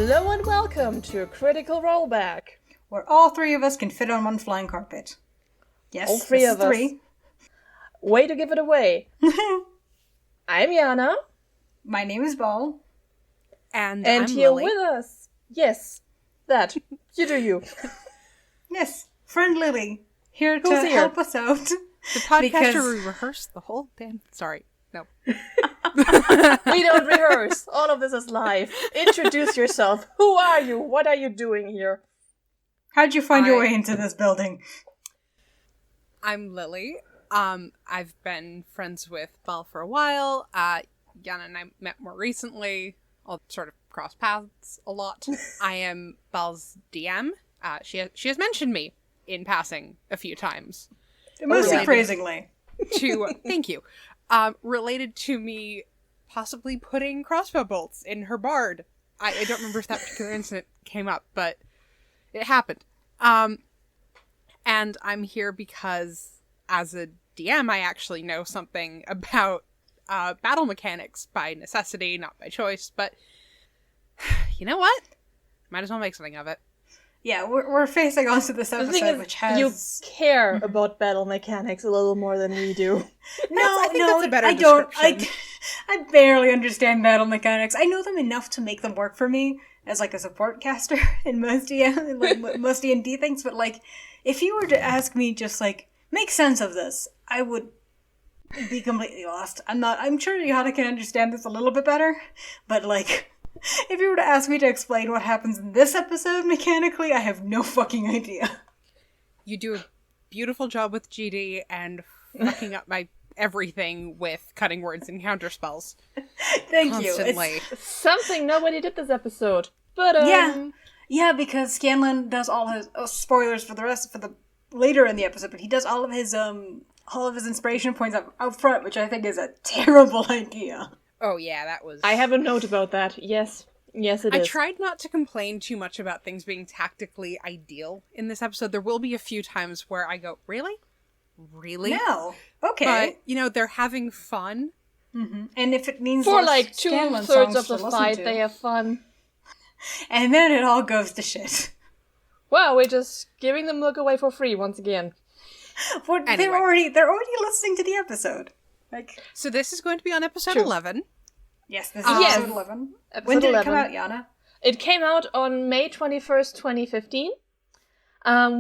Hello and welcome to a critical rollback, where all three of us can fit on one flying carpet. Yes, all three of us. Way to give it away. I'm Jana. My name is Bal. And I'm here Lily. with us. Yes, that. You do you. Yes, friend Lily. Here to help us out. The podcaster we rehearsed the whole damn... Sorry. No. We don't rehearse. All of this is live. Introduce yourself. Who are you? What are you doing here? How'd you find your way into this building? I'm Lily. I've been friends with Bal for a while. Jana and I met more recently. I'll sort of cross paths a lot. I am Bal's DM. She has mentioned me in passing a few times. Most surprisingly. Thank you. Related to me possibly putting crossbow bolts in her bard. I don't remember if that particular incident came up, but it happened. And I'm here because, as a DM, I actually know something about battle mechanics by necessity, not by choice, but you know what? Might as well make something of it. Yeah, we're facing on to this episode, which has... You care about battle mechanics a little more than we do. I think that's a better description. I barely understand battle mechanics. I know them enough to make them work for me as, like, a support caster in most most D&D things, but, like, if you were to ask me just, like, make sense of this, I would be completely lost. I'm sure Jana can understand this a little bit better, but, like... If you were to ask me to explain what happens in this episode mechanically, I have no fucking idea. You do a beautiful job with GD and fucking up my everything with cutting words and counter spells. Thank constantly. you. It's something nobody did this episode. But Yeah, because Scanlan does all his spoilers for the later in the episode, but he does all of his inspiration points up front, which I think is a terrible idea. Oh yeah, that was... I have a note about that. Yes, it is. I tried not to complain too much about things being tactically ideal in this episode. There will be a few times where I go, really? Really? No. Okay. But, they're having fun. Mm-hmm. And if it means... For like 2/3 of the fight, they have fun. And then it all goes to shit. Wow, we're just giving them look away for free once again. Anyway. They're already listening to the episode. So this is going to be on episode 11. Yes, this is episode 11. When did it come out, Jana? It came out on May 21st, 2015.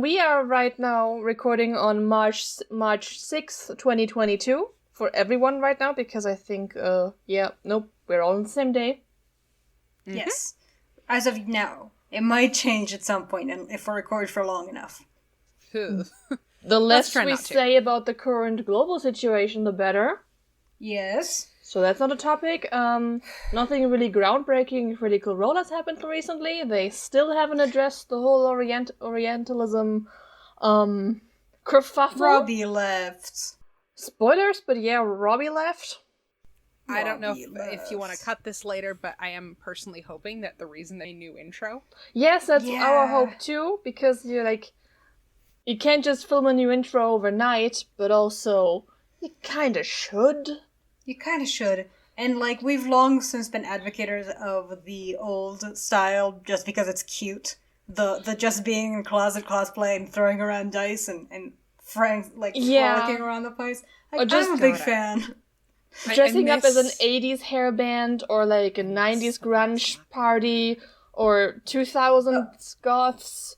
We are right now recording on March 6th, 2022 for everyone right now because I think, we're all on the same day. Mm-hmm. Yes. As of now. It might change at some point if we record for long enough. The less we say about the current global situation, the better. Yes. So that's not a topic. Nothing really groundbreaking in Critical Role has happened recently. They still haven't addressed the whole Orientalism kerfuffle. Robbie left. Spoilers, but yeah, Robbie left. I don't know if you want to cut this later, but I am personally hoping that the reason they new intro... Yes, that's our hope too, because you're like... You can't just film a new intro overnight, but also... You kinda should. You kinda should. And, like, we've long since been advocates of the old style just because it's cute. The just being in closet cosplay and throwing around dice and frolicking around the place. I'm a big fan. Dressing up as an 80s hairband, or like a 90s grunge party, or 2000s goths,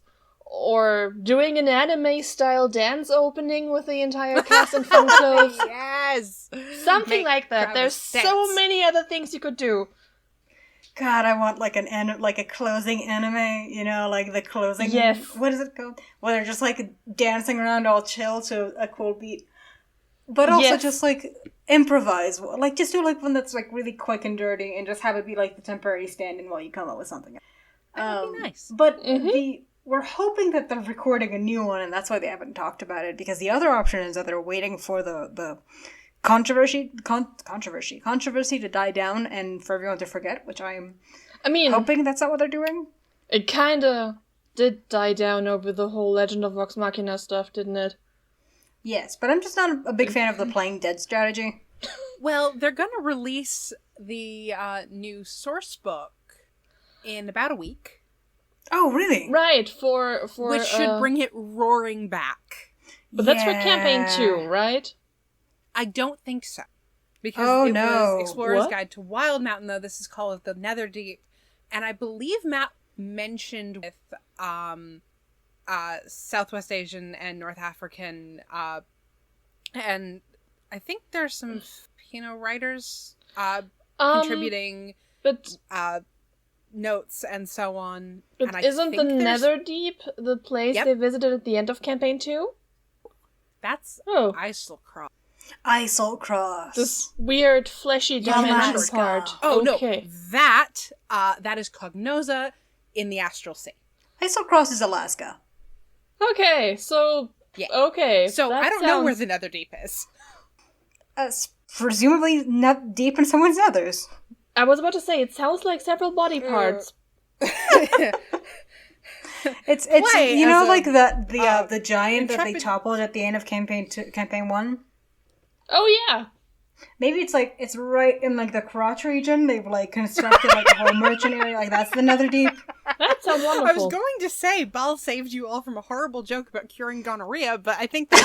or doing an anime-style dance opening with the entire cast in full clothes. Yes! Something like that. There's so many other things you could do. God, I want like a closing anime, like the closing... Yes. What is it called? Where they're just like dancing around all chill to a cool beat. But also just like improvise. Like just do like one that's like really quick and dirty and just have it be like the temporary stand-in while you come up with something. That would be nice. But we're hoping that they're recording a new one, and that's why they haven't talked about it, because the other option is that they're waiting for the controversy to die down and for everyone to forget, which I'm hoping that's not what they're doing. It kinda did die down over the whole Legend of Vox Machina stuff, didn't it? Yes, but I'm just not a big fan of the playing dead strategy. Well, they're gonna release the new source book in about a week. Oh, really? Right, for which should bring it roaring back. But that's for campaign 2, right? I don't think so. Because it was Explorer's What? Guide to Wild Mountain, though this is called the Netherdeep. And I believe Matt mentioned with Southwest Asian and North African, and I think there's some Filipino writers contributing But notes and so on. But and I isn't the think Netherdeep the place they visited at the end of campaign 2? That's Isle Cross. Isle Cross. This weird fleshy dimension part. Oh okay. No, that is Cognosa in the Astral Sea. Isle Cross is Alaska. Okay, so Yeah. okay. So that I don't know where the Netherdeep is. Presumably not deep in someone's nethers. I was about to say it sounds like several body parts. It's Play you know as like the giant that they intrepid- toppled at the end of campaign 1. Oh yeah. Maybe it's right in like the crotch region. They've like constructed like a whole merchant area. Like that's the Netherdeep. That sounds wonderful. I was going to say Bal saved you all from a horrible joke about curing gonorrhea, but I think that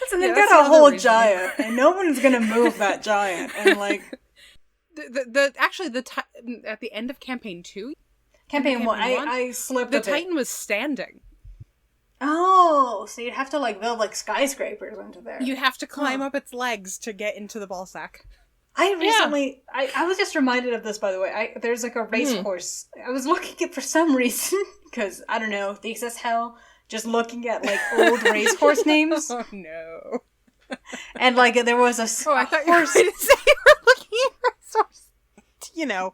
So they've that's got a the whole other reason. giant, and no one's gonna move that giant. And like at the end of campaign 2, campaign 1, one, I slipped the a bit. Titan was standing. Oh, so you'd have to like build like skyscrapers into there. You have to climb up its legs to get into the ball sack. I recently, I was just reminded of this, by the way. There's like a racehorse. I was looking at for some reason, because, I don't know, the excess hell, just looking at like old racehorse names. Oh no. And like there was a I thought you were going to say you were looking at resource. You know.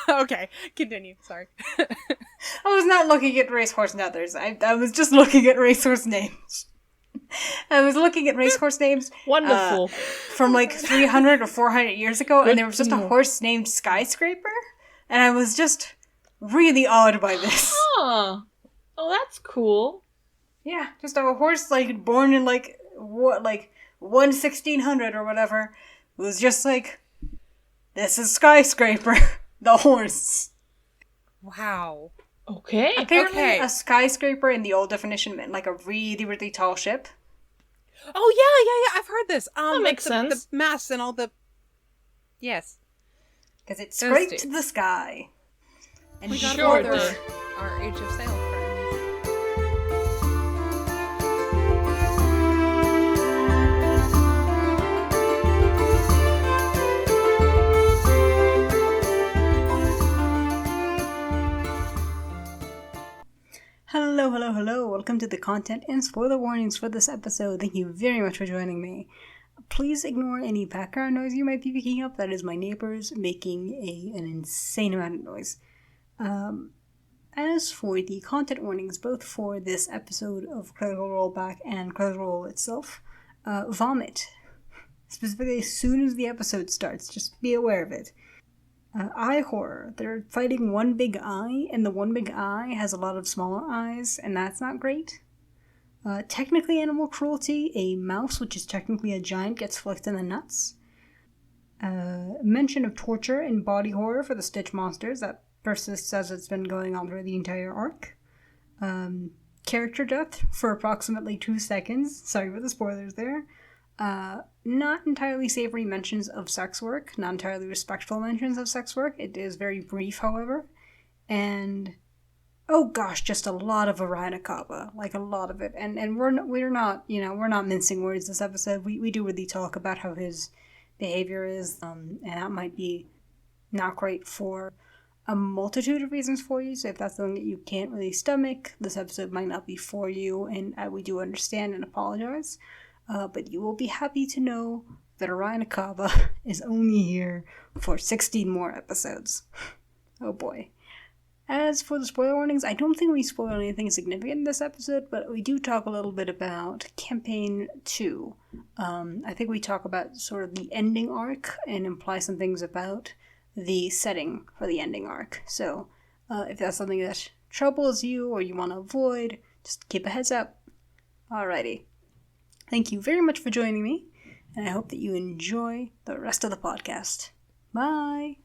Okay, continue. Sorry. I was not looking at racehorse nethers. I was just looking at racehorse names. I was looking at racehorse names. Wonderful. From like 300 or 400 years ago, and there was just a horse named Skyscraper, and I was just really awed by this. Huh. Oh, that's cool. Yeah, just a horse like born in like what, like 1600 or whatever, was just like, this is Skyscraper, the horse. Wow. Okay. Apparently, a skyscraper in the old definition meant like a really, really tall ship. Oh yeah. I've heard this. That makes sense. The masts and all the. Yes. Because it Those scraped dudes. the sky. And We got Sure all did. our Age of Sail friends. Hello. Welcome to the content and spoiler warnings for this episode. Thank you very much for joining me. Please ignore any background noise you might be picking up. That is my neighbors making an insane amount of noise. As for the content warnings, both for this episode of Critical Rollback and Critical Role itself, vomit. Specifically, as soon as the episode starts, just be aware of it. Eye horror. They're fighting one big eye, and the one big eye has a lot of smaller eyes, and that's not great. Technically animal cruelty. A mouse, which is technically a giant, gets flicked in the nuts. Mention of torture and body horror for the Stitch monsters. That persists as it's been going on through the entire arc. Character death for approximately 2 seconds. Sorry for the spoilers there. Not entirely savory mentions of sex work, not entirely respectful mentions of sex work. It is very brief, however. And, oh gosh, just a lot of Aranakaba, like a lot of it. And we're not mincing words this episode. We do really talk about how his behavior is, and that might be not great for a multitude of reasons for you. So if that's something that you can't really stomach, this episode might not be for you, and we do understand and apologize. But you will be happy to know that Orion Akaba is only here for 16 more episodes. Oh boy. As for the spoiler warnings, I don't think we spoil anything significant in this episode, but we do talk a little bit about Campaign 2. I think we talk about sort of the ending arc and imply some things about the setting for the ending arc. So, if that's something that troubles you or you want to avoid, just keep a heads up. Alrighty. Thank you very much for joining me, and I hope that you enjoy the rest of the podcast. Bye!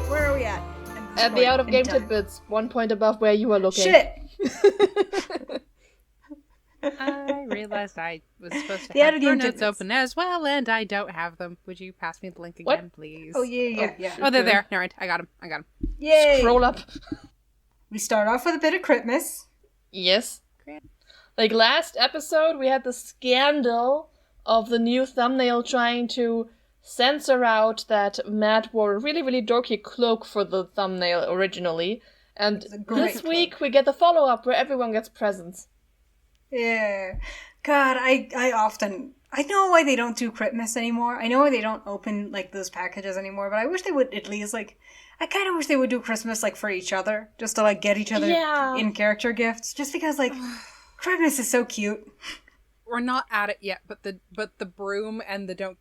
Where are we at? At the out of Game Tidbits, 1 point above where you were looking. Shit! I realized I was supposed to The have out of your Game notes Tidbits. open as well, and I don't have them. Would you pass me the link again, What? please? Oh, yeah. Oh, they're there. All right, I got them. Yay! Scroll up. We start off with a bit of Christmas. Yes. Great. Like last episode, we had the scandal of the new thumbnail trying to censor out that Matt wore a really, really dorky cloak for the thumbnail originally. And It's a great this week, cloak. we get the follow-up where everyone gets presents. Yeah. God, I know why they don't do Christmas anymore. I know why they don't open, like, those packages anymore, but I wish they would at least, like, I kind of wish they would do Christmas, like, for each other, just to, like, get each other Yeah. in-character gifts, just because, like, Christmas is so cute. We're not at it yet, but the broom and the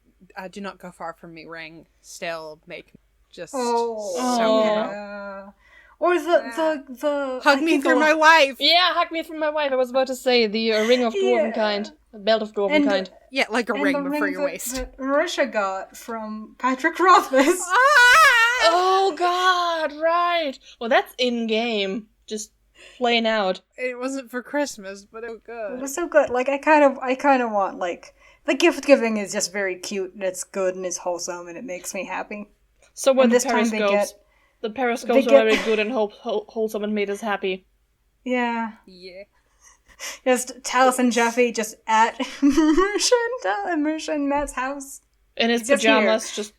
do not go far from me ring still make me just so yeah. Or the hug I me think through my wife. Yeah, hug me from my wife. I was about to say the ring of dwarven Yeah. kind. A belt of dwarven And- kind. Yeah, like a and ring, the but ring for your that- waist. that Marisha got from Patrick Rothfuss. Oh god, right. Well, that's in-game. Just plain out. It wasn't for Christmas, but it was It good. was so good. Like, I kind of want, like, the gift giving is just very cute, and it's good, and it's wholesome, and it makes me happy. So were And the this time they periscopes. get- The periscopes they were get- very good and wholesome and made us happy. Yeah. Yeah. Just Talis and Jeffy just at Marisha and Matt's house. In his He's just pajamas,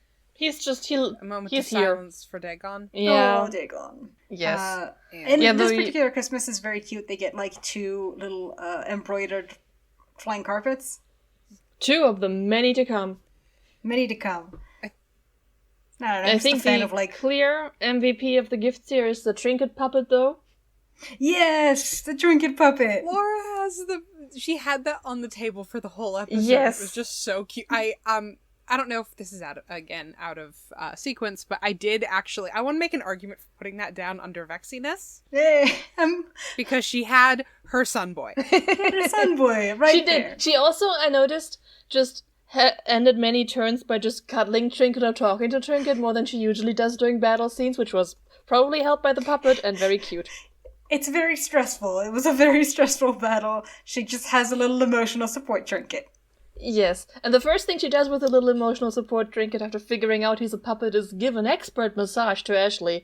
he'll A moment he's of here. silence for Dagon. Yeah. Oh, Dagon. Yes. And Yeah, this the- particular Christmas is very cute. They get, like, 2 little embroidered flying carpets. 2 of them, many to come. Many to come. I don't know, I'm I just think a fan the of, like... clear MVP of the gift here is the trinket puppet, though. Yes! The trinket puppet! Laura she had that on the table for the whole episode. Yes. It was just so cute. I don't know if this is out of sequence, but I did actually, I want to make an argument for putting that down under vexiness, Yeah, because she had her son boy. the sun boy, right She there. did. She also, I noticed, just ended many turns by just cuddling Trinket or talking to Trinket more than she usually does during battle scenes, which was probably helped by the puppet and very cute. It's very stressful. It was a very stressful battle. She just has a little emotional support trinket. Yes, and the first thing she does with a little emotional support trinket after figuring out he's a puppet is give an expert massage to Ashley.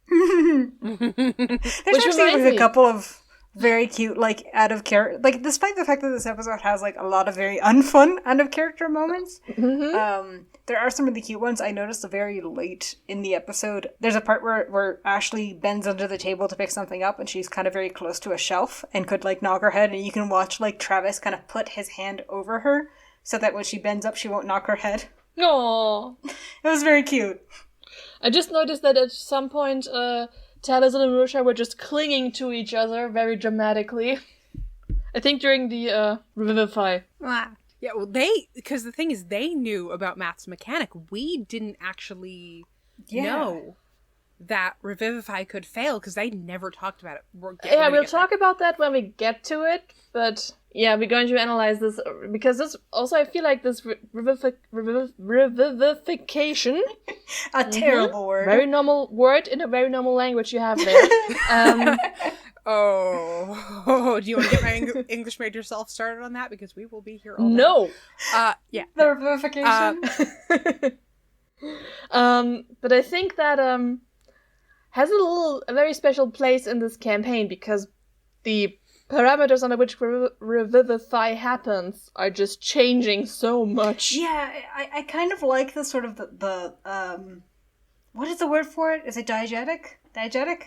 There's Which actually reminds like, me- a couple of very cute, like, out of character, like, despite the fact that this episode has, like, a lot of very unfun out of character moments, there are some really cute ones. I noticed very late in the episode, there's a part where Ashley bends under the table to pick something up, and she's kind of very close to a shelf and could, like, knock her head, and you can watch, like, Travis kind of put his hand over her so that when she bends up, she won't knock her head. Aww. It was very cute. I just noticed that at some point, Talis and Marusha were just clinging to each other very dramatically. I think during the Revivify. Yeah, well, because the thing is, they knew about Matt's mechanic. We didn't actually know that Revivify could fail, because they never talked about it. Yeah, we'll talk about that when we get to it, but yeah, we're going to analyze this, because this, also I feel like this revivification, A terrible word. very normal word in a very normal language you have there. Oh, do you want to get my English major self started on that? Because we will be here all day. No! Yeah. The revivification. But I think that has a very special place in this campaign, because the parameters under which Revivify happens are just changing so much. Yeah, I kind of like the sort of the what is the word for it? Is it diegetic? Diegetic?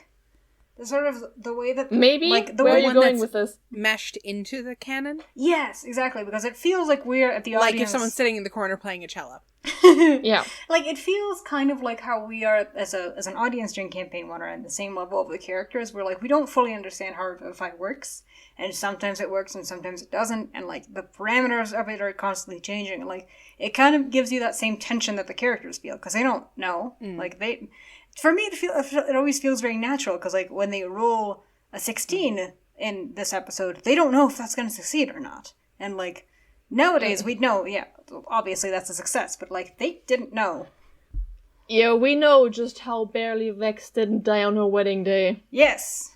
The sort of the way that Maybe? like the Where are way you going with this? Meshed into the canon? Yes, exactly, because it feels like we're at the Like audience. if someone's sitting in the corner playing a cello. Yeah. Like, it feels kind of like how we are as an audience during Campaign 1 are at the same level of the characters, where, like, we don't fully understand how Revivify works, and sometimes it works and sometimes it doesn't, and, like, the parameters of it are constantly changing, and, like, it kind of gives you that same tension that the characters feel, because they don't know. Like, for me, it always feels very natural, because, like, when they roll a 16 in this episode, they don't know if that's going to succeed or not. And, like, nowadays, we know, yeah, obviously that's a success, but, like, they didn't know. Yeah, we know just how barely Vex didn't die on her wedding day. Yes,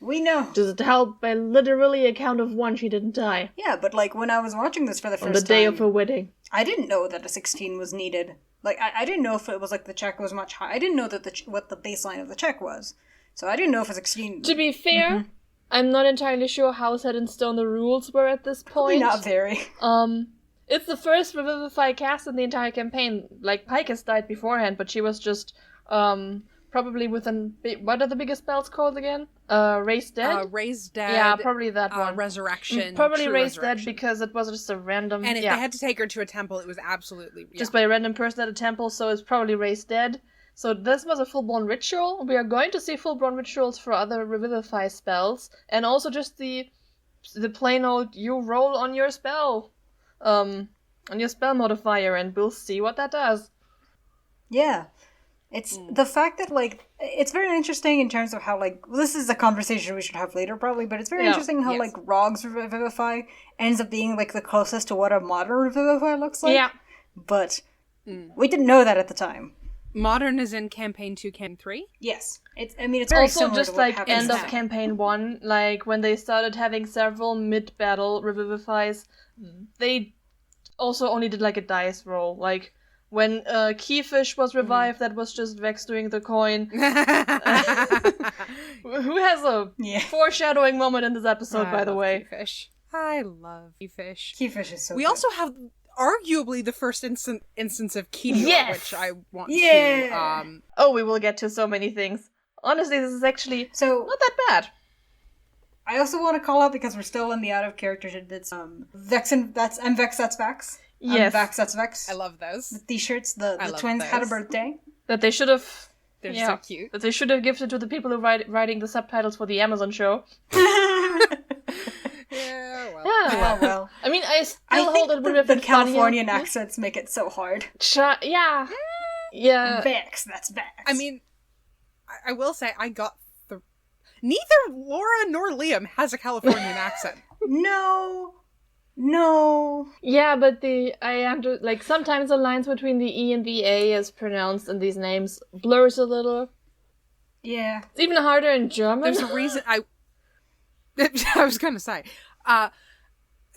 we know. Just how, by literally a count of 1, she didn't die. Yeah, but, like, when I was watching this for the first time... On the day of her wedding. I didn't know that a 16 was needed. Like, I didn't know if it was, like, the check was much higher. I didn't know that what the baseline of the check was. So I didn't know if a 16... To be fair... I'm not entirely sure how set in stone the rules were at this point. Probably not very. It's the first Revivify cast in the entire campaign. Like, Pike has died beforehand, but she was just, probably within... What are the biggest spells called again? Raised Dead? Raised Dead. Yeah, probably that one. Resurrection. Probably True Raised Resurrection. Dead because it was just a random... And if they had to take her to a temple, it was absolutely... Yeah. Just by a random person at a temple, so it's probably Raised Dead. So this was a full-blown ritual. We are going to see full-blown rituals for other Revivify spells. And also just the plain old, you roll on your spell. On your spell modifier, and we'll see what that does. Yeah. It's the fact that, like, it's very interesting in terms of how, like, this is a conversation we should have later probably, but it's very interesting how, like, Rogue's Revivify ends up being, like, the closest to what a modern Revivify looks like. Yeah. But we didn't know that at the time. Modern is in Campaign 2, Campaign 3? Yes. It's very also similar just to what like happens end of now. Campaign 1, like when they started having several mid-battle Revivifies, they also only did like a dice roll. Like when Keyfish was revived, that was just Vex doing the coin. Who has a foreshadowing moment in this episode, by the way. Keyfish. I love Keyfish. Keyfish is so We good. also have arguably the first instance of Kido, Yes! which I want to... Oh, we will get to so many things. Honestly, this is actually So not that bad. I also want to call out, because we're still in the out of character tidbits, Vex and that's I'm Vex, that's Vex. Yes. Vex, that's Vex. I love those. The t-shirts, the love twins had a those. birthday. That they should have... They're so cute. That they should have gifted to the people who writing the subtitles for the Amazon show. Yeah, well. Oh, well. I mean, I still I hold it think would have the been Californian funnier. accents make it so hard. Yeah. Yeah. Vex, that's Vex. I mean, I will say I got the... Neither Laura nor Liam has a Californian accent. No. Yeah, but sometimes the lines between the E and the A as pronounced in these names blurs a little. Yeah. It's even harder in German. There's a reason I was gonna say.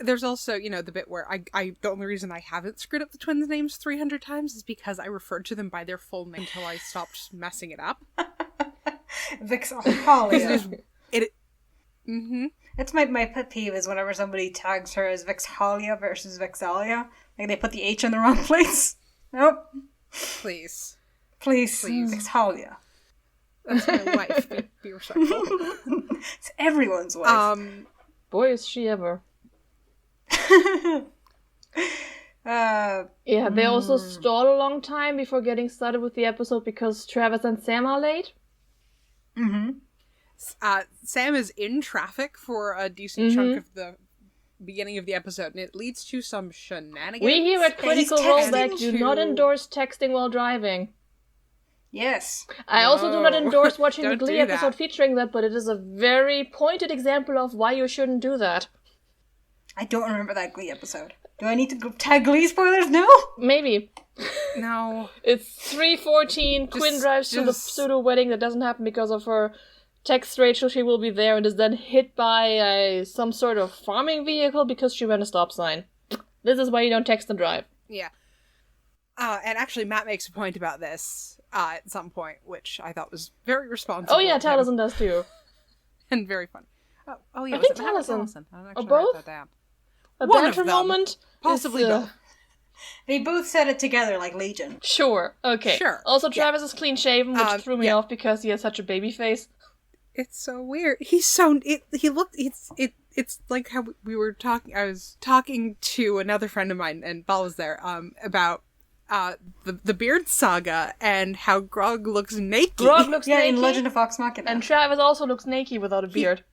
There's also, the bit where the only reason I haven't screwed up the twins' names 300 times is because I referred to them by their full name until I stopped messing it up. Vixalia. Mm-hmm. That's my pet peeve is whenever somebody tags her as Vixalia versus Vexalia. Like, they put the H in the wrong place. Nope. Please. Vixalia. That's my wife. Be respectful. It's everyone's wife. Boy, is she ever. They also stalled a long time before getting started with the episode because Travis and Sam are late. Mm-hmm. Sam is in traffic for a decent chunk of the beginning of the episode, and it leads to some shenanigans. We here at Critical He's Rollback texting do not endorse texting while driving. Yes. I also do not No. endorse watching the Don't Glee do episode that. featuring that, but it is a very pointed example of why you shouldn't do that. I don't remember that Glee episode. Do I need to tag Glee spoilers now? Maybe. No. It's 3:14, Quinn drives to the pseudo-wedding that doesn't happen because of her text Rachel she will be there and is then hit by some sort of farming vehicle because she ran a stop sign. This is why you don't text and drive. Yeah. And actually, Matt makes a point about this at some point, which I thought was very responsible. Oh yeah, of him, Taliesin does too. and very funny. Oh yeah, I was think it Matt or Taliesin. Taliesin? I don't Or actually both? write that down. A One banter of them. moment? Possibly is, both. They both said it together like Legion. Sure, okay. Sure, Also, Travis is clean shaven, which threw me yeah. off because he has such a baby face. It's so weird. He's so it's like how we were talking. I was talking to another friend of mine, and Bal was there. About the Beard Saga and how Grog looks naked. Grog looks naked. in Legend of Vox Machina. And Travis also looks naked without a beard.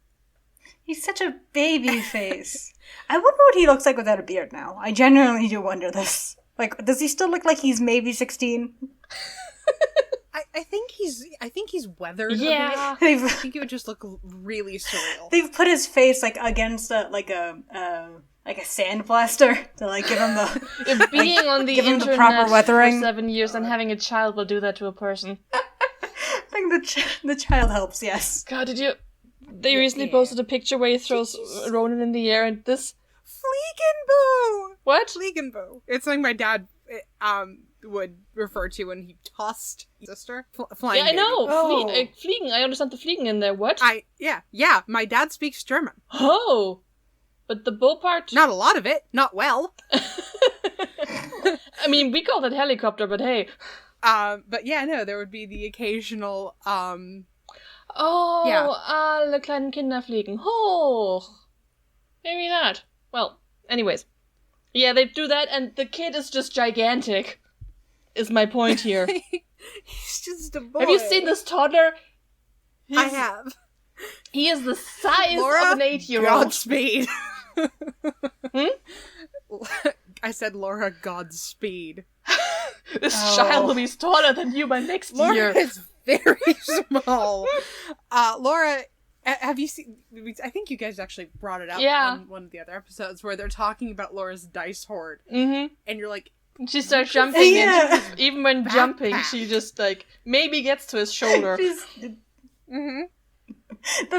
He's such a baby face. I wonder what he looks like without a beard now. I genuinely do wonder this. Like, does he still look like he's maybe 16? I think he's weathered. Yeah. A bit. I think it would just look really surreal. They've put his face like against a sandblaster to like give him the Being on the give him internet the proper weathering. for 7 years and having a child will do that to a person. I think the child helps. Yes. God, did you? They recently posted a picture where he throws Ronan in the air and this. Fleegenboo! What? Fleegenboo. It's something my dad would refer to when he tossed his sister. Flying Yeah, I baby. know. Oh. Fliegen. I understand the Fliegen in there. What? Yeah. My dad speaks German. Oh, but the bull part. Not a lot of it. Not well. I mean, we call that helicopter, but hey. But yeah, no, there would be the occasional Oh, Yeah. alle kleinen Kinder fliegen hoch. Maybe that. Well, anyways. Yeah, they do that, and the kid is just gigantic, is my point here. he's just a boy. Have you seen this toddler? I have. He is the size Laura, of an 8-year-old. Godspeed. Hmm? I said Laura, Godspeed. This child will be taller than you by next Laura year. is very small. Laura, have you seen? I think you guys actually brought it up on one of the other episodes where they're talking about Laura's dice hoard, and you're like, She starts jumping, Yeah. and even when jumping, she just like maybe gets to his shoulder. The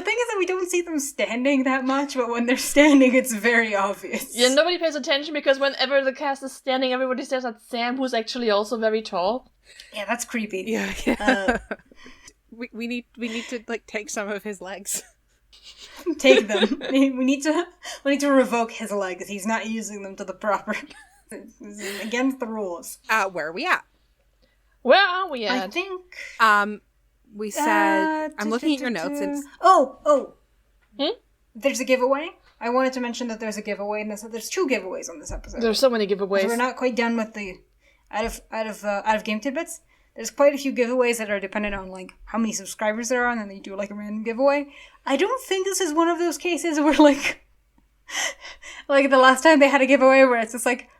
thing is that we don't see them standing that much, but when they're standing, it's very obvious. Yeah, nobody pays attention because whenever the cast is standing, everybody stares at Sam, who's actually also very tall. Yeah, that's creepy. yeah. We need to like take some of his legs. Take them. We need to revoke his legs. He's not using them to the proper. It's against the rules. Where are we at? Where are we I at? think. We said I'm looking at your notes. It's There's a giveaway. I wanted to mention that there's a giveaway in this. There's 2 giveaways on this episode. There's so many giveaways. We're not quite done with the out of Game Tidbits. There's quite a few giveaways that are dependent on like how many subscribers there are, and then they do like a random giveaway. I don't think this is one of those cases where like the last time they had a giveaway where it's just like,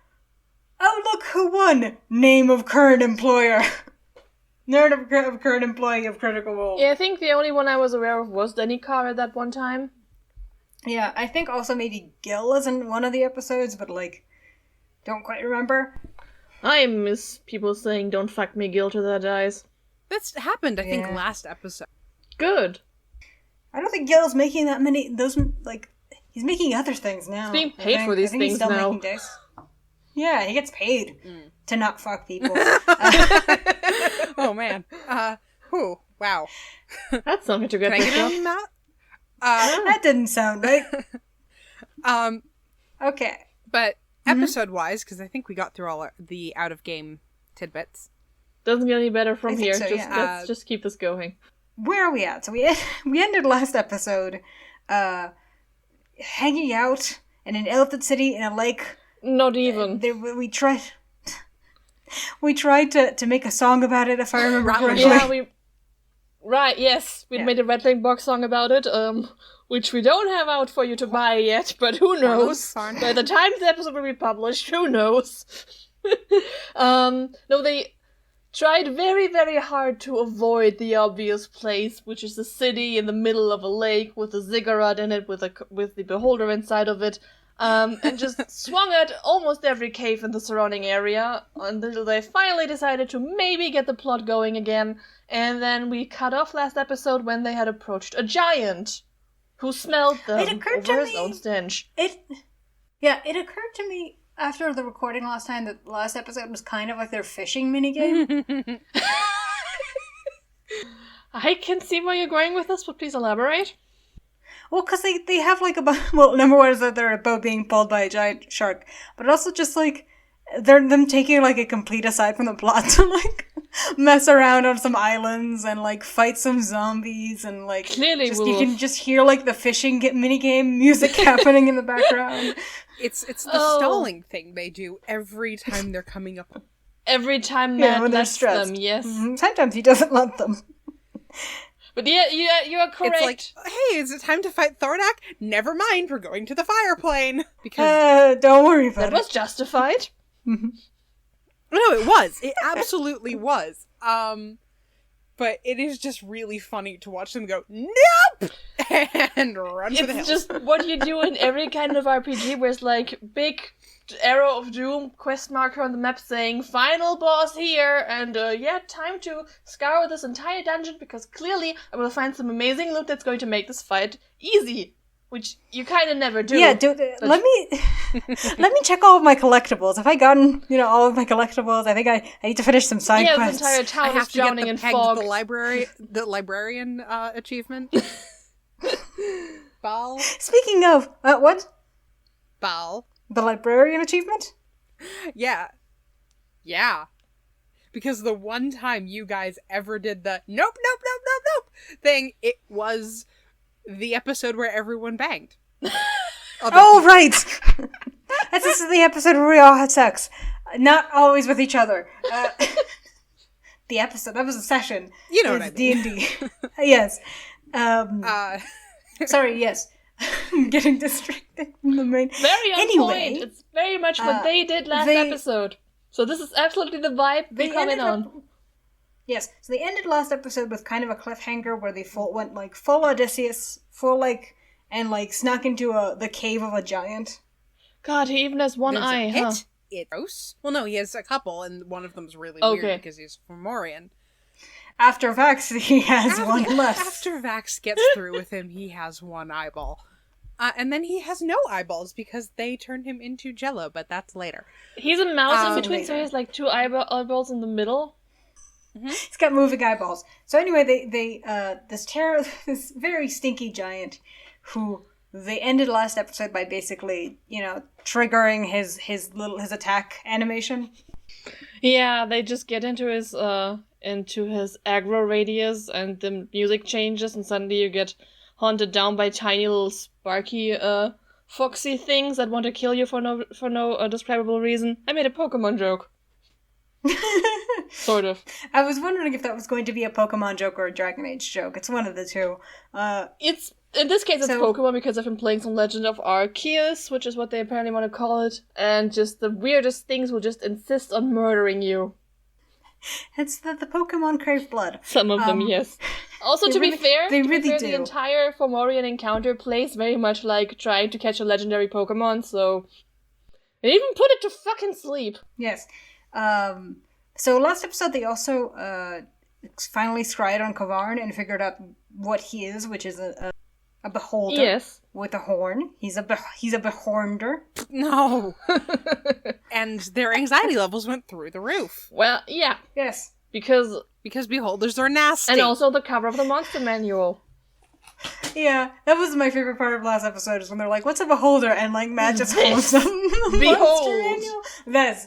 oh look who won, name of current employer, nerd of current employee of Critical Role. Yeah, I think the only one I was aware of was Denny Carr at that one time. Yeah, I think also maybe Gil is in one of the episodes, but like don't quite remember. I miss people saying "Don't fuck me, Gil" to their eyes. That's happened, I think, last episode. Good. I don't think Gil's making that many. Those like he's making other things now. He's being paid for these things he's still now. Making dice. Yeah, he gets paid to not fuck people. Oh man. Wow. That's something to get. Can I get on that? That didn't sound right. Okay. But episode-wise, because I think we got through all the out-of-game tidbits. Doesn't get any better from here. So, Let's just keep this going. Where are we at? So we ended last episode hanging out in an elephant city in a lake. Not even. We tried to make a song about it, if I remember correctly. Yeah, Right, yes. We made a Rattling Box song about it, which we don't have out for you to buy yet, but who knows? By the time the episode will be published, who knows? No, they tried very, very hard to avoid the obvious place, which is a city in the middle of a lake with a ziggurat in it, with the beholder inside of it, and just swung at almost every cave in the surrounding area until they finally decided to maybe get the plot going again. And then we cut off last episode when they had approached a giant who smelled them over his own stench. It occurred to me after the recording last time that the last episode was kind of like their fishing minigame. I can see where you're going with this, but please elaborate. Well, because they have like number one is that they're a boat being pulled by a giant shark, but also just like they're them taking like a complete aside from the plot to like mess around on some islands and like fight some zombies and like clearly you can just hear like the fishing minigame music happening in the background. It's the stalling thing they do every time they're coming up every time Matt when they're lets stressed. them, yes. Mm-hmm. Sometimes he doesn't let them. But yeah, you are correct. It's like, hey, is it time to fight Thornak? Never mind, we're going to the fire plane. Because don't worry about that was justified. Mm-hmm. no, it was. It absolutely was. But it is just really funny to watch them go, nope! And run for the hills. It's just what you do in every kind of RPG where it's like, big arrow of doom, quest marker on the map saying, final boss here, and time to scour this entire dungeon, because clearly I will find some amazing loot that's going to make this fight easy. Which you kind of never do. Yeah, let me check all of my collectibles. Have I gotten, all of my collectibles? I think I need to finish some side quests. This entire town is drowning in fog. The librarian achievement. Bal. Speaking of, what? Bal. The librarian achievement? Yeah. Yeah. Because the one time you guys ever did the nope thing, it was the episode where everyone banged. Oh, right! This is the episode where we all had sex. Not always with each other. The episode, that was a session. You know what I mean. D&D. Yes. Sorry, yes. I'm getting distracted from the main. Very on point. It's very much what they did last episode. So this is absolutely the vibe they come in on. Yes, so they ended last episode with kind of a cliffhanger where they went full Odysseus, and snuck into the cave of a giant. God, he even has one eye, huh? It's gross. Well, no, he has a couple, and one of them's really weird because he's Fomorian. After Vax, he has one left. After Vax gets through with him, he has one eyeball. And then he has no eyeballs because they turned him into Jello, but that's later. He's a mouse in between, so he has two eyeballs in the middle. Mm-hmm. He's got moving eyeballs. So anyway, this very stinky giant, who they ended last episode by basically, triggering his attack animation. Yeah, they just get into his aggro radius, and the music changes, and suddenly you get hunted down by tiny little sparky foxy things that want to kill you for no describable reason. I made a Pokemon joke. Sort of. I was wondering if that was going to be a Pokemon joke or a Dragon Age joke. It's one of the two. In this case, it's Pokemon because I've been playing some Legend of Arceus, which is what they apparently want to call it, and just the weirdest things will just insist on murdering you. It's the Pokemon crave blood. Some of them, yes. Also, to be fair, the entire Fomorian encounter plays very much like trying to catch a legendary Pokemon, so they even put it to fucking sleep. Yes. So last episode they also finally scryed on Kavarn and figured out what he is, which is a beholder with a horn. He's a behornder. No. And their anxiety levels went through the roof. Well, yeah. Yes. Because beholders are nasty. And also the cover of the monster manual. Yeah, that was my favorite part of last episode, is when they're like, what's a beholder? And Matt just holds them. Behold. That's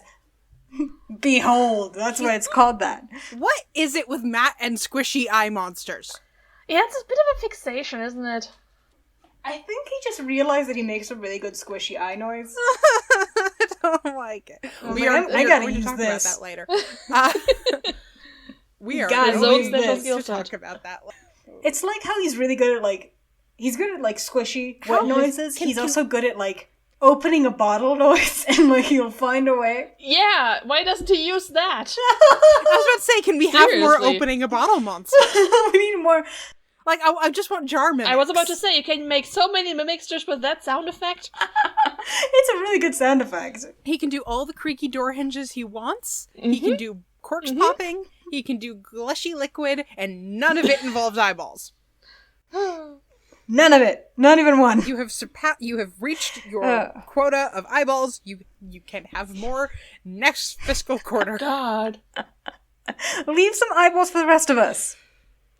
Behold. That's why it's called that. What is it with Matt and squishy eye monsters? Yeah, it's a bit of a fixation, isn't it? I think he just realized that he makes a really good squishy eye noise. I don't like it. I gotta use talk this. about that later. We are going to talk about that later. It's like how he's really good at he's good at squishy wet noises. He's also good at opening a bottle noise, and he'll find a way. Yeah, why doesn't he use that? I was about to say, can we have more opening a bottle monster? We need more. I just want jar mimics. I was about to say, you can make so many mimics just with that sound effect. It's a really good sound effect. He can do all the creaky door hinges he wants. Mm-hmm. He can do corks popping. He can do glushy liquid, and none of it involves eyeballs. None of it. Not even one. You have reached your quota of eyeballs. You can have more next fiscal quarter. God. Leave some eyeballs for the rest of us.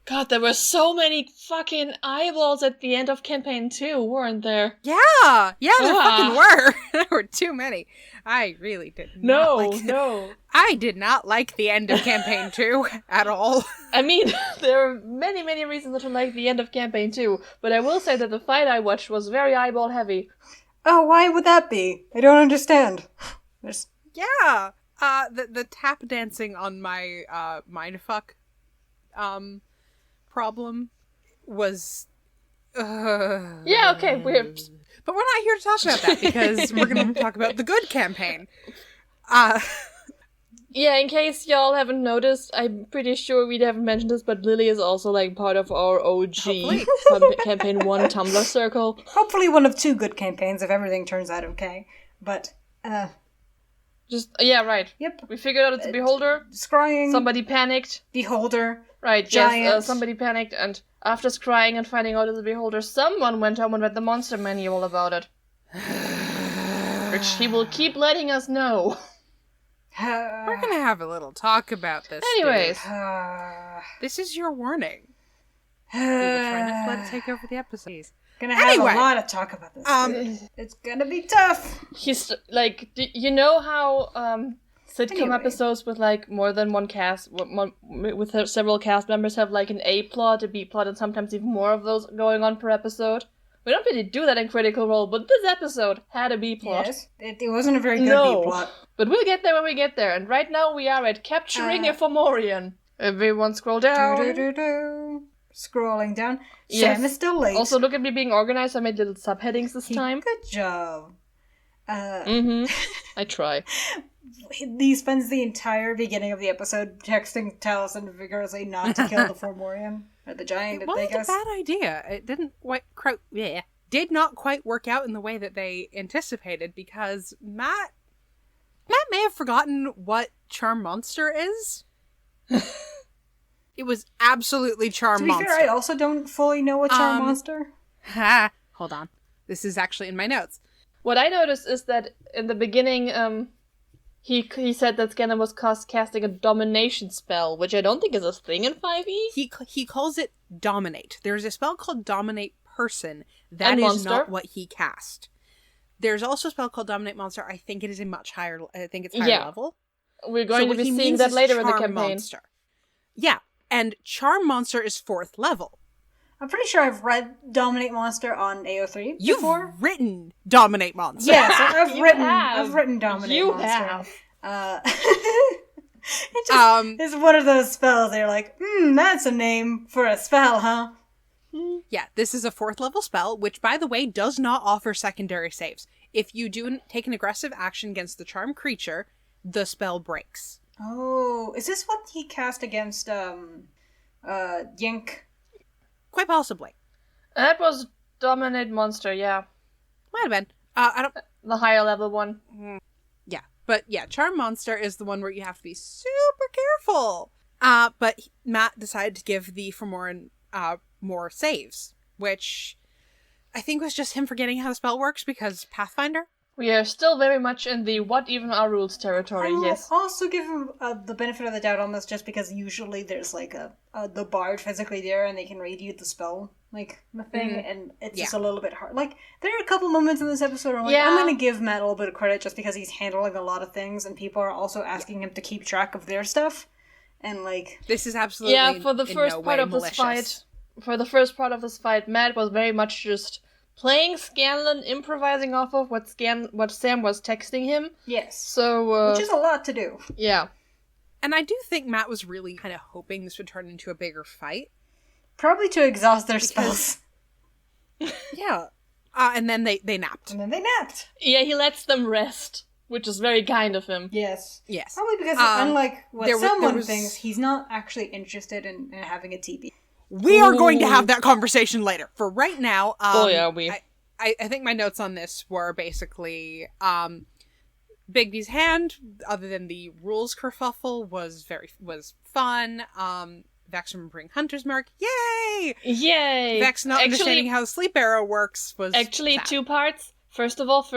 God, there were so many fucking eyeballs at the end of campaign 2, weren't there? Yeah, there fucking were. There were too many. I really did not like it. No. I did not like the end of campaign 2 at all. I mean, there are many, many reasons not to like the end of campaign 2, but I will say that the fight I watched was very eyeball heavy. Oh, why would that be? I don't understand. Yeah. The tap dancing on my mindfuck problem was Yeah, okay, but we're not here to talk about that because we're going to talk about the good campaign. Yeah, in case y'all haven't noticed, I'm pretty sure we haven't mentioned this, but Lily is also, like, part of our OG Campaign 1 Tumblr circle. Hopefully one of 2 good campaigns if everything turns out okay. But, yeah, right. Yep. We figured out it's a beholder. Scrying. Somebody panicked. Beholder. Right, giant. yes, somebody panicked, and after scrying and finding out it's a beholder, someone went home and read the monster manual about it. Which he will keep letting us know. We're gonna have a little talk about this. Anyways. This is your warning. We were trying to let it take over the episodes. Gonna have a lot of talk about this. It's gonna be tough. He's, like, you know how, sitcom episodes with, like, more than one cast, with several cast members have, like, an A plot, a B plot, and sometimes even more of those going on per episode? We don't really do that in Critical Role, but this episode had a B plot. Yes, it wasn't a very good B plot. But we'll get there when we get there, and right now we are at capturing a Fomorian. Everyone scroll down. Scrolling down. Yes. Sam is still late. Also, look at me being organized. I made little subheadings this time. Good job. I try. He spends the entire beginning of the episode texting Taliesin vigorously not to kill the Fomorian. Or the giant, it wasn't a bad idea. It didn't did not quite work out in the way that they anticipated because Matt may have forgotten what Charm Monster is. It was absolutely Charm Monster. To be fair, I also don't fully know what Charm Monster. Hold on. This is actually in my notes. What I noticed is that in the beginning, he said that Scanlan was casting a domination spell, which I don't think is a thing in 5e. He calls it Dominate. There's a spell called Dominate Person. That is not what he cast. There's also a spell called Dominate Monster. I think it is a much higher. I think it's higher level. We're going to be seeing that later in the campaign. Monster. Yeah, and Charm Monster is 4th level. I'm pretty sure I've read Dominate Monster on AO3 before. You've written Dominate Monster. Yes, I've written Dominate Monster. You have. It just is one of those spells they're like, that's a name for a spell, huh? Yeah, this is a 4th level spell, which, by the way, does not offer secondary saves. If you do take an aggressive action against the charmed creature, the spell breaks. Oh, is this what he cast against, Yink? Quite possibly. That was Dominate Monster, yeah. Might have been. I don't... The higher level one. Yeah, but yeah, Charm Monster is the one where you have to be super careful. But Matt decided to give the Fomorian more saves, which I think was just him forgetting how the spell works because Pathfinder. We are still very much in the what even are rules territory, yes. I'll also give him the benefit of the doubt on this just because usually there's like the bard physically there and they can read you the spell, like, the thing, and it's just a little bit hard. Like, there are a couple moments in this episode where I'm like, I'm going to give Matt a little bit of credit just because he's handling a lot of things and people are also asking him to keep track of their stuff. And, like... This is absolutely for the first part of this fight, Matt was very much just... playing Scanlan, improvising off of what Sam was texting him. Yes. So, which is a lot to do. Yeah. And I do think Matt was really kind of hoping this would turn into a bigger fight. Probably to exhaust their spells. Yeah. And then they napped. Yeah, he lets them rest, which is very kind of him. Yes. Yes. Probably because, unlike what someone thinks, he's not actually interested in having a TP. We are going to have that conversation later. For right now, we. I think my notes on this were basically, Big D's hand, other than the rules kerfuffle, was fun. Vex remembering Hunter's Mark, yay! Vex not understanding how the sleep arrow works was actually sad. 2 parts. First of all,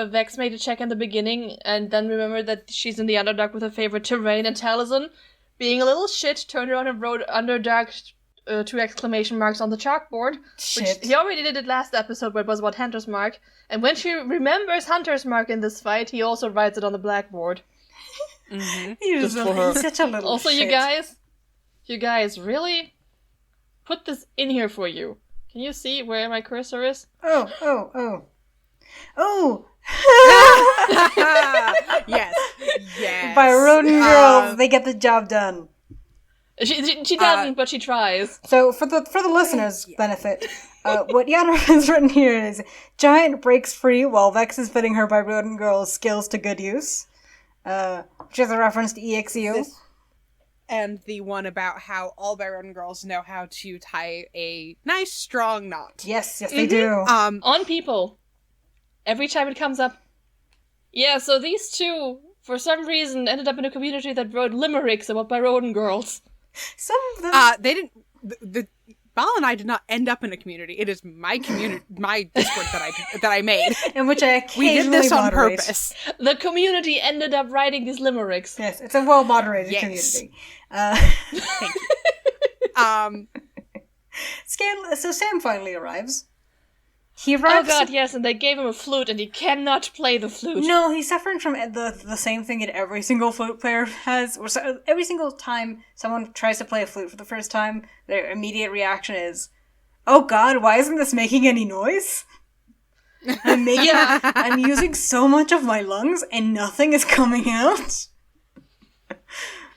Vex made a check in the beginning, and then remembered that she's in the Underdark with her favorite terrain, and Taliesin, being a little shit, turned around and wrote Underdark 2 exclamation marks on the chalkboard. Shit. Which he already did it last episode where it was about Hunter's Mark. And when she remembers Hunter's Mark in this fight, he also writes it on the blackboard. He's such a little also, shit. you guys, really? Put this in here for you. Can you see where my cursor is? Oh! Yes. by rodent girls. They get the job done. She doesn't, but she tries. So for the listeners' benefit, what Jana has written here is Giant breaks free while Vex is fitting her by rodent girl's skills to good use, which is a reference to EXEO. And the one about how all by rodent girls know how to tie a nice strong knot. Yes, they do. On people. Every time it comes up. Yeah, so these two, for some reason, ended up in a community that wrote limericks about by rodent girls. Some of them... They didn't... Bal and I did not end up in a community. It is my community, my Discord that I made. In which I occasionally We did this on moderate. purpose. The community ended up writing these limericks. Yes, it's a well-moderated community. Thank you. So Sam finally arrives. He arrives... Oh god, yes, and they gave him a flute, and he cannot play the flute. No, he's suffering from the same thing that every single flute player has. Or every single time someone tries to play a flute for the first time, their immediate reaction is, "Oh god, why isn't this making any noise? I'm using so much of my lungs, and nothing is coming out."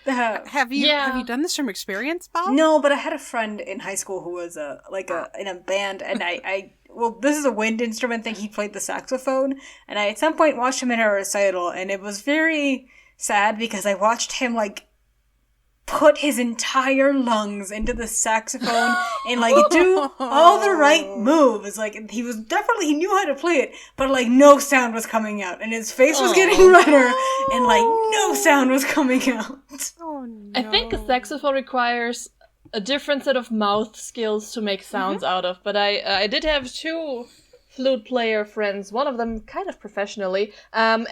Have you done this from experience, Bal? No, but I had a friend in high school who was in a band, and well, this is a wind instrument thing. He played the saxophone, and I at some point watched him in a recital, and it was very sad because I watched him put his entire lungs into the saxophone and do all the right moves. He knew how to play it, but no sound was coming out, and his face was getting redder, and no sound was coming out. Oh no! I think a saxophone requires a different set of mouth skills to make sounds out of, but I did have two flute player friends, one of them kind of professionally, and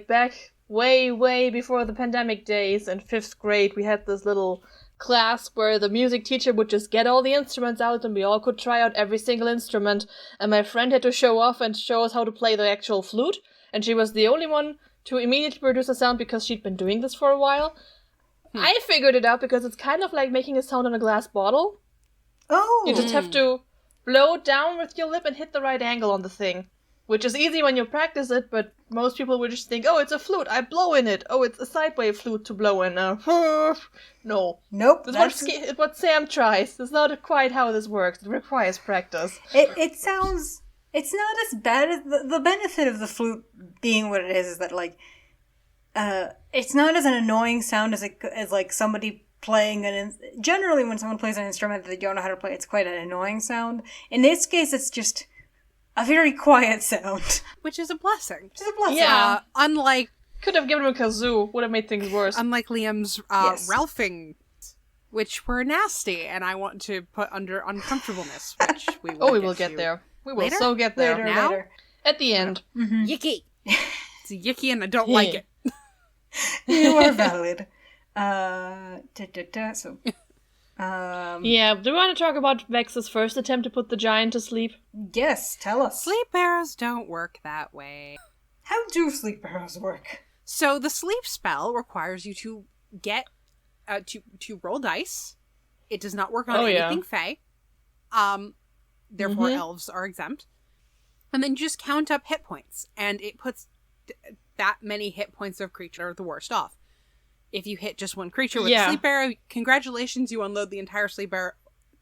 back way before the pandemic days in 5th grade, we had this little class where the music teacher would just get all the instruments out and we all could try out every single instrument, and my friend had to show off and show us how to play the actual flute, and she was the only one to immediately produce a sound because she'd been doing this for a while. I figured it out because it's kind of like making a sound on a glass bottle. Oh! You just have to blow down with your lip and hit the right angle on the thing. Which is easy when you practice it, but most people would just think, oh, it's a flute, I blow in it. Oh, it's a sideway flute to blow in. No. Nope. That's what Sam tries. That's not quite how this works. It requires practice. It sounds... It's not as bad as... The benefit of the flute being what it is that, it's not as an annoying sound as somebody playing generally when someone plays an instrument that they don't know how to play, it's quite an annoying sound. In this case, it's just a very quiet sound. Which is a blessing. Yeah. Unlike... Could have given him a kazoo. Would have made things worse. Unlike Liam's Ralphing, which were nasty, and I want to put under uncomfortableness, which we will we will get there. We will Later? so get there. Later. At the end. Mm-hmm. Yicky! It's yicky and I don't like it. You are valid. Yeah, do you want to talk about Vex's first attempt to put the giant to sleep? Yes, tell us. Sleep arrows don't work that way. How do sleep arrows work? So the sleep spell requires you to get to roll dice. It does not work on anything fae. Therefore elves are exempt. And then you just count up hit points, and it puts that many hit points of creature the worst off. If you hit just one creature with a sleep arrow, congratulations, you unload the entire sleep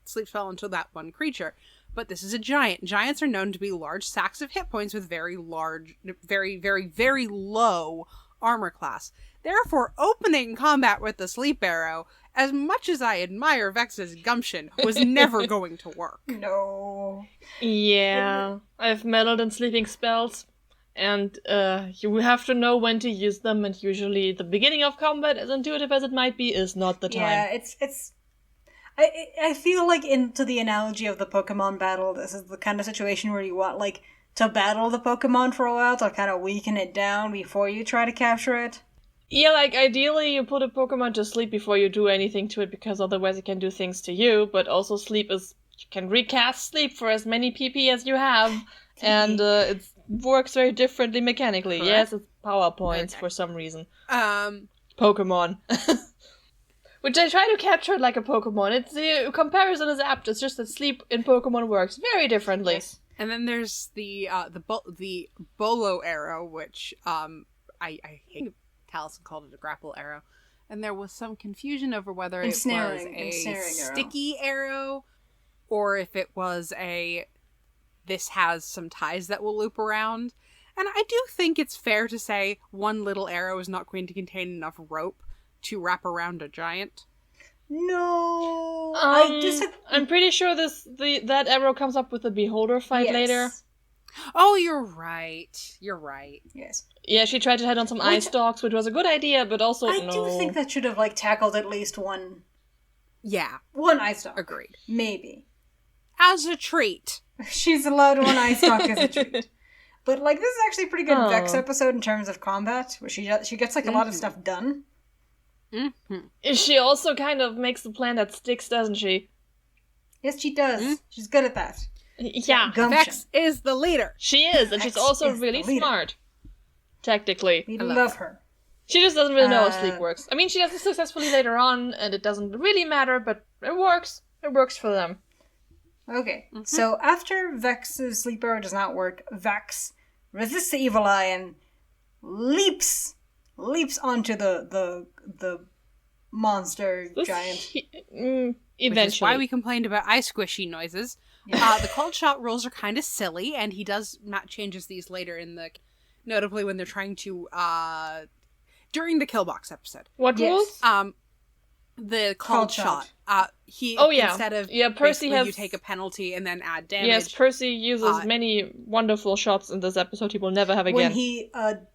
spell onto that one creature. But this is a giant. Giants are known to be large sacks of hit points with very large, very, very, very low armor class. Therefore, opening combat with the sleep arrow, as much as I admire Vex's gumption, was never going to work. No. Yeah, I've meddled in sleeping spells. And you have to know when to use them, and usually the beginning of combat, as intuitive as it might be, is not the time. Yeah, it's... I feel like into the analogy of the Pokemon battle, this is the kind of situation where you want, to battle the Pokemon for a while, to kind of weaken it down before you try to capture it. Yeah, ideally you put a Pokemon to sleep before you do anything to it, because otherwise it can do things to you, but also you can recast sleep for as many PP as you have, and it works very differently mechanically. Correct. Yes, it's power points for some reason. Pokemon. Which I try to capture it like a Pokemon. The comparison is apt. It's just that sleep in Pokemon works very differently. Yes. And then there's the bolo arrow, which I hate Taliesin called it a grapple arrow. And there was some confusion over whether it was a sticky arrow or if it was this has some ties that will loop around. And I do think it's fair to say one little arrow is not going to contain enough rope to wrap around a giant. No, I'm pretty sure that arrow comes up with the beholder fight later. Oh, you're right. Yes. Yeah, she tried to head on some ice stalks, which was a good idea, but also I do think that should have tackled at least one. Yeah. One ice stalk. Agreed. Maybe. As a treat. She's allowed one ice stalk as a treat. But this is actually a pretty good Vex episode in terms of combat, where she gets a lot of stuff done. Mm-hmm. She also kind of makes the plan that sticks, doesn't she? Yes, she does. Mm-hmm. She's good at that. Yeah. Vex is the leader. She is, and she's also really smart. Tactically. We love her. She just doesn't really know how sleep works. I mean, she does it successfully later on, and it doesn't really matter, but it works. It works for them. Okay, so after Vex's sleep arrow does not work, Vex resists the evil eye and leaps onto the monster giant. Eventually. Which is why we complained about eye squishy noises. Yeah. The called shot rules are kind of silly, and Matt changes these later notably when they're trying to, during the kill box episode. What rules? The called shot. Instead of Percy you take a penalty and then add damage. Yes, Percy uses many wonderful shots in this episode he will never have again. When he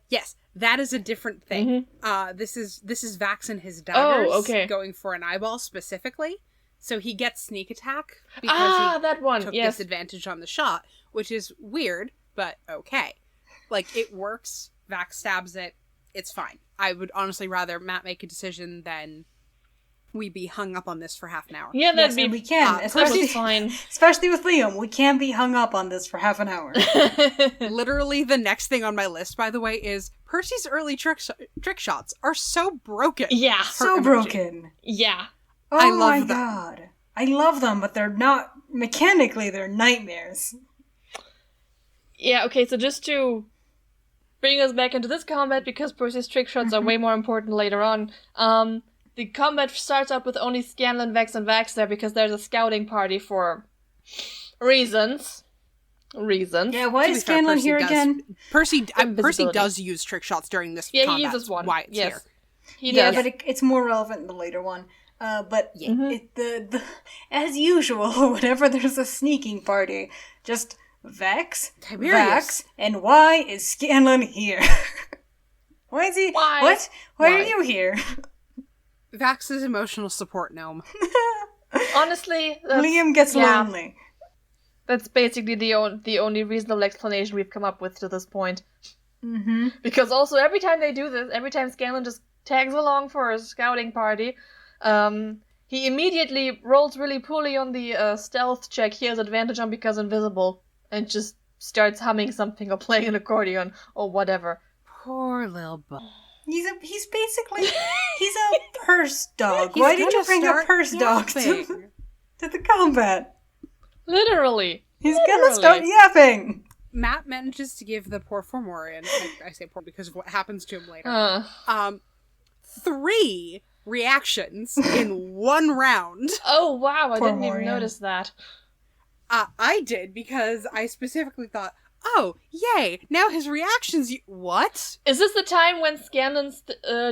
yes, that is a different thing. This is Vax and his daggers going for an eyeball specifically. So he gets sneak attack because he took disadvantage on the shot, which is weird, but okay. It works. Vax stabs it. It's fine. I would honestly rather Matt make a decision than we be hung up on this for half an hour. Yeah, we can. Especially fine. Especially with Liam. We can't be hung up on this for half an hour. Literally, the next thing on my list, by the way, is Percy's early trick shots are so broken. Yeah. So broken. Yeah. Oh I love them. God. I love them, but they're not... Mechanically, they're nightmares. Yeah, okay, so just to bring us back into this combat, because Percy's trick shots are way more important later on, the combat starts up with only Scanlan, Vex, and Vax there, because there's a scouting party for reasons. Yeah, why is Scanlan here again? Percy does use trick shots during this combat. Yeah, he uses one. Why it's here. He does. Yeah, but it's more relevant in the later one. But as usual, whenever there's a sneaking party, just Vex, Vax, and why is Scanlan here? Why is he? Why? What? Why are you here? Vax's emotional support gnome. Honestly, Liam gets lonely. That's basically the only reasonable explanation we've come up with to this point. Mm-hmm. Because also every time they do this, every time Scanlan just tags along for a scouting party, he immediately rolls really poorly on the stealth check he has advantage on because invisible, and just starts humming something or playing an accordion or whatever. Poor little boy. He's basically a purse dog. Why did you bring a purse dog to the combat? Literally. He's gonna start yapping. Matt manages to give the poor Fomorian, I say poor because of what happens to him later, 3 reactions in one round. Oh wow, I didn't even notice that. I did, because I specifically thought, oh, yay, now his reactions... What? Is this the time when Scanlan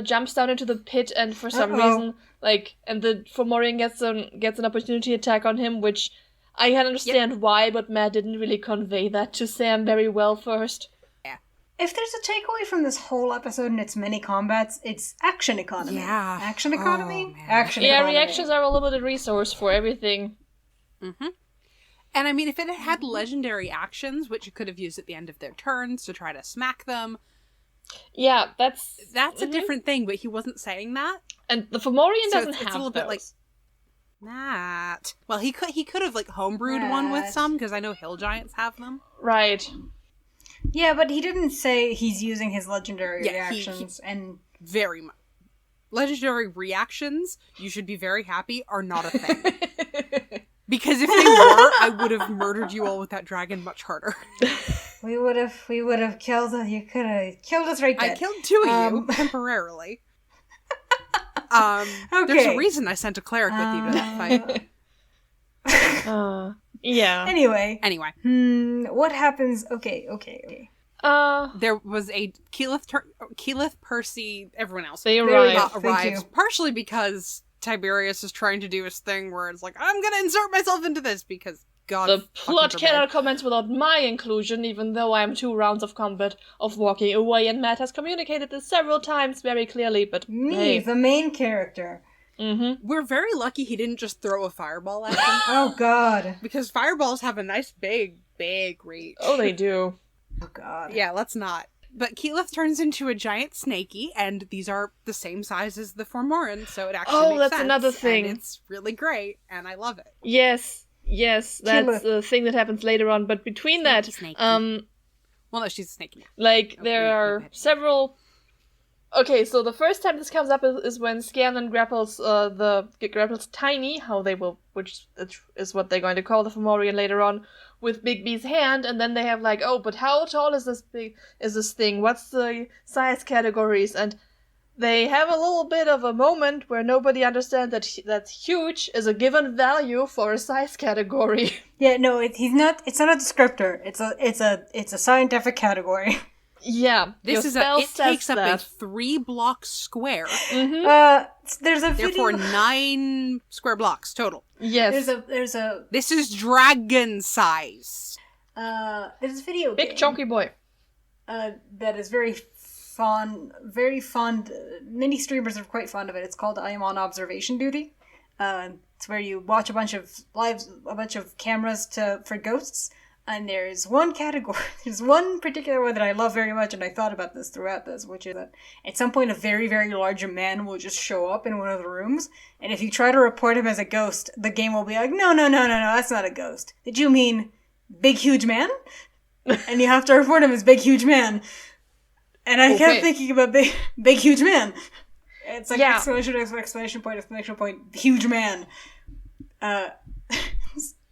jumps down into the pit and for some reason, and the Fomorian gets an opportunity attack on him, which I can understand why, but Matt didn't really convey that to Sam very well first. Yeah. If there's a takeaway from this whole episode and its many combats, it's action economy. Yeah. Action economy? Action economy. Yeah, reactions are a limited resource for everything. Mm-hmm. And I mean, if it had legendary actions, which you could have used at the end of their turns to try to smack them. Yeah, that's a different thing, but he wasn't saying that. And the Fomorian doesn't have it's a little those. bit like Matt. Well, he could have homebrewed one with some, because I know hill giants have them. Right. Yeah, but he didn't say he's using his legendary reactions and very much. Legendary reactions, you should be very happy, are not a thing. Because if they were, I would have murdered you all with that dragon much harder. We would have killed us. You could have killed us right then. I killed two of you temporarily. Okay. There's a reason I sent a cleric with you to that fight. Yeah. Anyway. Anyway. What happens? Okay. There was a Keyleth, Percy, everyone else. They arrived. arrives partially because Tiberius is trying to do his thing where it's like, I'm gonna insert myself into this because God. The plot cannot commence without my inclusion, even though I am 2 rounds of combat of walking away, and Matt has communicated this several times very clearly, but Me, the main character. Mm-hmm. We're very lucky he didn't just throw a fireball at him. Oh, God. Because fireballs have a nice big reach. Oh, they do. Oh, God. Yeah, let's not. But Keyleth turns into a giant snaky, and these are the same size as the Fomorian, so it actually makes that's sense. another thing. And it's really great, and I love it. Yes, that's the thing that happens later on, but between Snaky. that, Well, no, she's a snake now. like, there are several... Okay, so the first time this comes up is when Scanlan grapples grapples Tiny, which is what they're going to call the Fomorian later on, with Big B's hand, and then they have like, oh, but how tall is this thing? What's the size categories? And they have a little bit of a moment where nobody understands that huge is a given value for a size category. Yeah, no, it's not a descriptor. It's a scientific category. Yeah, It takes up a 3-block square. Mm-hmm. There's a video. Therefore, 9 square blocks total. Yes. This is dragon size. There's a video Big game, chunky boy. that is very fond. Many streamers are quite fond of it. It's called I Am on Observation Duty. It's where you watch a bunch of cameras for ghosts. And there's one category, there's one particular one that I love very much, and I thought about this throughout this, which is that at some point a very, very large man will just show up in one of the rooms, and if you try to report him as a ghost, the game will be like, no, that's not a ghost. Did you mean big, huge man? And you have to report him as big, huge man. And I kept thinking about big, huge man. It's like exclamation point, huge man.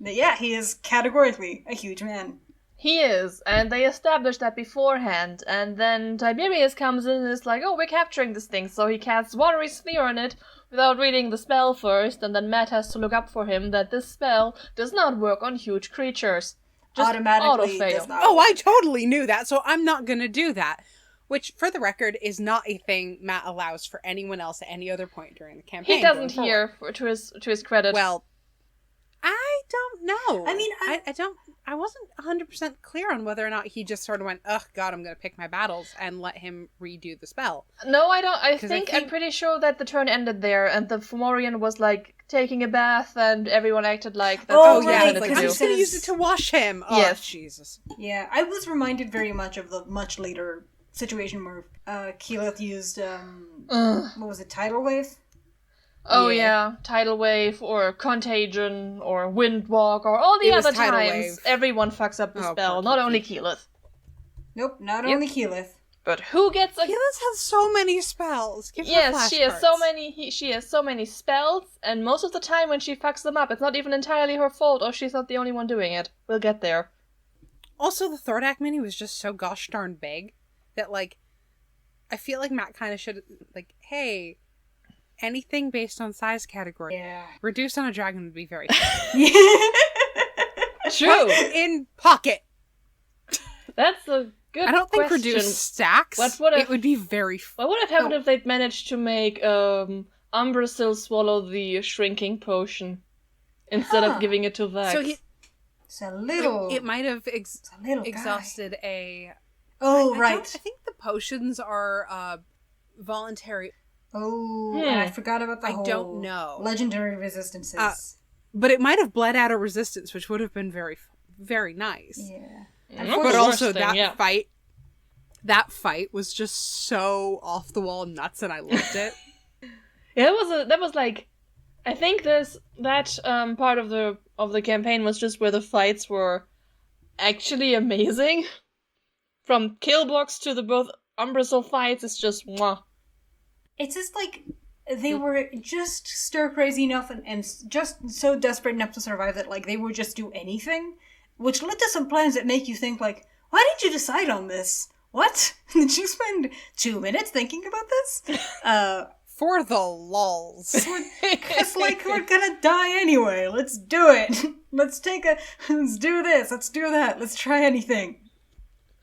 Yeah, he is categorically a huge man. He is, and they established that beforehand, and then Tiberius comes in and is like, oh, we're capturing this thing, so he casts Watery Sphere on it without reading the spell first, and then Matt has to look up for him that this spell does not work on huge creatures. Just automatically auto-fail. does not Oh, work. I totally knew that, so I'm not gonna do that. Which, for the record, is not a thing Matt allows for anyone else at any other point during the campaign. He doesn't hear, to his credit. Well, I don't know. I mean, I wasn't 100% clear on whether or not he just sort of went, ugh, God, I'm going to pick my battles, and let him redo the spell. No, I don't. I'm pretty sure that the turn ended there, and the Fomorian was, like, taking a bath, and everyone acted like that's Oh, what yeah, he Like, wanted I'm to just do. going to use it to wash him. Oh, Yes. Jesus. Yeah, I was reminded very much of the much later situation where Keyleth used, what was it, Tidal Wave? Oh yeah, Tidal Wave, or Contagion, or Windwalk, or all the It was other Tidal times Wave. everyone fucks up the Oh, spell, poor not only Kiki. Keyleth. Nope, not Yep. only Keyleth. But who gets a... Keyleth has so many spells. Give her Yes, she has so flashcards. many. She has so many spells, and most of the time when she fucks them up, it's not even entirely her fault, or she's not the only one doing it. We'll get there. Also, the Thordak mini was just so gosh darn big that, like, I feel like Matt kind of should, like, hey, anything based on size category. Yeah. Reduced on a dragon would be very True. in pocket. That's a good I don't think question. reduced stacks. What would it would be very. What would have happened if they'd managed to make Umbrasil swallow the shrinking potion instead of giving it to Vex? So It's a little... it might have a little guy. exhausted a. Oh, I right. I think the potions are voluntary, Oh, and I forgot about the I whole don't know. legendary resistances. but it might have bled out a resistance, which would have been very, very nice. Yeah. But also Interesting, that fight was just so off the wall nuts, and I loved it. Yeah, that was like, I think that part of the campaign was just where the fights were actually amazing. From kill blocks to the both Umbrasil fights, it's just mwah. It's just like they were just stir crazy enough and just so desperate enough to survive that like they would just do anything, which led to some plans that make you think like, Why did you decide on this? What? Did you spend 2 minutes thinking about this? For the lulz. It's like we're gonna die anyway. Let's do it. Let's do this. Let's do that. Let's try anything.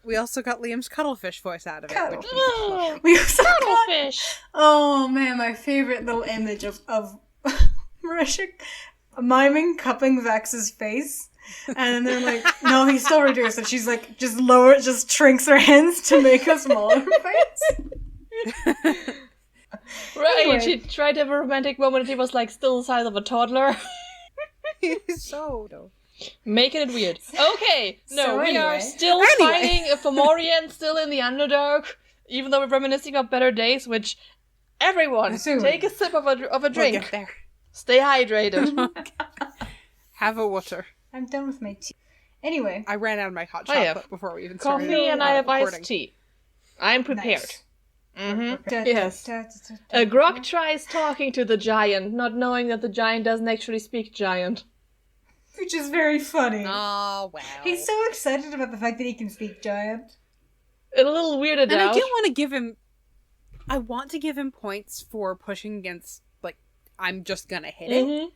We also got Liam's cuttlefish voice out of it. Which Oh, We also got, cuttlefish. oh man, my favorite little image of Marisha miming cupping Vex's face. And then they're like, no, he's still reduced. And she's like, just shrinks her hands to make a smaller face. Right, Anyway. she tried to have a romantic moment and he was like still the size of a toddler. so. Making it weird. Okay, no, So we are anyway. still fighting a Fomorian, still in the Underdark, even though we're reminiscing of better days, which everyone, Assuming. take a sip of a We'll drink. get there. Stay hydrated. Have a water. I'm done with my tea. Anyway. I ran out of my hot I chocolate have before we even started. Coffee and I have recording. iced tea. I'm prepared. Nice. Mm-hmm. Yes. Yes. Grog tries talking to the giant, not knowing that the giant doesn't actually speak giant. Which is very funny. Oh, wow. He's so excited about the fact that he can speak giant. A little weirded And out. I do want to give him... I want to give him points for pushing against, like, I'm just gonna hit it. Mhm.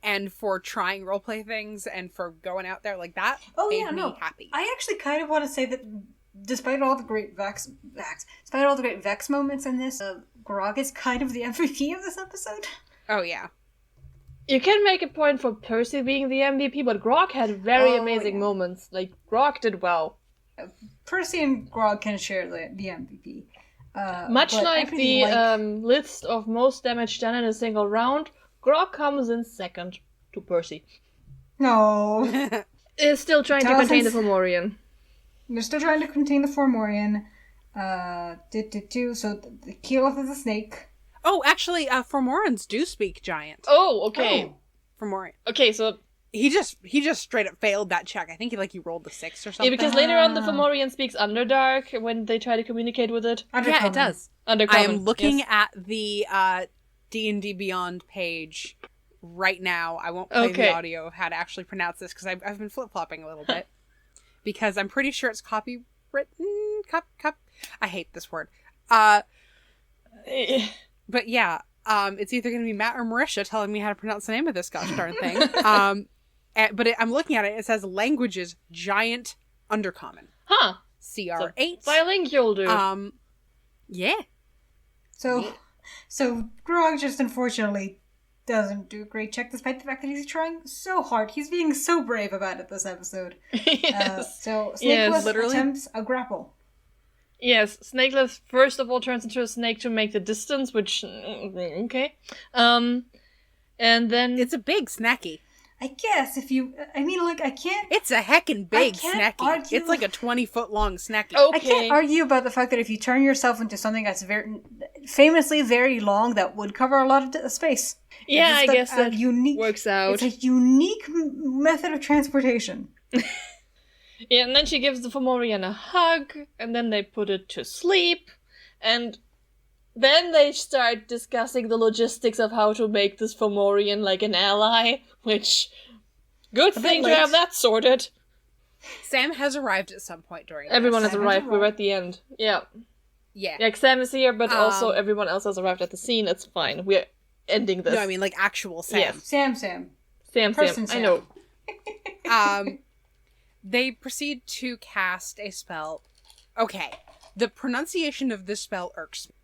And for trying roleplay things and for going out there like that. Oh made yeah, me no. happy. I actually kind of want to say that despite all the great Vex moments in this, Grog is kind of the MVP of this episode. Oh, yeah. You can make a point for Percy being the MVP, but Grog had very Oh, amazing yeah. moments. Like, Grog did well. Percy and Grog can share the MVP. Much but like everything the list of most damage done in a single round, Grog comes in second to Percy. No. Is still trying to Thousands- contain the Fomorian. They're still trying to contain the Fomorian. So the Keyleth is a snake. Oh, actually, Fomorians do speak giant. Oh, okay. Oh. Fomorian. Okay, so He just straight up failed that check. I think he rolled the 6 or something. yeah, because later on the Fomorian speaks Underdark when they try to communicate with it. Yeah, Undercommon. it does. Undercommon. I am looking yes. at the D&D Beyond page right now. I won't play Okay. the audio of how to actually pronounce this because I've been flip-flopping a little bit. Because I'm pretty sure it's copywritten. I hate this word. Eh, But yeah, it's either going to be Matt or Marisha telling me how to pronounce the name of this gosh darn thing. But I'm looking at it. It says languages giant undercommon. Huh. CR8. Bilingual, dude. Yeah. So Grog just unfortunately doesn't do a great check despite the fact that he's trying so hard. He's being so brave about it this episode. Yes. So Yes, Snakeless literally. attempts a grapple. Yes, Snakeless first of all turns into a snake to make the distance, which okay. And then It's a big snacky. I guess if you, I can't. It's a heckin' big I can't snacky. argue- It's like a 20-foot long snacky. okay. I can't argue about the fact that if you turn yourself into something that's very famously very long, that would cover a lot of space. Yeah, I It's guess a that unique works out. It's a unique method of transportation. Yeah, and then she gives the Fomorian a hug, and then they put it to sleep, and then they start discussing the logistics of how to make this Fomorian like an ally, which good bit thing to late. have that sorted. Sam has arrived at some point during this. Everyone has Sam has arrived. We're arrived. at the end. Yeah. Yeah. Yeah, Sam is here, but also Um, everyone else has arrived at the scene. It's fine. We're ending this. No, I mean like actual Sam. Yes. Sam. Sam. Person I Sam. know. They proceed to cast a spell. Okay. The pronunciation of this spell irks me.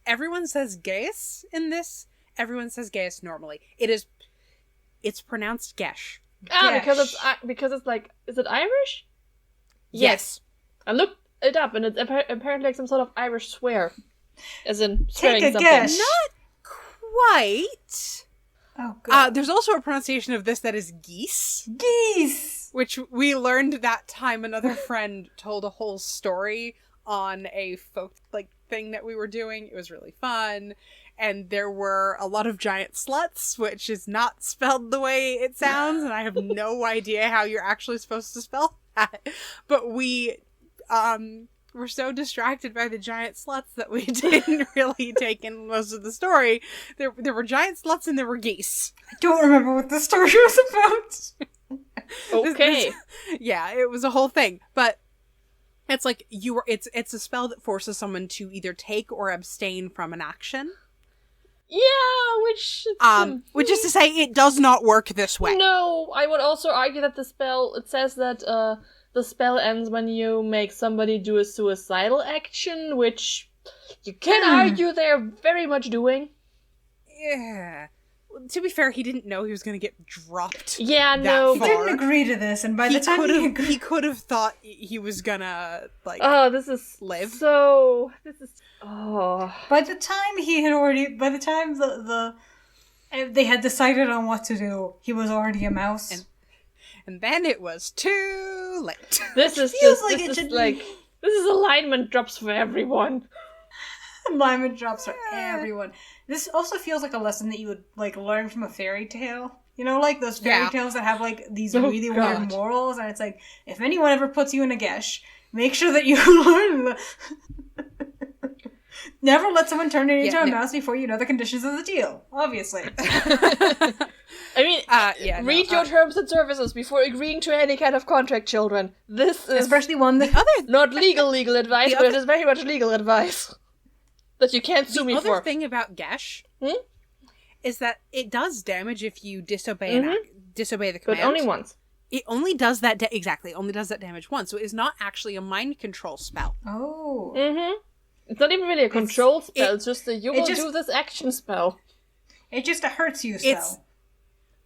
Everyone says Geas in this. Everyone says Geas normally. It's pronounced Gesh. Because it's like, is it Irish? Yes. I looked it up, and it's apparently like some sort of Irish swear, as in swearing Take a something. guess. Not quite. Oh god. There's also a pronunciation of this that is geese, Geese. which we learned that time another friend told a whole story on a folk thing that we were doing. It was really fun. And there were a lot of giant sluts, which is not spelled the way it sounds, and I have no idea how you're actually supposed to spell that. But we were so distracted by the giant sluts that we didn't really take in most of the story. There were giant sluts and there were geese. I don't remember what the story was about. Okay. Yeah, it was a whole thing. But It's like it's a spell that forces someone to either take or abstain from an action. Yeah, which is to say it does not work this way. No, I would also argue that it says that the spell ends when you make somebody do a suicidal action, which you can argue they're very much doing. Yeah. To be fair, he didn't know he was going to get dropped. Yeah, no. He didn't agree to this, and by the time he could have thought he was gonna live. By the time they had decided on what to do, he was already a mouse. And then it was too late. This is alignment drops for everyone. Alignment drops for everyone. This also feels like a lesson that you would learn from a fairy tale. You know, like those fairy tales that have these really weird morals, and it's like, if anyone ever puts you in a gesh, make sure that you learn. Never let someone turn it into a mouse before you know the conditions of the deal. Obviously. I mean, read your terms and services before agreeing to any kind of contract, children. This is especially one that not legal advice, but it is very much legal advice. That you can't sue me for. The other thing about Gesh is that it does damage if you disobey disobey the command. But only once. It only does that only does that damage once, so it is not actually a mind control spell. Oh. Mm-hmm. It's not even really a control spell, it's just a do this action spell. It just hurts you spell.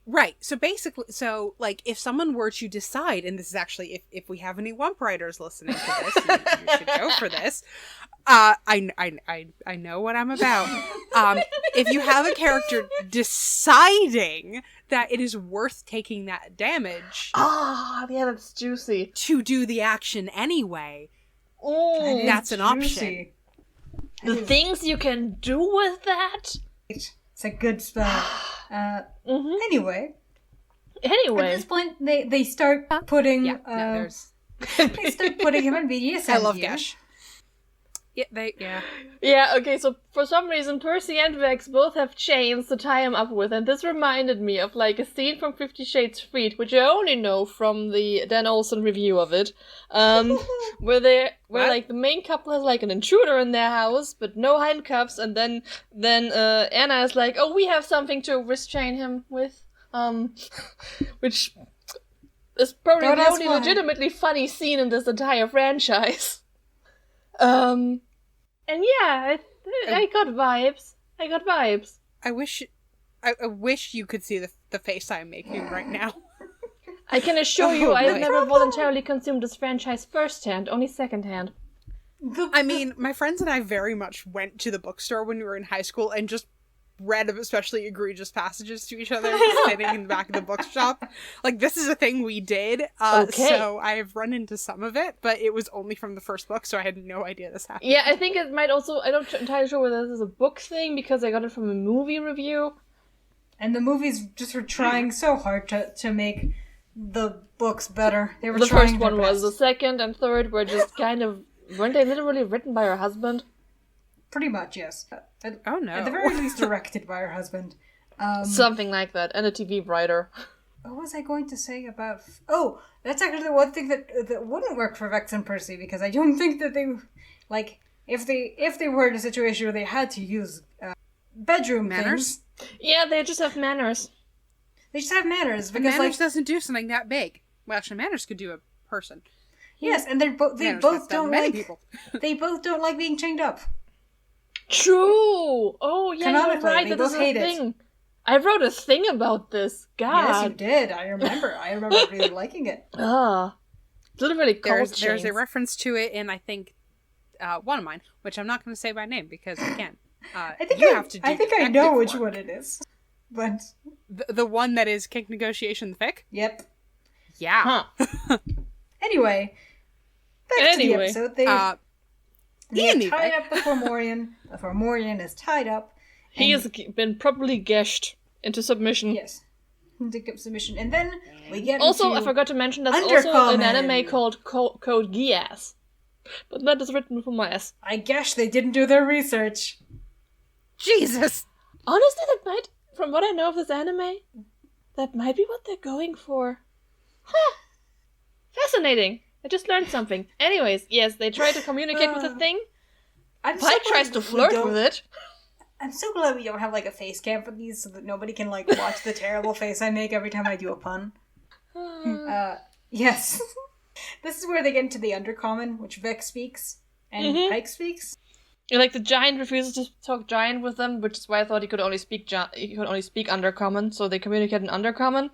Right. So basically, if someone were to decide, and this is actually, if we have any Wump writers listening to this, you should go for this. I know what I'm about. If you have a character deciding that it is worth taking that damage, yeah, that's juicy. To do the action anyway, that's an option. The things you can do with that. It's a good spell. Anyway, at this point, they start putting they start putting him in BDSM. I love Gesh. Yeah, okay, so for some reason, Percy and Vex both have chains to tie him up with, and this reminded me of, a scene from 50 Shades Freed, which I only know from the Dan Olsen review of it, where the main couple has, an intruder in their house, but no handcuffs, and then Anna is like, oh, we have something to restrain him with, which is probably the only legitimately funny scene in this entire franchise. And yeah, I got vibes. I wish you could see the face I'm making right now. I can assure you I have never voluntarily consumed this franchise firsthand, only secondhand. I mean, my friends and I very much went to the bookstore when we were in high school and just read especially egregious passages to each other sitting in the back of the bookshop. This is a thing we did. So I have run into some of it, but it was only from the first book, so I had no idea this happened. Yeah, I think it might also, I'm not entirely sure whether this is a book thing, because I got it from a movie review. And the movies just were trying so hard to make the books better. They were the trying first one was. The second and third were just weren't they literally written by her husband? Pretty much, yes. Oh no. At the very least directed by her husband. Something like that, and a TV writer. What was I going to say about... Oh, that's actually the one thing that wouldn't work for Vex and Percy, because I don't think that they... if they were in a situation where they had to use bedroom manners? Things... Yeah, they just have manners. They just have manners, because manners doesn't do something that big. Well, actually, manners could do a person. Yes, and they both don't like... people. They both don't like being chained up. True! Oh, yeah, you're right, they both hate it. I wrote a thing about this. God. Yes, you did. I remember really liking it. Literally there's a reference to it in, I think, one of mine, which I'm not going to say by name, because, again, I think I know which one it is. But the one that is kink negotiation fic? Yep. Yeah. Huh. Anyway, back to the episode. They tied up the Fomorian. The Fomorian is tied up. He has been properly geshed into submission. Yes. Into submission. And then we get also, I forgot to mention, that's also an anime called Code Geass. But that is written for my ass. I guess they didn't do their research. Jesus! Honestly, that might, from what I know of this anime, that might be what they're going for. Huh. Fascinating. I just learned something. Anyways, yes, they try to communicate with the thing. Pike tries to flirt with it. I'm so glad we don't have, like, a face cam for these so that nobody can, like, watch the terrible face I make every time I do a pun. Yes. This is where they get into the Undercommon, which Vic speaks, and Pike speaks. Like, the giant refuses to talk giant with them, which is why I thought he could only speak Undercommon, so they communicate in Undercommon.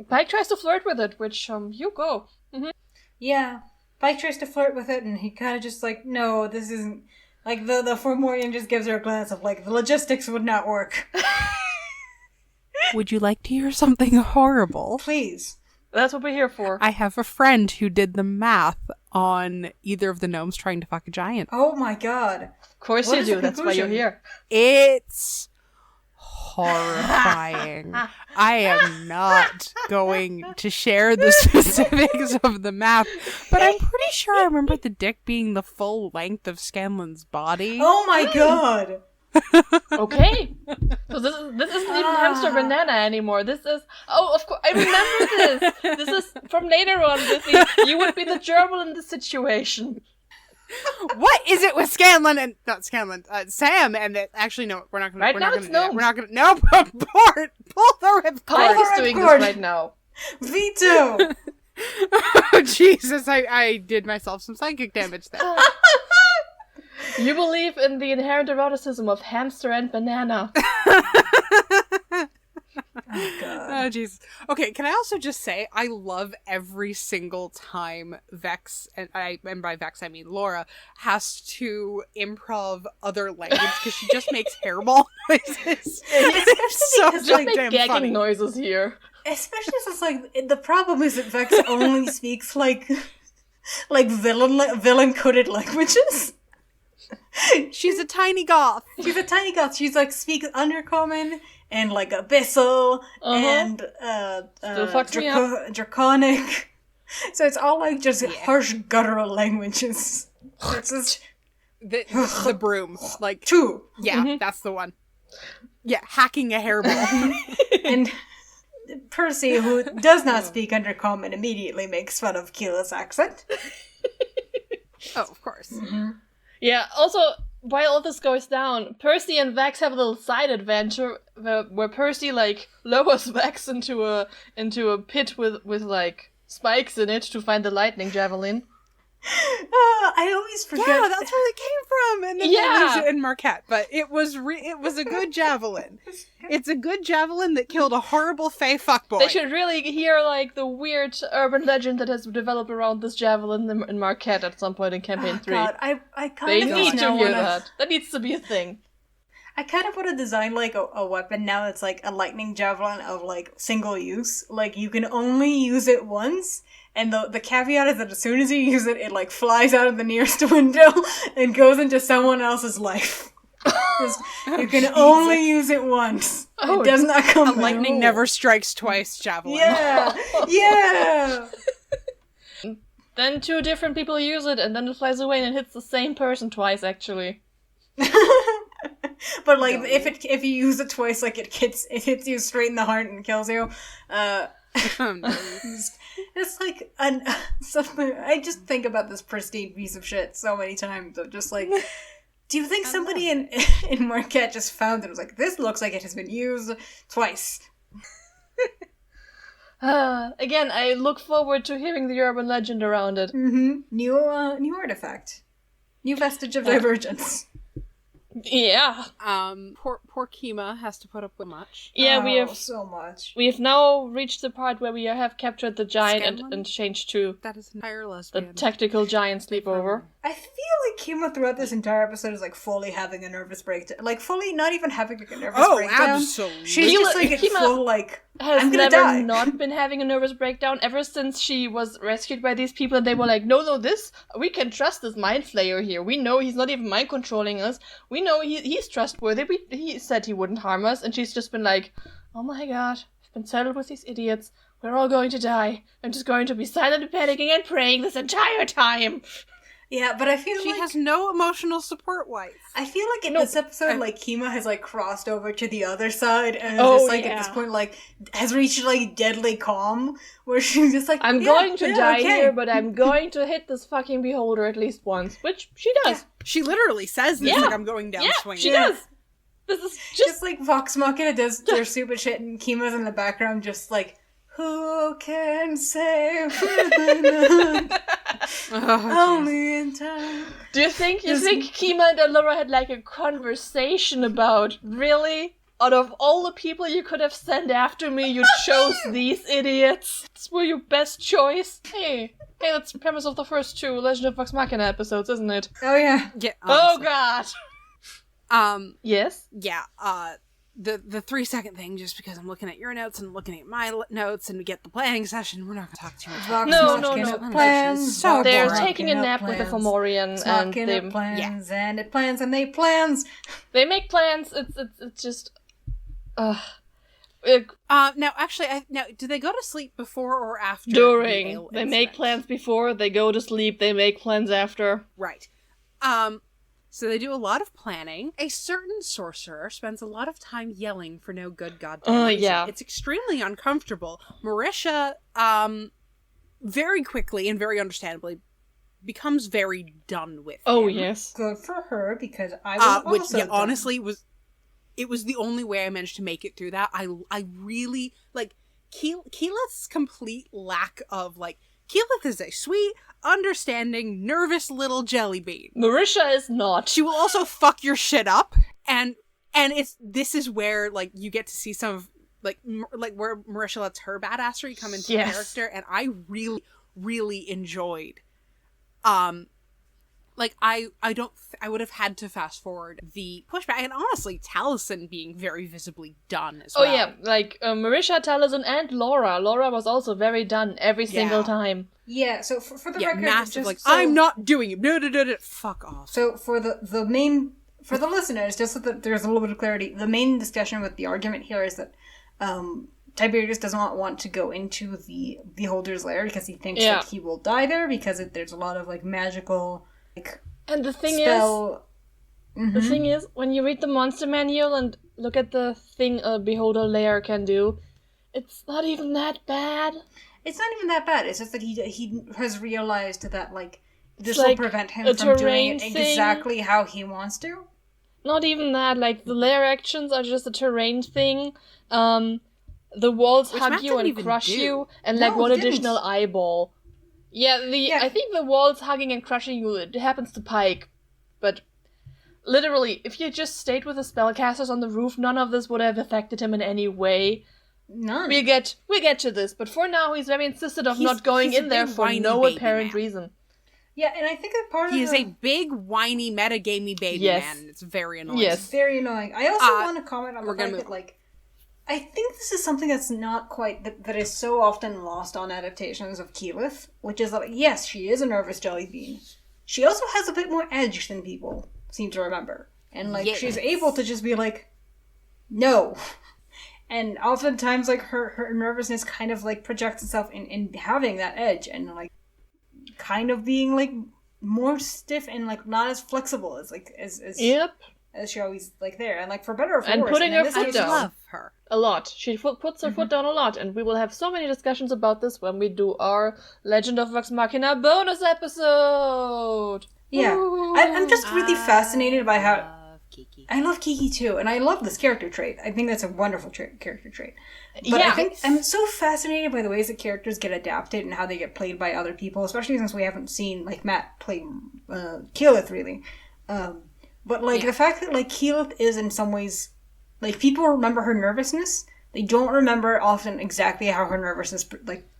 Pike tries to flirt with it, which, you go. Mm-hmm. Yeah. Pike tries to flirt with it, and he kind of just, like, no, this isn't... Like, the Fomorian just gives her a glance of, like, the logistics would not work. Would you like to hear something horrible? Please. That's what we're here for. I have a friend who did the math on either of the gnomes trying to fuck a giant. Oh my god. Of course you do, that's why you're here. It's horrifying. I am not going to share the specifics of the math, but I'm pretty sure I remember the dick being the full length of Scanlan's body. Oh my god! Okay. So this isn't even hamster banana anymore. This is... Oh, of course, I remember this! This is from later on, Biffy. You would be the gerbil in this situation. What is it with Scanlan and... Not Scanlan, Sam and... Actually, no, we're not gonna... Right we're now not it's gonna, gnomes. We're not gonna... No, abort! Pull the ripcord! Pike is doing this right now. Veto! Oh, Jesus, I did myself some psychic damage there. You believe in the inherent eroticism of hamster and banana. Oh, God. Oh, Jesus. Okay, can I also just say, I love every single time Vex, and by Vex I mean Laura, has to improv other language because she just makes hairball noises. It's so because, Just make damn gagging funny. noises here. Especially since, like, the problem is that Vex only speaks, like villain-coded languages. She's a tiny goth. She's a tiny goth. She's, like, speaks Undercommon and, like, Abyssal and Draconic. So it's all, like, just harsh, guttural languages. It's just... The broom. Like, Two. yeah, that's the one. Yeah, hacking a hairball. And Percy, who does not speak Undercommon, immediately makes fun of Keela's accent. Oh, of course. Mm-hmm. Yeah, also, while all this goes down, Percy and Vex have a little side adventure where Percy, like, lowers Vex into a pit with like, spikes in it to find the lightning javelin. I always forget. Yeah, that's where it came from, and then they lose it in Marquette. But it was a good javelin. It's a good javelin that killed a horrible fey fuckboy. They should really hear, like, the weird urban legend that has developed around this javelin in Marquette at some point in campaign 3. God, I kind They of need to now hear wanna- that. That needs to be a thing. I kind of want to design, like, a weapon now that's, like, a lightning javelin of, like, single use. Like, you can only use it once, and the caveat is that as soon as you use it, it, like, flies out of the nearest window and goes into someone else's life. You can only use it once. Oh, it does not come A back. lightning never strikes twice javelin. Yeah, yeah. Then 2 different people use it, and then it flies away and it hits the same person twice, actually. But like, if you use it twice, like it hits you straight in the heart and kills you. It's like something. I just think about this pristine piece of shit so many times. Of just like, do you think somebody in Marquette just found it and was like, this looks like it has been used twice? Again, I look forward to hearing the urban legend around it. Mm-hmm. New artifact. New vestige of divergence. Yeah. Poor Kima has to put up with much. Yeah, we have so much. We have now reached the part where we have captured the giant and changed to That is an entire the lesbian. tactical giant sleepover. I feel like Kima throughout this entire episode is like fully having a nervous breakdown. Like fully not even having like a nervous breakdown. Absolutely. She's just like in Kima full like, Has I'm gonna never die. not been having a nervous breakdown ever since she was rescued by these people, and they were like, no, we can trust this mind flayer here. We know he's not even mind controlling us. We know he's trustworthy. He said he wouldn't harm us, and she's just been like, oh my god, I've been settled with these idiots. We're all going to die. I'm just going to be silent and panicking and praying this entire time. Yeah, but I feel She like has no emotional support wife. I feel like in this episode, like Kima has like crossed over to the other side, and is just like at this point, like has reached like deadly calm, where she's just like, I'm going to die here, but I'm going to hit this fucking beholder at least once, which she does. Yeah. She literally says this, like I'm going down swinging. She does. This is just like Vox Machina does their stupid shit, and Kima's in the background just like, who can say only in time. Do you think Kima and Allura had like a conversation about, really? Out of all the people you could have sent after me, you chose these idiots? These were your best choice? Hey, that's the premise of the first 2 Legend of Vox Machina episodes, isn't it? Oh yeah. Yeah. Oh god. Yes. Yeah. The 3-second thing, just because I'm looking at your notes and looking at my notes, and we get the planning session, we're not going to talk too much about No. Plans. So they're boring. taking a nap with the Fomorian, and they plans and it plans and they plans. They make plans. It's just. Now, actually, do they go to sleep before or after? During. They make plans before. They go to sleep. They make plans after. Right. So they do a lot of planning. A certain sorcerer spends a lot of time yelling for no good goddamn reason. Yeah. It's extremely uncomfortable. Marisha, very quickly and very understandably, becomes very done with him. Yes. Good for her, because I was which, also done. honestly, it was the only way I managed to make it through that. I really, like, Keyleth's complete lack of, like, Keyleth is a sweet, understanding, nervous little jelly bean. Marisha is not. She will also fuck your shit up, and this is where, like, you get to see some of, like where Marisha lets her badassery come into character, and I really, really enjoyed. Like, I would have had to fast forward the pushback, and honestly, Taliesin being very visibly done as well. Oh yeah, like Marisha, Taliesin, and Laura. Laura was also very done every single time. Yeah, so for the record, massive, I'm not doing it. Fuck off. So for the main, for the listeners, just so that there's a little bit of clarity, the main discussion with the argument here is that Tiberius does not want to go into the Beholder's lair because he thinks that he will die there because there's a lot of like magical. And the thing is, when you read the monster manual and look at the thing a beholder lair can do, it's not even that bad. It's not even that bad. It's just that he has realized that like this will prevent him from doing it exactly how he wants to. Not even that. Like the lair actions are just a terrain thing. The walls hug you and crush you, and like one additional eyeball. Yeah, I think the walls hugging and crushing you, it happens to Pike, but literally, if you just stayed with the spellcasters on the roof, none of this would have affected him in any way. None. We get to this, but for now, he's very insistent of not going in there for no apparent reason. Yeah, and I think that part he is a big, whiny, metagamey baby man, and it's very annoying. Yes, it's very annoying. I also want to comment on the fact that, like, I think this is something that's not quite, that is so often lost on adaptations of Keyleth, which is that, yes, she is a nervous jelly bean. She also has a bit more edge than people seem to remember. And, like, she's able to just be like, no. And oftentimes, like, her nervousness kind of, like, projects itself in having that edge and, like, kind of being, like, more stiff and, like, not as flexible as, like, as she always, like, there. And, like, for better or for worse. And putting her foot down. I love her. A lot. She puts her foot down a lot, and we will have so many discussions about this when we do our Legend of Vox Machina bonus episode! Yeah. I'm just really fascinated by how... I love Kiki too, and I love this character trait. I think that's a wonderful character trait. But I think I'm so fascinated by the ways that characters get adapted and how they get played by other people, especially since we haven't seen, like, Matt play Keyleth, really. But, like, the fact that, like, Keyleth is in some ways... Like, people remember her nervousness. They don't remember often exactly how her nervousness,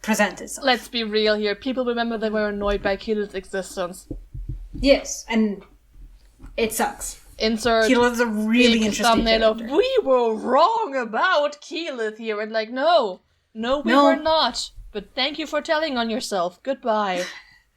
presents itself. Let's be real here. People remember they were annoyed by Keyleth's existence. Yes, and it sucks. Insert Keyleth's a really interesting thumbnail character. of, we were wrong about Keyleth here. And like, no, we were not. But thank you for telling on yourself. Goodbye.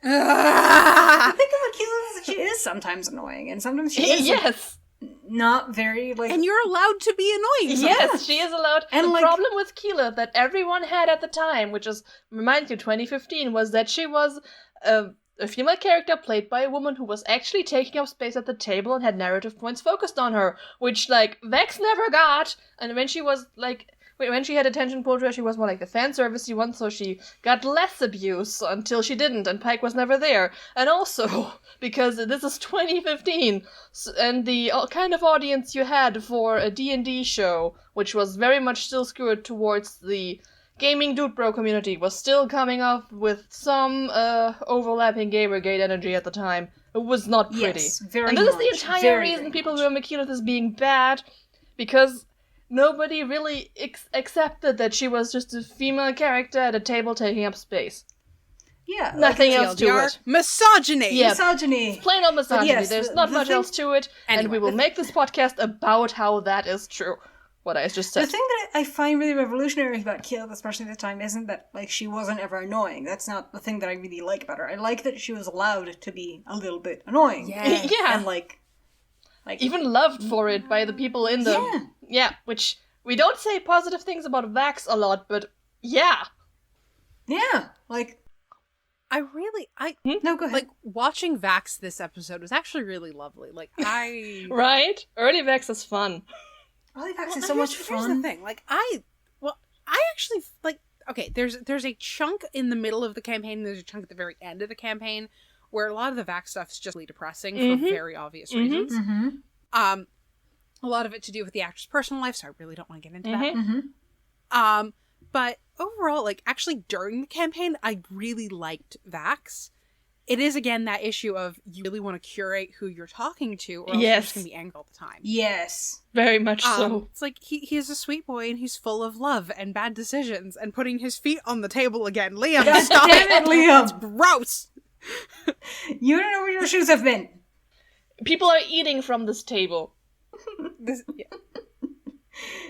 The thing about Keyleth is that she is sometimes annoying, and sometimes she is... Yes. Not very, like... And you're allowed to be annoying sometimes. Yes, she is allowed. And the problem with Keyleth that everyone had at the time, which is, reminds you, 2015, was that she was a female character played by a woman who was actually taking up space at the table and had narrative points focused on her, which, like, Vex never got. And when she was, like, when she had attention pulled to her, she was more like the fan servicey one, so she got less abuse until she didn't, and Pike was never there. And also, because this is 2015, and the kind of audience you had for a D&D show, which was very much still skewed towards the gaming dude bro community, was still coming up with some overlapping Gamergate energy at the time. It was not pretty. Yes, very and this is much, the entire very, reason very people much. remember Keyleth as being bad, because nobody really accepted that she was just a female character at a table taking up space. Yeah. Nothing else to TLDR, it. misogyny! Yeah. Misogyny. Plain old misogyny. yes, There's not the much thing- else to it, and Anyway. we will make this podcast about how that is true. What I just said. The thing that I find really revolutionary about Keyleth, especially at the time, isn't that, like, she wasn't ever annoying. That's not the thing that I really like about her. I like that she was allowed to be a little bit annoying. Yeah. Yeah. And, like Even loved for it by the people in the... Yeah, which we don't say positive things about Vax a lot, but yeah. Yeah. Like, I no, go ahead. like, watching Vax this episode was actually really lovely. Like, Right? Early Vax is fun. Early Vax Well, is so much Here's fun. the thing, like, I actually, like, okay, there's a chunk in the middle of the campaign, and there's a chunk at the very end of the campaign, where a lot of the Vax stuff is just really depressing for very obvious reasons. Mm-hmm. A lot of it to do with the actor's personal life, so I really don't want to get into Mm-hmm. that. But overall, like, actually during the campaign, I really liked Vax. It is, again, that issue of you really want to curate who you're talking to, or else you're just going to be angry all the time. Yes. Very much so. It's like, he is a sweet boy, and he's full of love and bad decisions, and putting his feet on the table again. Liam, God stop damn it, Liam! It's gross! You don't know where your shoes have been. People are eating from this table.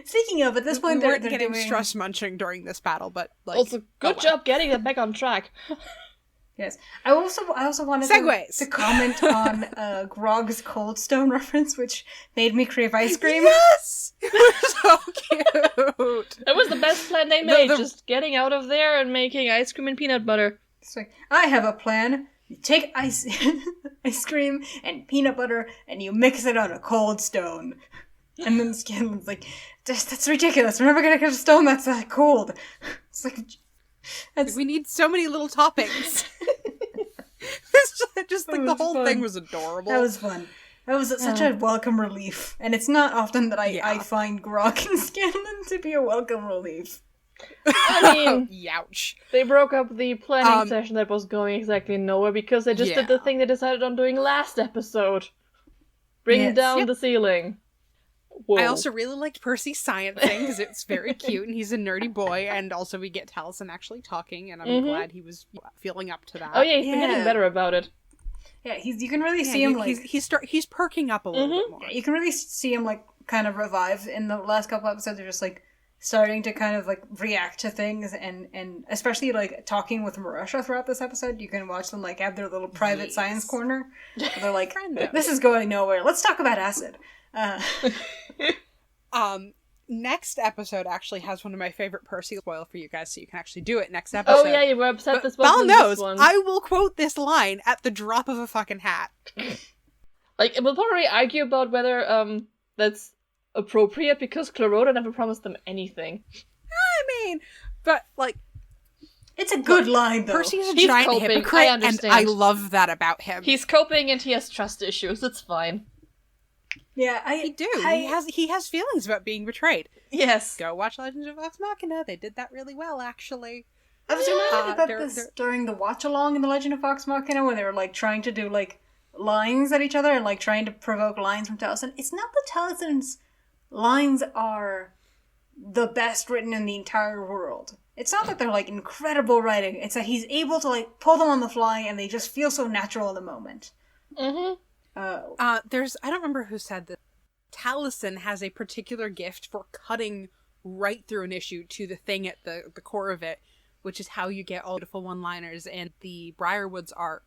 Speaking of, at this We point, weren't they're getting doing... stress munching during this battle, but, like... Also, good job getting that back on track. Yes. I also wanted Segues. to comment on Grog's Cold Stone reference, which made me crave ice cream. Yes! It was so cute! That was the best plan they made, the- just getting out of there and making ice cream and peanut butter. It's like, I have a plan. You take ice cream and peanut butter and you mix it on a cold stone. And then Scanlan's like, that's ridiculous. We're never gonna get a stone that's that cold. It's like, We need so many little toppings. It's just like, the was whole fun. thing was adorable. that was fun. That was such a welcome relief. And it's not often that I Yeah. find Grog and Scanlan to be a welcome relief. I mean, Youch. they broke up the planning session that was going exactly nowhere because they just did the Yeah. thing they decided on doing last episode. Bring Yes. down Yep. the ceiling. Whoa. I also really liked Percy's science thing because it's very cute and he's a nerdy boy, and also we get Taliesin actually talking, and I'm glad he was feeling up to that. Oh yeah, he's been getting Yeah. better about it. Yeah, you can really Yeah, see him like... he's perking up a little bit more. You can really see him, like, kind of revive in the last couple episodes. They're just, like, starting to kind of, like, react to things, and especially, like, talking with Marusha throughout this episode. You can watch them, like, have their little private science corner. Where they're like, Friendo. this is going nowhere. Let's talk about acid. Next episode actually has one of my favorite Percy spoil for you guys, so you can actually do it next episode. Oh yeah, you were upset But this Val wasn't knows this one. I will quote this line at the drop of a fucking hat. Like, we'll probably argue about whether that's appropriate because Clarota never promised them anything. I mean, but like, It's a good line, though. Percy's a He's giant coping, I hypocrite, and understand. I love that about him. He's coping and he has trust issues. It's fine. Yeah, He has feelings about being betrayed. Yes. Go watch Legends of Vox Machina. They did that really well, actually. I was reminded about they're- this during the watch-along in The Legend of Vox Machina, when they were, like, trying to do, like, lines at each other and, like, trying to provoke lines from Taliesin. It's not that Talisin's lines are the best written in the entire world. It's not that they're, like, incredible writing. It's that he's able to, like, pull them on the fly and they just feel so natural in the moment. Mm-hmm. I don't remember who said that. Taliesin has a particular gift for cutting right through an issue to the thing at the core of it, which is how you get all beautiful one-liners in the Briarwoods arc.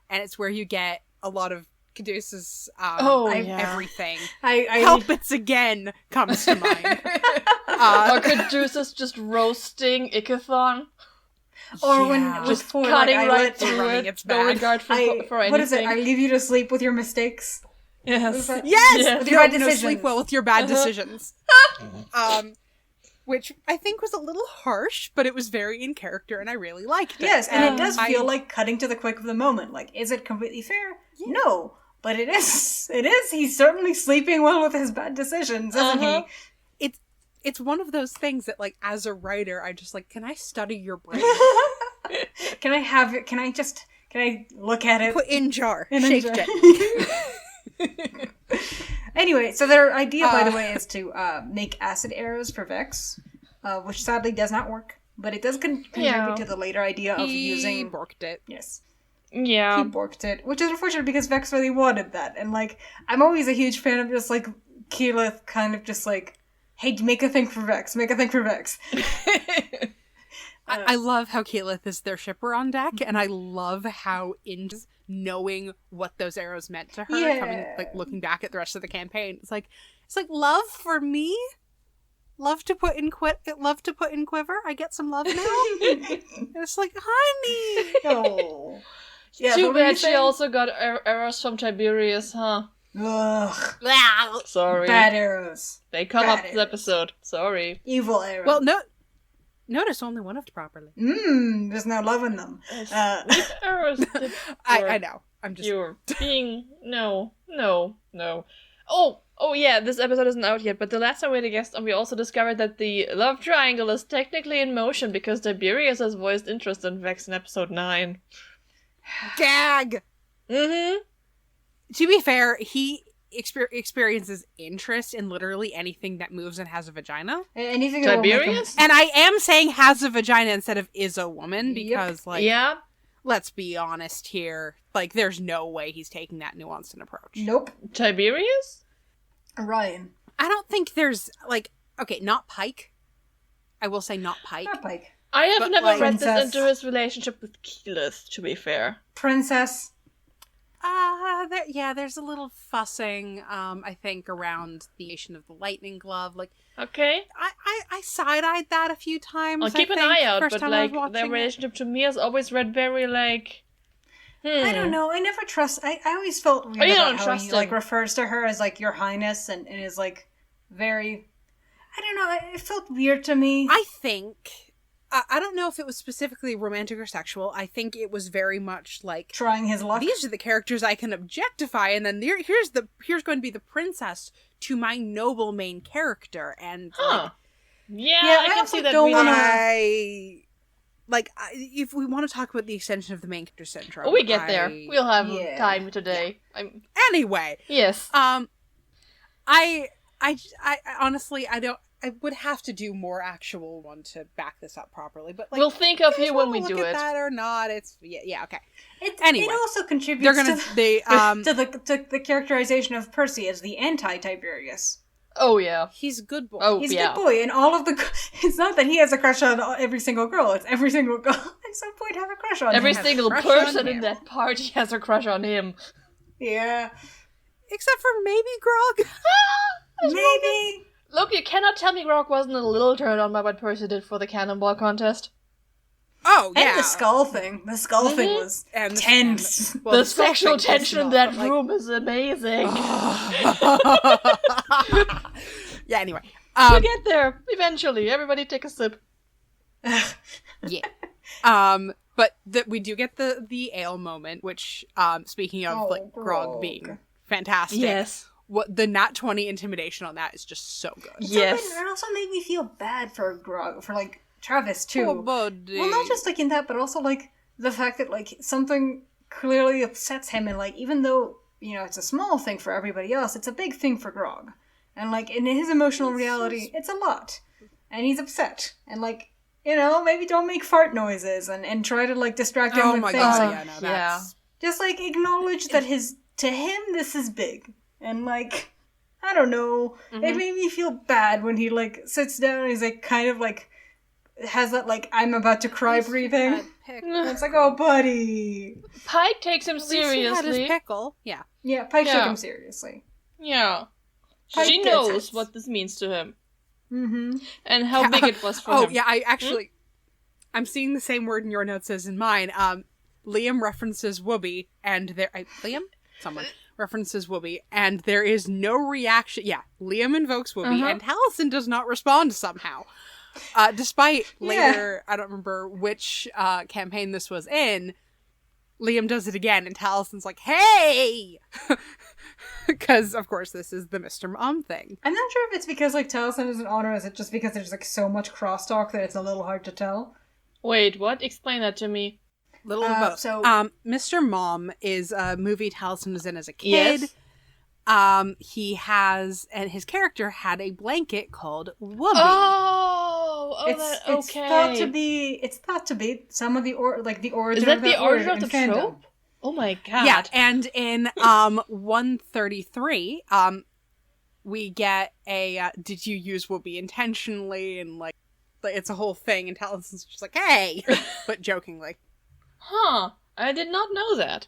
And it's where you get a lot of Caduceus everything. Help It's Again comes to mind. Or Caduceus just roasting Ickathon. Or when with Just 4, cutting like, I right let through running it, its no bad. regard for anything. what is it? I leave you to sleep with your mistakes. Yes. Yes! With your bad No, decisions. sleep well with your bad decisions. Which I think was a little harsh, but it was very in character, and I really liked it. Yes, and it does feel like cutting to the quick of the moment. Like, is it completely fair? Yeah. No. But it is. It is. He's certainly sleeping well with his bad decisions, isn't he? It's one of those things that, like, as a writer, I just, like, can I study your brain? Can I have it? Can I look at it? Put in jar. In Shake jar. gently. Anyway, so their idea, by the way, is to make acid arrows for Vex, which sadly does not work. But it does contribute to the later idea of using... He borked it. Yes. Yeah. He borked it, which is unfortunate because Vex really wanted that. And, like, I'm always a huge fan of just, like, Keyleth kind of just, like, hey, make a thing for Vex, make a thing for Vex. I love how Keyleth is their shipper on deck, and I love how in knowing what those arrows meant to her, coming, like, looking back at the rest of the campaign, it's like love for me. Love to put in quiver. I get some love now. And it's like, honey. Oh. Yeah, Too bad she also got arrows from Tiberius, huh? Ugh. Sorry. Bad arrows. They come Bad up this arrows. episode. Sorry. Evil arrows. Well, notice only one of them properly. There's no love in them. Which arrows did I know. I'm just... You're being... No. Oh yeah, this episode isn't out yet, but the last time we had a guest on, we also discovered that the love triangle is technically in motion because Tiberius has voiced interest in Vex in episode 9. Gag! Mm-hmm. To be fair, he experiences interest in literally anything that moves and has a vagina. Anything that will make him... Tiberius? And I am saying has a vagina instead of is a woman because, like, Yeah. let's be honest here. Like, there's no way he's taking that nuanced an approach. Nope. Tiberius? Ryan. I don't think there's, like, okay, not Pike. I will say not Pike. Not Pike. I have But, never like, read Princess. this into his relationship with Keyleth, to be fair. Princess. There's a little fussing, I think, around the nation of the lightning glove. Like, Okay. I side-eyed that a few times. I'll keep I an think, eye out, first but time I was like their watching it. relationship to me has always read very like. I don't know. I never trust... I always felt weird you about don't how trust he, like, him. refers to her as, like, your highness and is, like, very... I don't know. It felt weird to me. I think... I don't know if it was specifically romantic or sexual. I think it was very much like... Trying his luck. These are the characters I can objectify, and then here's going to be the princess to my noble main character, and Huh. Yeah, Yeah, I I can also see that. don't Really... wanna- if we want to talk about the extension of the main character syndrome, Oh, we get there. We'll have Yeah. time today. Anyway, Yes. I honestly, I would have to do more actual one to back this up properly, but like, We'll think of you you when we look do at it. that or not. It's okay. It also contributes They're gonna to the characterization of Percy as the anti-Tiberius. Oh yeah. he's a good boy. Oh He's a yeah. good boy, and all of the... It's not that he has a crush on every single girl, it's every single girl at some point have a crush on Every him. single crush person on in him. that party has a crush on him. Yeah. Except for maybe Grog. Maybe. Look, you cannot tell me Rock wasn't a little turned on by what Percy did for the cannonball contest. Oh yeah, And the skull thing. The skull thing was And the- tense. Well, the skull sexual thing is tension in not, that but, like- room is amazing. Yeah. Anyway, We'll get there eventually. Everybody take a sip. yeah. But we do get the ale moment, which speaking of like Grog being fantastic. Yes. What the nat 20 intimidation on that is just so good. Yes. It also made me feel bad for Grog, for, like, Travis, too. Oh, buddy. Well, not just, like, in that, but also, like, the fact that, like, something clearly upsets him, and, like, even though, you know, it's a small thing for everybody else, it's a big thing for Grog. And, like, in his emotional reality, it's a lot. And he's upset. And, like, you know, maybe don't make fart noises and try to, like, distract him Oh with my things. god! Like, Yeah, no, yeah. that's just, like, acknowledge that to him, this is big. And, like, I don't know. It made me feel bad when he, like, sits down and he's, like, kind of, like, has that, like, I'm about to cry breathing. And it's like, oh, buddy. Pike takes him At least he had his seriously. pickle. Yeah. Yeah, Pike took Yeah. him seriously. Yeah. Pike She gets knows it. what this means to him. Mm-hmm. And how big it was for Oh him. yeah, I I'm seeing the same word in your notes as in mine. Liam references Whoopi, and Liam? Someone references Whoopi, and there is no reaction. Yeah, Liam invokes Whoopi, and Taliesin does not respond somehow. Despite later, I don't remember which campaign this was in, Liam does it again, and Talison's like, hey! Because, of course, this is the Mr. Mom thing. I'm not sure if it's because, like, Taliesin isn't on, or is it just because there's, like, so much crosstalk that it's a little hard to tell? Wait, what? Explain that to me. Little of both. So, Mr. Mom is a movie Taliesin was in as a kid. Yes. He has, and his character had a blanket called Whoopi. It's thought to be some of the origin. Is that of the origin of the fandom. trope? Oh my god. Yeah, and in 133, we get a did you use Whoopi intentionally, and like it's a whole thing, and Talison's just like, hey, but jokingly. Huh. I did not know that.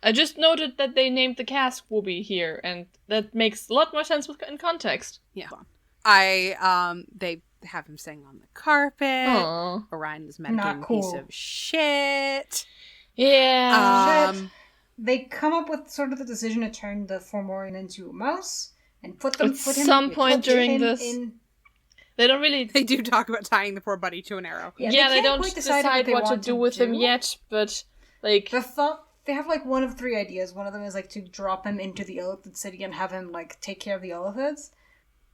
I just noted that they named the cask Whoopi here, and that makes a lot more sense in context. Yeah. They have him sing on the carpet. Aww. Orion is a piece of shit. Yeah. They come up with sort of the decision to turn the Fomorian into a mouse and put him during this. They don't really. They do talk about tying the poor buddy to an arrow. Yeah, they don't decide what to do with him yet, but like they have like one of three ideas. One of them is like to drop him into the Illithid city and have him like take care of the Illithids.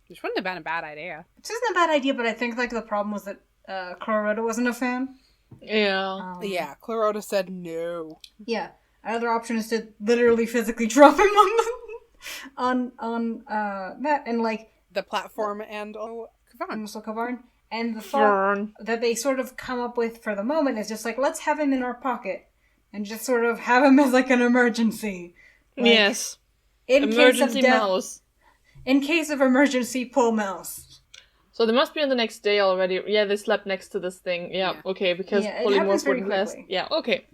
Which wouldn't have been a bad idea. Which isn't a bad idea, but I think like the problem was that Clarota wasn't a fan. Yeah. Clarota said no. Yeah. Another option is to literally physically drop him on that and like the platform and Kavarn. And the thought that they sort of come up with for the moment is just like, let's have him in our pocket and just sort of have him as like an emergency. Like, yes. Emergency mouse. In case of emergency, pull mouse. So they must be on the next day already. Yeah, they slept next to this thing. Yeah. Okay, because polymorph wouldn't last. Yeah, okay.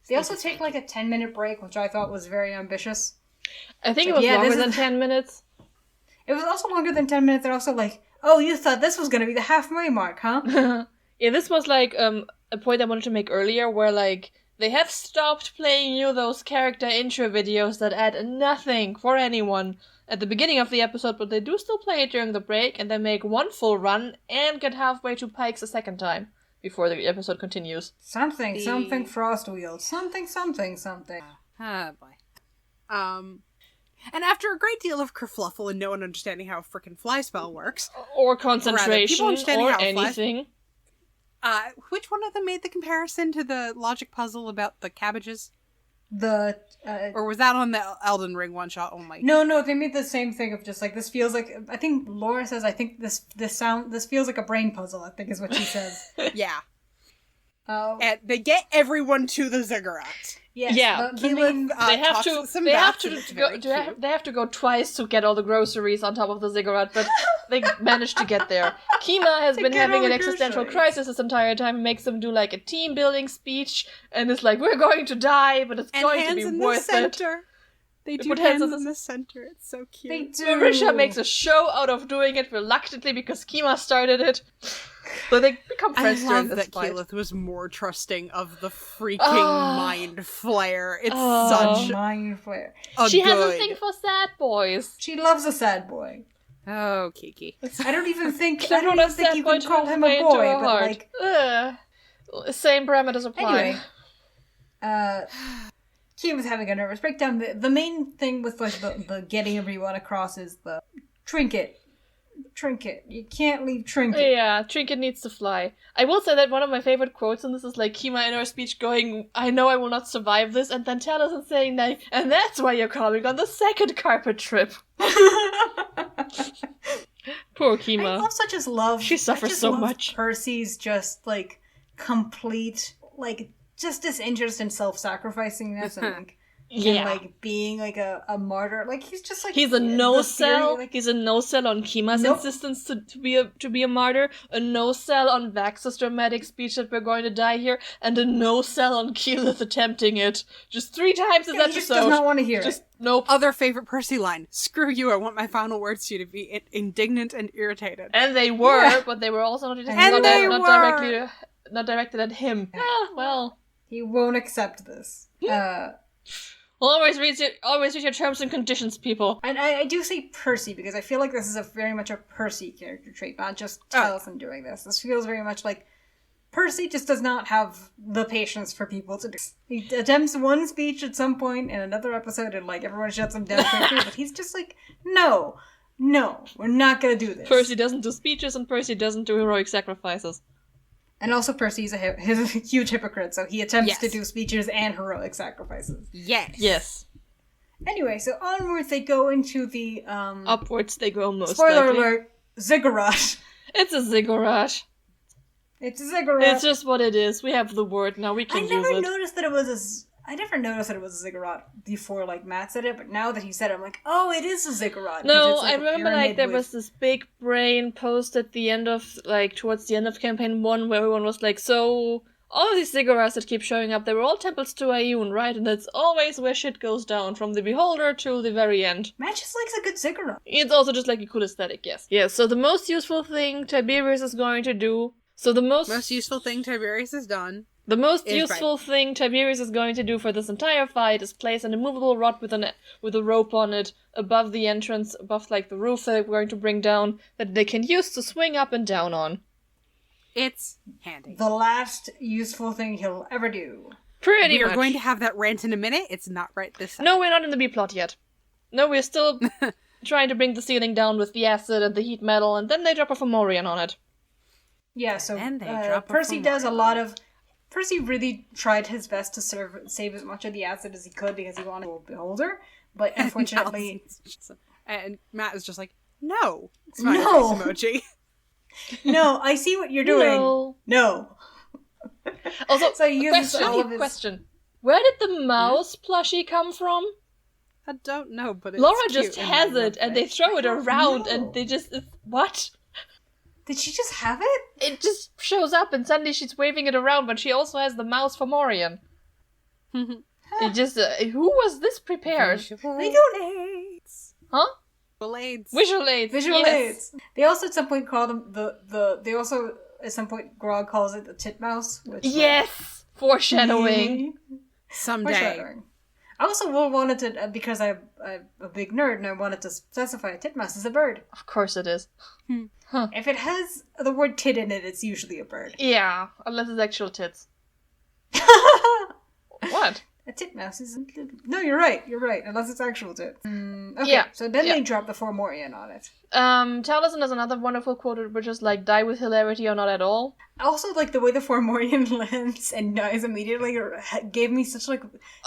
They also take like a 10-minute break, which I thought was very ambitious. I think it was longer than 10 minutes. It was also longer than 10 minutes. They're also like, oh, you thought this was going to be the halfway mark, huh? Yeah, this was like a point I wanted to make earlier where like they have stopped playing you those character intro videos that add nothing for anyone at the beginning of the episode, but they do still play it during the break, and they make one full run and get halfway to Pikes a second time before the episode continues. Something Frostwheel. Something. Ah, boy. And after a great deal of kerfluffle and no one understanding how a frickin' fly spell works, or concentration, or anything. Which one of them made the comparison to the logic puzzle about the cabbages? Or was that on the Elden Ring one shot only? No, they made the same thing of just like, this feels like, I think Laura says, I think this feels like a brain puzzle, I think is what she says. Yeah. And they get everyone to the ziggurat. Yes, yeah. They have to go twice to get all the groceries on top of the ziggurat, but they managed to get there. Kima has been having an existential crisis this entire time. It makes them do like a team building speech, and it's like, we're going to die, but it's going to be worth it. They do put hands in the center. It's so cute. They do. Marisha makes a show out of doing it reluctantly because Kima started it. So they become friends during this fight. Keyleth was more trusting of the freaking mind flare. It's such mind flare. She has a thing for sad boys. She loves a sad boy. Oh, Kiki. I don't even think you can call him a boy, but like same parameters apply. Anyway, Kim was having a nervous breakdown. The main thing with like the getting everyone across is the trinket. You can't leave Trinket. Yeah, Trinket needs to fly. I will say that one of my favorite quotes in this is like Kima in her speech going, I know I will not survive this, and then Taliesin saying that, and that's why you're coming on the second carpet trip. Poor Kima. I love such as love. She suffers so much. Percy's just like complete, like just disinterest in self-sacrificingness and like and like being like a martyr. Like he's just like he's a no-sell. He's a no-sell on Kima's insistence to be a martyr. A no-sell on Vax's dramatic speech that we're going to die here, and a no-sell on Keyleth attempting it. Just 3 times this episode. He just does not want to hear it. Nope. Other favorite Percy line. Screw you, I want my final words to you to be indignant and irritated. And they were, but they were also not directly not directed at him. Well. He won't accept this. Always read your terms and conditions, people. And I do say Percy, because I feel like this is very much a Percy character trait, not just Taliesin doing this. This feels very much like Percy just does not have the patience for people to do. He attempts one speech at some point in another episode, and everyone shuts him down quickly, but he's just like, no, we're not gonna do this. Percy doesn't do speeches, and Percy doesn't do heroic sacrifices. And also Percy's a huge hypocrite, so he attempts to do speeches and heroic sacrifices. Yes. Anyway, so onwards they go into the, Upwards they go most spoiler likely. alert, ziggurat. It's a ziggurat. It's a ziggurat. It's just what it is. We have the word, now we can use it. I never noticed that it was a ziggurat before, Matt said it, but now that he said it, I'm like, oh, it is a ziggurat. No, I remember, there was this big brain post at the end of, towards the end of campaign 1, where everyone was like, so, all of these ziggurats that keep showing up, they were all temples to Ioun, right? And that's always where shit goes down, from the Beholder to the very end. Matt just likes a good ziggurat. It's also just a cool aesthetic, yes. Yeah, so the most useful thing Tiberius is going to do... Most useful thing Tiberius has done... The most useful thing Tiberius is going to do for this entire fight is place an immovable rod with a rope on it above the entrance, above the roof that they're going to bring down, that they can use to swing up and down on. It's handy. The last useful thing he'll ever do. Pretty much. We're going to have that rant in a minute. It's not right this time. No, we're not in the B-plot yet. No, we're still trying to bring the ceiling down with the acid and the heat metal, and then they drop a Fomorian on it. Yeah, so Percy does a lot of... Percy really tried his best to save as much of the acid as he could because he wanted a beholder, but unfortunately... And Matt is just like, no. No. Emoji. No, I see what you're doing. No. Also, so question. Where did the mouse plushie come from? I don't know, but it's Laura cute just has it, and they throw it around, and they just... What? Did she just have it? It just shows up, and suddenly she's waving it around, but she also has the mouse Fomorian. It just... who was this prepared? They don't... Huh? Visual aids. Visual aids. They also at some point call them they also at some point Grog calls it the titmouse. Which, yes! Foreshadowing. Someday. Foreshadowing. I also wanted to, because I'm a big nerd and I wanted to specify a titmouse as a bird. Of course it is. Huh. If it has the word tit in it, it's usually a bird. Yeah, unless it's actual tits. What? A titmouse is... No, you're right, unless it's actual tits. Okay, yeah, so then they drop the Fomorian on it. Taliesin has another wonderful quote, which is die with hilarity or not at all. Also, the way the Fomorian lands and dies immediately gave me such, there's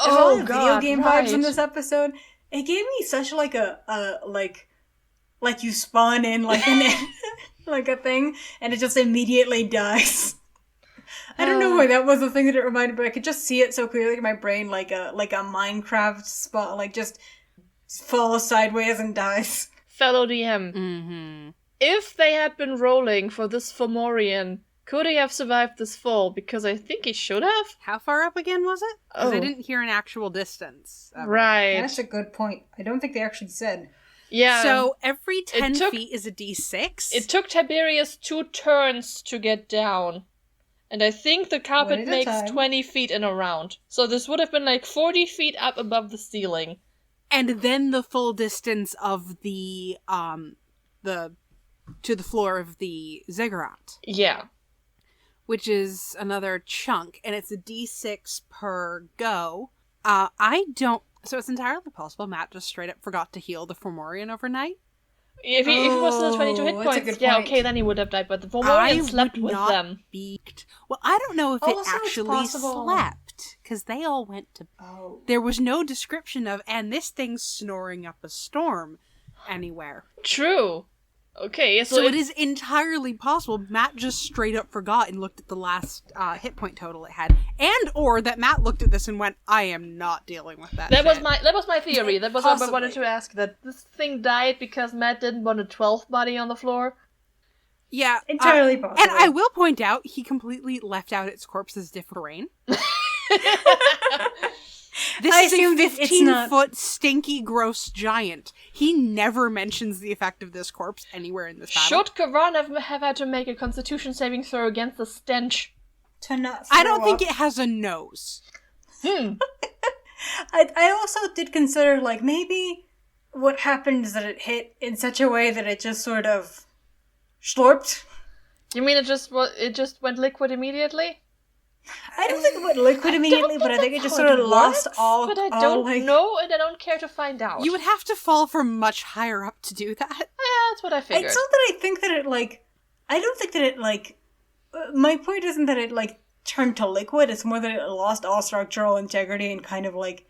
a lot of video game vibes in this episode. It gave me such, you spawn in, a thing, and it just immediately dies. I don't know why that was the thing that it reminded me, but I could just see it so clearly in my brain, like a Minecraft spot, just falls sideways and dies. Fellow DM, if they had been rolling for this Fomorian, could he have survived this fall? Because I think he should have. How far up again was it? Because I didn't hear an actual distance. Right. That's a good point. I don't think they actually said. Yeah. So every 10 feet is a d6? It took Tiberius 2 turns to get down. And I think the carpet makes 20 feet in a round. So this would have been 40 feet up above the ceiling. And then the full distance of the to the floor of the ziggurat. Yeah. Which is another chunk, and it's a d6 per go. So it's entirely possible Matt just straight up forgot to heal the Fomorian overnight. If he was still 22 hit points, okay, then he would have died, but the Fomorian slept with them. Well, I don't know if it actually slept, because they all went to... There was no description of, and this thing's snoring up a storm anywhere. True. Okay, so it is entirely possible Matt just straight up forgot and looked at the last hit point total it had, and or that Matt looked at this and went, "I am not dealing with that." That was my theory. That was what I wanted to ask. That this thing died because Matt didn't want a 12th body on the floor. Yeah, entirely possible. And I will point out, he completely left out its corpse's different terrain. This is a 15-foot stinky, gross giant. He never mentions the effect of this corpse anywhere in this battle. Should Karan have had to make a constitution saving throw against the stench? to not throw I don't think up. it has a nose. I also did consider, like, maybe what happened is that it hit in such a way that it just sort of slurped. You mean it just went liquid immediately? I don't think it went liquid immediately, but I think it just sort of lost all. But I don't know, and I don't care to find out. You would have to fall from much higher up to do that. Yeah, that's what I figured. It's not that I think that it, like... I don't think that it, like... my point isn't that it, like, turned to liquid. It's more that it lost all structural integrity and kind of, like,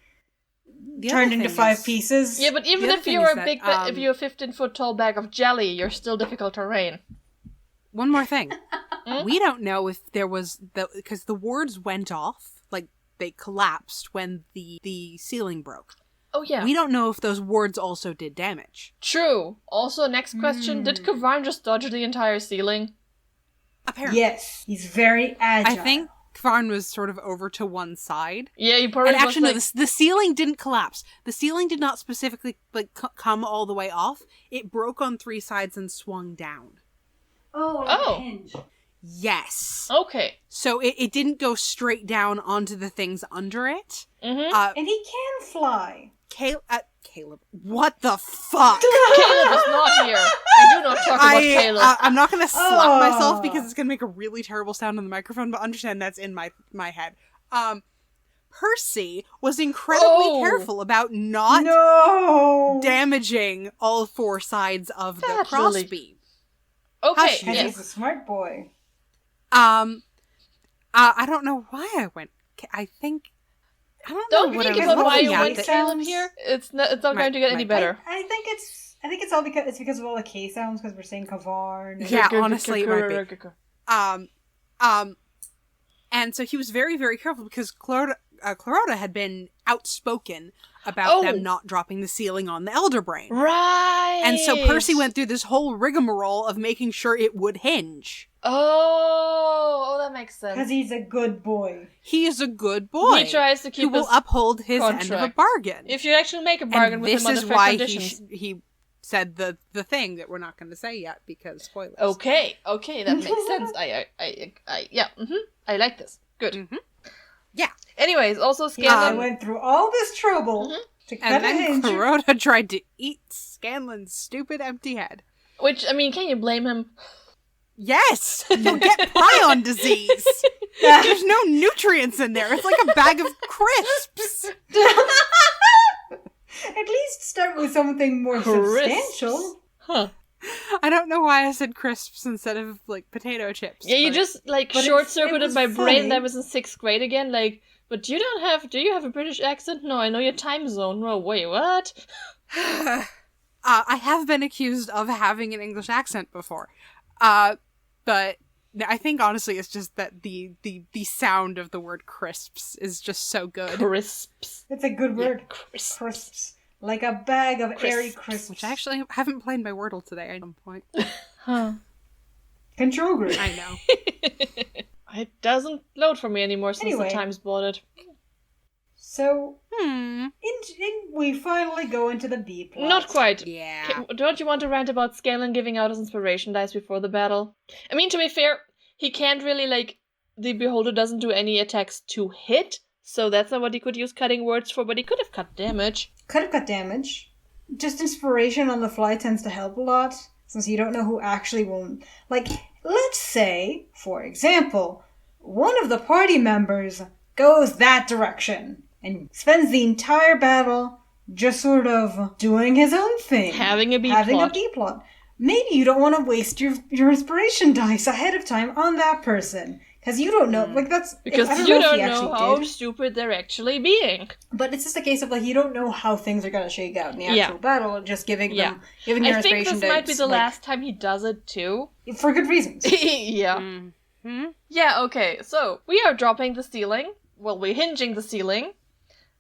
turned into 5 pieces. Yeah, but even if you're if you're a 15-foot tall bag of jelly, you're still difficult terrain. One more thing. We don't know if there was... because the wards went off. Like, they collapsed when the ceiling broke. Oh, yeah. We don't know if those wards also did damage. True. Also, next question. Did Kvarn just dodge the entire ceiling? Apparently. Yes, he's very agile. I think Kvarn was sort of over to one side. Yeah, he probably And actually, was no, the ceiling didn't collapse. The ceiling did not specifically like come all the way off. It broke on 3 sides and swung down. Oh, like a hinge. Yes. Okay. So it didn't go straight down onto the things under it. Mm-hmm. And he can fly. Caleb, what the fuck? Caleb is not here. We do not talk about Caleb. I'm not going to slap myself because it's going to make a really terrible sound on the microphone, but understand that's in my head. Percy was incredibly careful about not damaging all 4 sides of the crossbeam. Okay, because he's a smart boy. I don't know why I went. I think. I don't know think what I about was why looking you at. went Caleb here. It's not going to get any better. I think it's all because of all the K sounds, because we're saying Kvarn. Yeah, honestly, it might be. And so he was very, very careful because Clarota had been outspoken about them not dropping the ceiling on the Elder Brain. Right. And so Percy went through this whole rigmarole of making sure it would hinge. Oh, that makes sense. Because he's a good boy. He is a good boy. He tries to keep who will uphold his end of a bargain. If you actually make a bargain with him on the fair conditions. He said the thing that we're not going to say yet because spoilers. Okay, that makes sense. I like this. Good. Mm-hmm. Yeah. Anyways, also Scanlan went through all this trouble to cut and then a hinge. Clarota tried to eat Scanlan's stupid empty head. Which, I mean, can you blame him? Yes! You'll get prion disease! There's no nutrients in there. It's like a bag of crisps. At least start with something more substantial. Huh. I don't know why I said crisps instead of, like, potato chips. Yeah, you just, like, short-circuited my brain that I was in 6th grade again, like, but do you have a British accent? No, I know your time zone. No, wait, what? I have been accused of having an English accent before. But I think, honestly, it's just that the sound of the word crisps is just so good. Crisps. It's a good word. Yeah, crisps. Like a bag of airy crisps. Which I actually haven't played by Wordle today at some point. Huh. Control group. I know. It doesn't load for me anymore since the Times bought it. So, we finally go into the B plot. Not quite. Yeah. Don't you want to rant about Scanlan giving out his inspiration dice before the battle? I mean, to be fair, he can't really, the Beholder doesn't do any attacks to hit, so that's not what he could use cutting words for, but he could have cut damage. Could have cut damage. Just inspiration on the fly tends to help a lot, since you don't know who actually will... let's say, for example, one of the party members goes that direction and spends the entire battle just sort of doing his own thing. Having a B plot. Maybe you don't want to waste your inspiration dice ahead of time on that person. Because you don't know, that's... Because you don't know how stupid they're actually being. But it's just a case of, you don't know how things are going to shake out in the actual battle, just giving your inspiration dice. I think this might be the last time he does it, too. For good reasons. Yeah. Mm-hmm. Yeah, okay, so we are dropping the ceiling. Well, we're hinging the ceiling.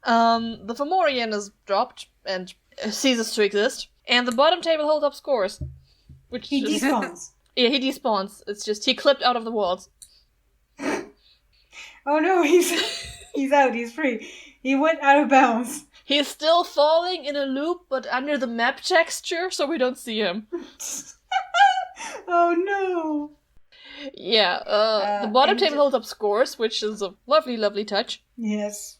The Fomorian is dropped and ceases to exist. And the bottom table holds up scores. Which he despawns. Yeah, he despawns. It's just, he clipped out of the walls. Oh no, he's out, he's free. He went out of bounds. He's still falling in a loop, but under the map texture, so we don't see him. Oh no. Yeah, the bottom and- table holds up scores, which is a lovely, lovely touch. Yes.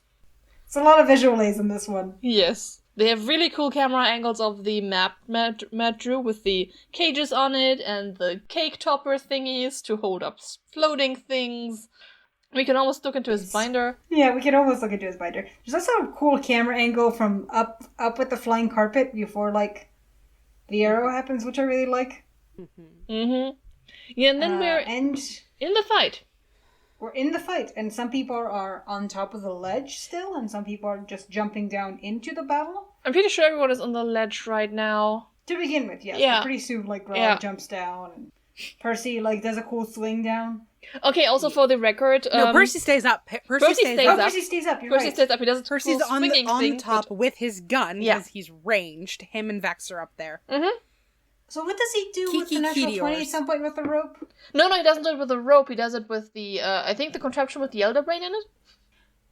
It's a lot of visual aids in this one. Yes. They have really cool camera angles of the map Matt drew with the cages on it and the cake topper thingies to hold up floating things. We can almost look into his binder. Yeah, we can almost look into his binder. There's also a cool camera angle from up with the flying carpet before, like, the arrow happens, which I really like. Mm-hmm. Yeah, and then we're in the fight. We're in the fight, and some people are on top of the ledge still, and some people are just jumping down into the battle. I'm pretty sure everyone is on the ledge right now. To begin with, yes. Yeah. But pretty soon, like, Grog jumps down, and Percy, like, does a cool swing down. Okay, also for the record... No, Percy stays up. Percy stays up. Percy stays up, you're Percy right. stays up, he does a Percy's cool swinging on thing, top with his gun, Yeah. because he's ranged. Him and Vex are up there. Mm-hmm. So what does he do with the natural 20 at some point with the rope? No, he doesn't do it with the rope, he does it with the, I think the contraption with the Elder Brain in it?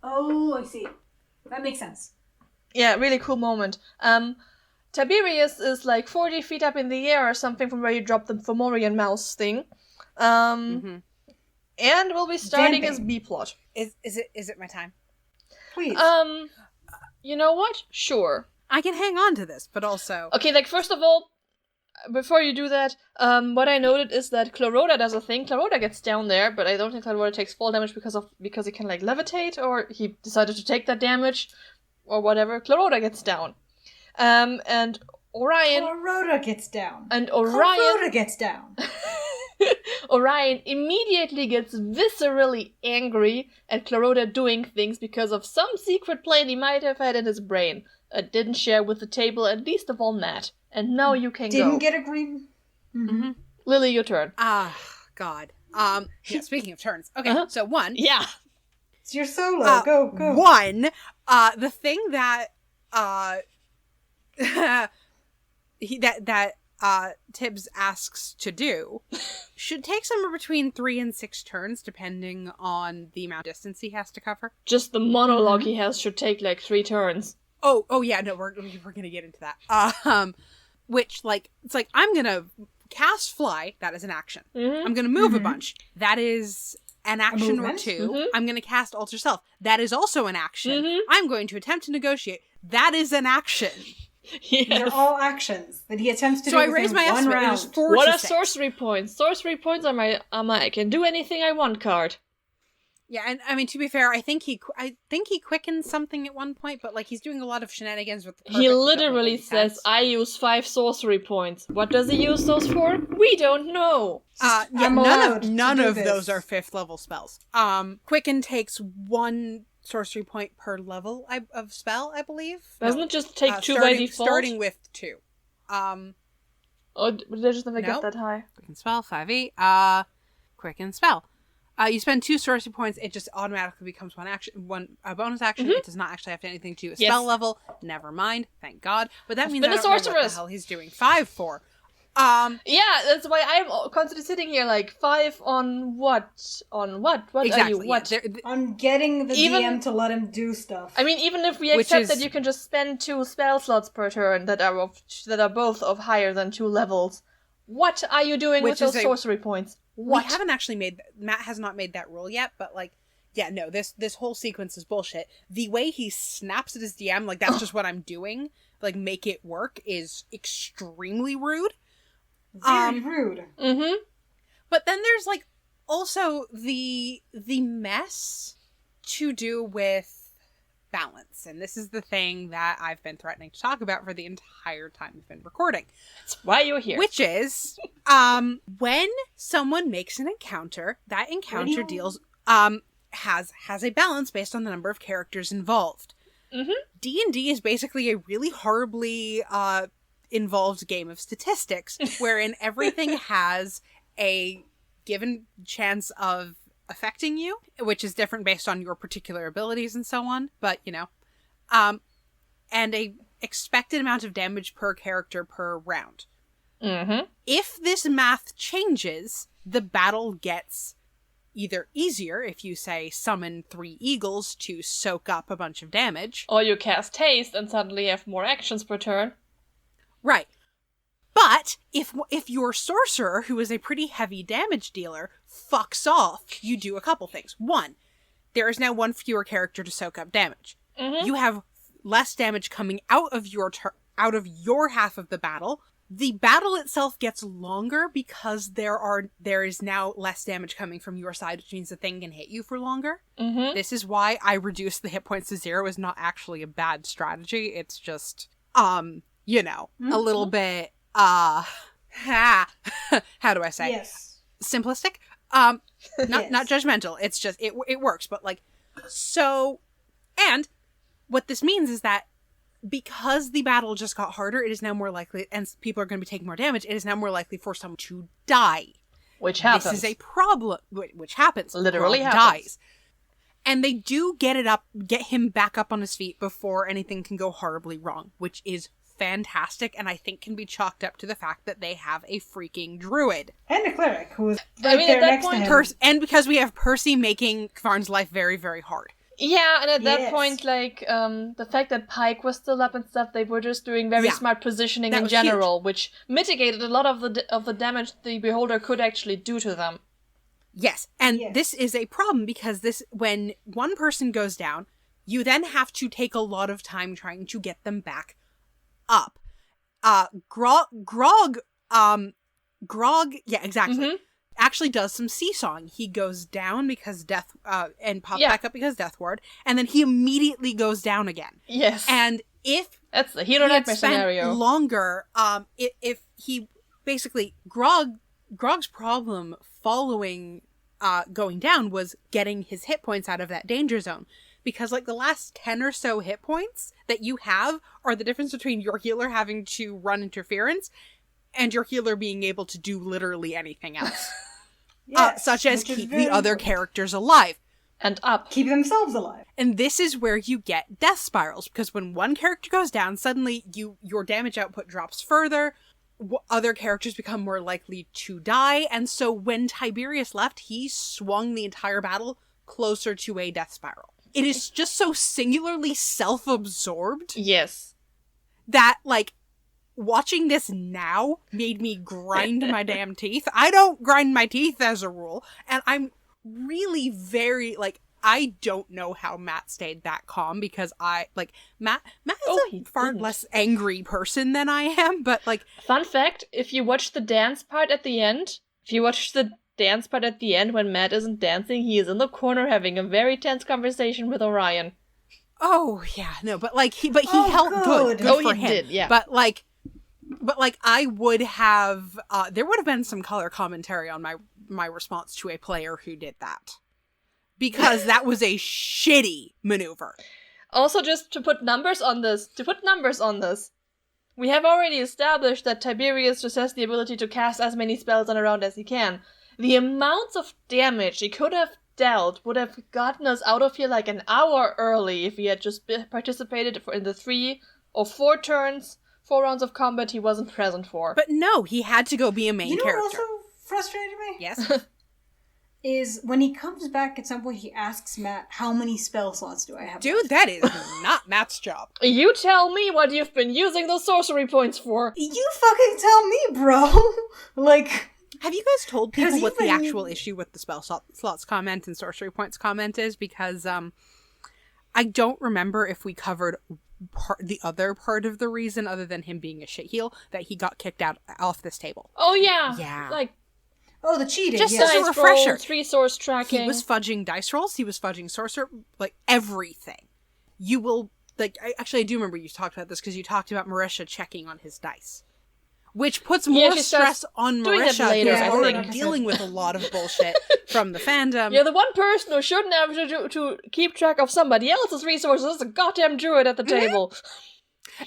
Oh, I see. That makes sense. Yeah, really cool moment. Tiberius is like 40 feet up in the air or something from where you dropped the Fomorian mouse thing. And we'll be starting his B-plot. Is it my time? Please. You know what? Sure. I can hang on to this, but also... Okay, like, first of all, before you do that, what I noted is that Chloroda does a thing. Chloroda gets down there, but I don't think Chloroda takes fall damage because he can, like, levitate, or he decided to take that damage, or whatever. Chloroda gets down. And Orion... Chloroda gets down. And Orion... Chloroda gets down. Orion immediately gets viscerally angry at Chloroda doing things because of some secret plan he might have had in his brain. Didn't share with the table, and least of all Matt. And now you can go. Didn't get agreed. Mm-hmm. Lily, your turn. God. Yeah, speaking of turns. Okay, so one. Yeah. It's your solo. Go. One, the thing that Tibbs asks to do should take somewhere between 3 and 6 turns, depending on the amount of distance he has to cover. Just the monologue he has should take like 3 turns. Oh yeah, no, we're gonna get into that. Which, like, it's like, I'm gonna cast fly, that is an action. I'm gonna move a bunch, that is an action or 2. I'm gonna cast alter self, that is also an action. I'm going to attempt to negotiate, that is an action. Yes. They're all actions that he attempts to do So I within raise my one estimate, round. it is 4 What to are 6. sorcery points? Sorcery points are my I can do anything I want card. Yeah, and I mean, to be fair, I think he quickens something at one point, but like, he's doing a lot of shenanigans with the perfect He that don't make literally any says, sense. I use 5 sorcery points. What does he use those for? We don't know. Yeah, I'm allowed to none do of this. those are 5th level spells. Quicken takes 1 sorcery point per level of spell, I believe. Doesn't it just take 2 by starting, default? Starting with 2. Oh, did I just never get Nope. that high? Quicken spell, 5e. Quicken spell. You spend 2 sorcery points, it just automatically becomes a bonus action. It does not actually have anything to do with spell level. Never mind, thank God. But that means I been a don't know what the sorceress. hell he's doing 5 for. Yeah, that's why I'm constantly sitting here like 5 on what? On what? What Exactly. are you? What? I'm getting the Even- DM to let him do stuff. I mean, even if we Which accept is- that you can just spend 2 spell slots per turn that are both of higher than 2 levels, what are you doing Which with those is a- sorcery points? What? We haven't actually Matt has not made that rule yet, but like, yeah, no, this whole sequence is bullshit. The way he snaps at his DM, like, that's just what I'm doing, like, make it work, is extremely rude. Very rude. Mm-hmm. But then there's, like, also the mess to do with balance. And this is the thing that I've been threatening to talk about for the entire time we've been recording. That's why you're here. Which is, when someone makes an encounter, that encounter deals, has a balance based on the number of characters involved. D&D is basically a really horribly, involved game of statistics, wherein everything has a given chance of affecting you, which is different based on your particular abilities and so on, but, you know, and a expected amount of damage per character per round. If this math changes, the battle gets either easier if you, say, summon 3 eagles to soak up a bunch of damage. Or you cast haste and suddenly have more actions per turn. Right. But if your sorcerer, who is a pretty heavy damage dealer, fucks off, you do a couple things. One, there is now one fewer character to soak up damage. You have less damage coming out of your half of the battle. The battle itself gets longer because there is now less damage coming from your side, which means the thing can hit you for longer. This is why I reduced the hit points to 0 is not actually a bad strategy. It's just, a little bit, how do I say? Yes. Simplistic? Not judgmental. It's just, it works, but and what this means is that because the battle just got harder, it is now more likely, and people are going to be taking more damage, it is now more likely for someone to die. Which happens. This is a problem. Which happens. Literally Grog happens. dies. And they do get him back up on his feet before anything can go horribly wrong, which is fantastic, and I think can be chalked up to the fact that they have a freaking druid. And a cleric who is right there next to him. And because we have Percy making Kvarn's life very, very hard. Yeah, and at that point, the fact that Pike was still up and stuff, they were just doing very smart positioning in general, which mitigated a lot of the damage the Beholder could actually do to them. Yes, and this is a problem because when one person goes down, you then have to take a lot of time trying to get them back up. Grog, yeah, exactly. Actually does some seesawing. He goes down because and pops back up because Death Ward, and then he immediately goes down again. Yes. And if that's the hero nightmare scenario. Longer, if he basically Grog's problem following going down was getting his hit points out of that danger zone. Because, the last 10 or so hit points that you have are the difference between your healer having to run interference and your healer being able to do literally anything else. Such as keep the other characters alive. And up. Keep themselves alive. And this is where you get death spirals, because when one character goes down, suddenly your damage output drops further, other characters become more likely to die, and so when Tiberius left, he swung the entire battle closer to a death spiral. It is just so singularly self-absorbed. Yes. That, watching this now made me grind my damn teeth. I don't grind my teeth as a rule, and I'm really very, I don't know how Matt stayed that calm, because Matt is a far less angry person than I am, but, Fun fact, if you watch the dance part at the end, when Matt isn't dancing, he is in the corner having a very tense conversation with Orion. Oh, yeah, no, but, he held good for him. Did, yeah. But, I would have, there would have been some color commentary on my response to a player who did that. Because that was a shitty maneuver. Also, just to put numbers on this, we have already established that Tiberius just has the ability to cast as many spells on a round as he can. The amounts of damage he could have dealt would have gotten us out of here an hour early if he had just participated in the 3 or 4 rounds of combat he wasn't present for. But no, he had to go be a main character. You know what also frustrated me? Yes. Is when he comes back at some point, he asks Matt, how many spell slots do I have Dude, left? that is not Matt's job. You tell me what you've been using those sorcery points for. You fucking tell me, bro. Have you guys told people what the actual issue with the spell slots comment and sorcery points comment is? Because I don't remember if we covered the other part of the reason, other than him being a shitheel, that he got kicked off this table. Oh, yeah. Yeah. Oh, the cheating. Just as a refresher. Roll, 3 source tracking. He was fudging dice rolls. He was fudging sorcerer, everything. You will, actually I do remember you talked about this, because you talked about Marisha checking on his dice. Which puts more stress on Marisha, who's already dealing with a lot of bullshit from the fandom. Yeah, the one person who shouldn't have to keep track of somebody else's resources is a goddamn druid at the table.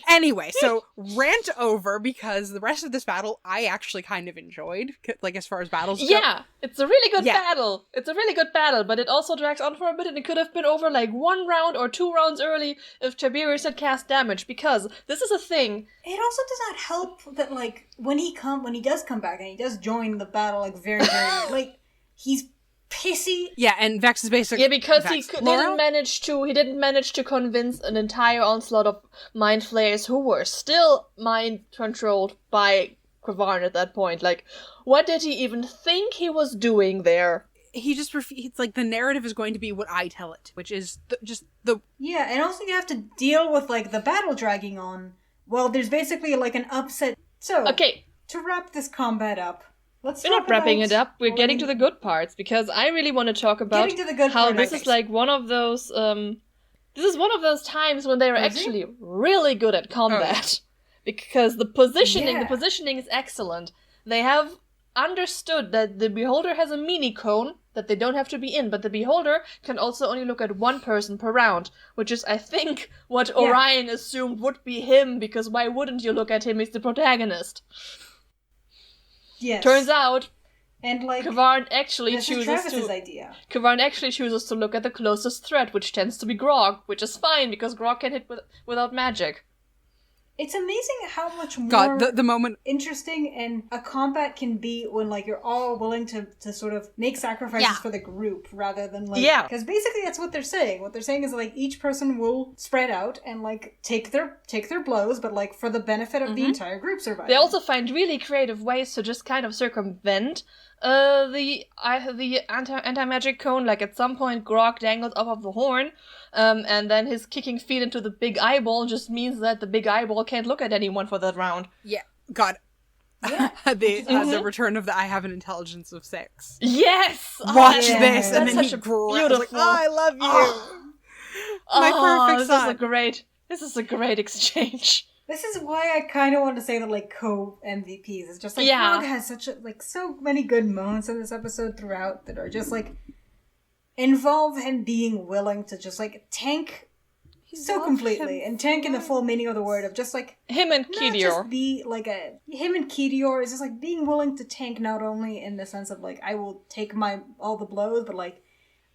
Anyway, so rant over, because the rest of this battle I actually kind of enjoyed, as far as battles go. Yeah, it's a really good battle. It's a really good battle, but it also drags on for a bit, and it could have been over 1 round or 2 rounds early if Tiberius had cast damage, because this is a thing. It also does not help that when he does come back and he does join the battle very, very he's pissy. Yeah, and Vex is basically... Yeah, because he didn't manage to convince an entire onslaught of mind flayers who were still mind controlled by Kvaran at that point. Like, what did he even think he was doing there? He just it's like the narrative is going to be what I tell it, which is Yeah, and also you have to deal with, like, the battle dragging on. Well, there's basically, like, an upset. So, Okay, to wrap this combat up, let's we're talk not wrapping about it up. We're getting to going- the good parts, because I really want to talk about Getting to the good how part, this okay. is like one of those this is one of those times when they are Is it? actually really good at combat. Because the positioning Yeah. is excellent. They have understood that the beholder has a mini cone that they don't have to be in, but the beholder can also only look at one person per round, which is, I think, what Orion assumed would be him, because why wouldn't you look at him? He's the protagonist. Yes. Turns out, and, like, Kvaran actually this is chooses Travis's to idea. Kvaran actually chooses to look at the closest threat, which tends to be Grog, which is fine because Grog can hit without magic. It's amazing how much more God, the moment interesting and a combat can be when, like, you're all willing to sort of make sacrifices for the group rather than, like... Yeah. Because basically that's what they're saying. What they're saying is, like, each person will spread out and, like, take their blows, but, like, for the benefit of the entire group surviving. They also find really creative ways to just kind of circumvent the anti-magic cone. Like, at some point, Grog dangles off of the horn, and then his kicking feet into the big eyeball just means that the big eyeball can't look at anyone for that round. Yeah, God. Yeah. The return of the I have an intelligence of 6. Yes! Watch yeah. this, and That's then such he a growls beautiful... like, "Oh, I love you, my perfect son." This is a great exchange. This is why I kind of want to say that, like, co-MVPs. It's just, like, Grog has so many good moments in this episode throughout that are just, like, involve him being willing to just, like, tank so completely. And tank in the full meaning of the word of just, like... Him and Not Kidior. just be, like, him and Kidior is just, like, being willing to tank not only in the sense of, like, I will take all the blows, but, like,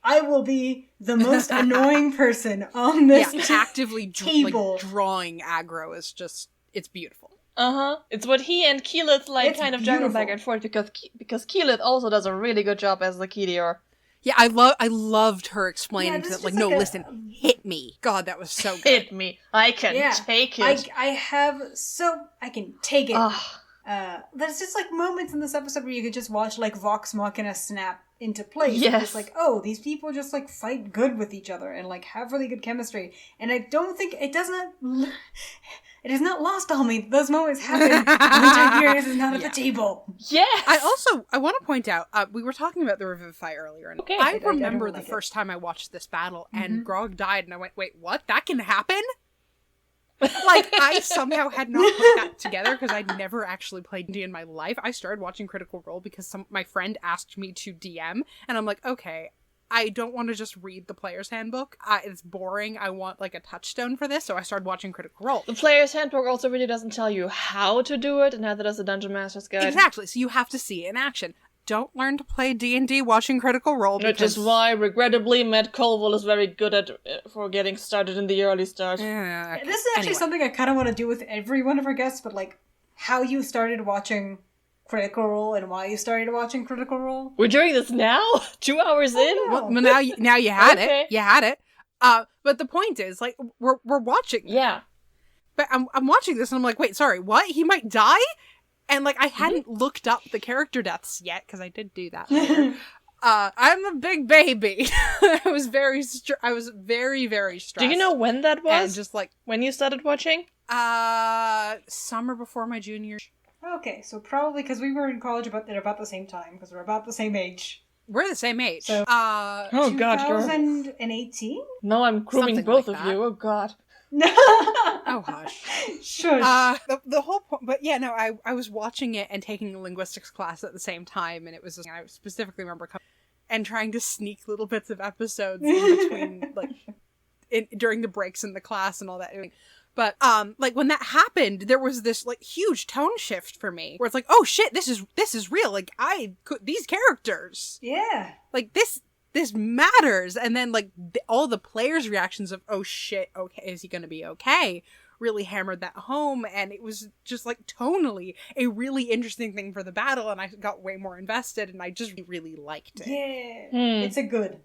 I will be the most annoying person on this actively table. drawing aggro is just, it's beautiful. It's what he and Keyleth, like, It's kind of juggle beautiful. back and forth, because Keyleth also does a really good job as the Kidior. Yeah, I loved her explaining this to is them, like, just no, like listen, hit me. God, that was so good. Hit me. I can take it. I can take it. Ugh. There's just, like, moments in this episode where you could just watch, like, Vox Machina snap into place. Yes. It's like, oh, these people just, like, fight good with each other and, like, have really good chemistry. And I don't think, it does not lost on me. Those moments happen when Tiberius is not at the table. Yes! I want to point out, we were talking about the Revivify earlier, and Okay. I I remember don't the like first time I watched this battle, and Grog died, and I went, wait, what? That can happen? Like, I somehow had not put that together, because I'd never actually played D in my life. I started watching Critical Role because my friend asked me to DM, and I'm like, okay, I don't want to just read the player's handbook. It's boring. I want, like, a touchstone for this, so I started watching Critical Role. The player's handbook also really doesn't tell you how to do it, and neither does the Dungeon Master's Guide. Exactly, so you have to see it in action. Don't learn to play D&D watching Critical Role, Which is why, regrettably, Matt Colville is very good at for getting started in the early start. Okay. This is actually something I kind of want to do with every one of our guests, but, like, how you started watching Critical Role and why you started watching Critical Role. We're doing this now? 2 hours in? no. Well, now you had Okay. it. You had it. But the point is, like, we're watching. Yeah. But I'm watching this and I'm like, wait, sorry, what? He might die? And, like, I hadn't looked up the character deaths yet, because I did do that later. I'm a big baby. I was very, very stressed. Do you know when that was? And just, like, when you started watching? summer before my junior. Okay, so probably because we were in college at about the same time, because we're about the same age. We're the same age. So- Oh god, girl. 2018? No, I'm grooming Something both like of that. you. Oh god. No. Oh, hush. Shush. The whole point, but yeah, no, I was watching it and taking a linguistics class at the same time, and it was just, I specifically remember coming and trying to sneak little bits of episodes in between, like, during the breaks in the class and all that. But, like, when that happened, there was this, like, huge tone shift for me, where it's like, oh shit, this is real, like, these characters, Yeah. like, this matters. And then, like, all the players' reactions of, oh shit, okay, is he gonna be okay, really hammered that home. And it was just, like, tonally a really interesting thing for the battle, and I got way more invested, and I just really liked it. Yeah. Hmm. It's a good.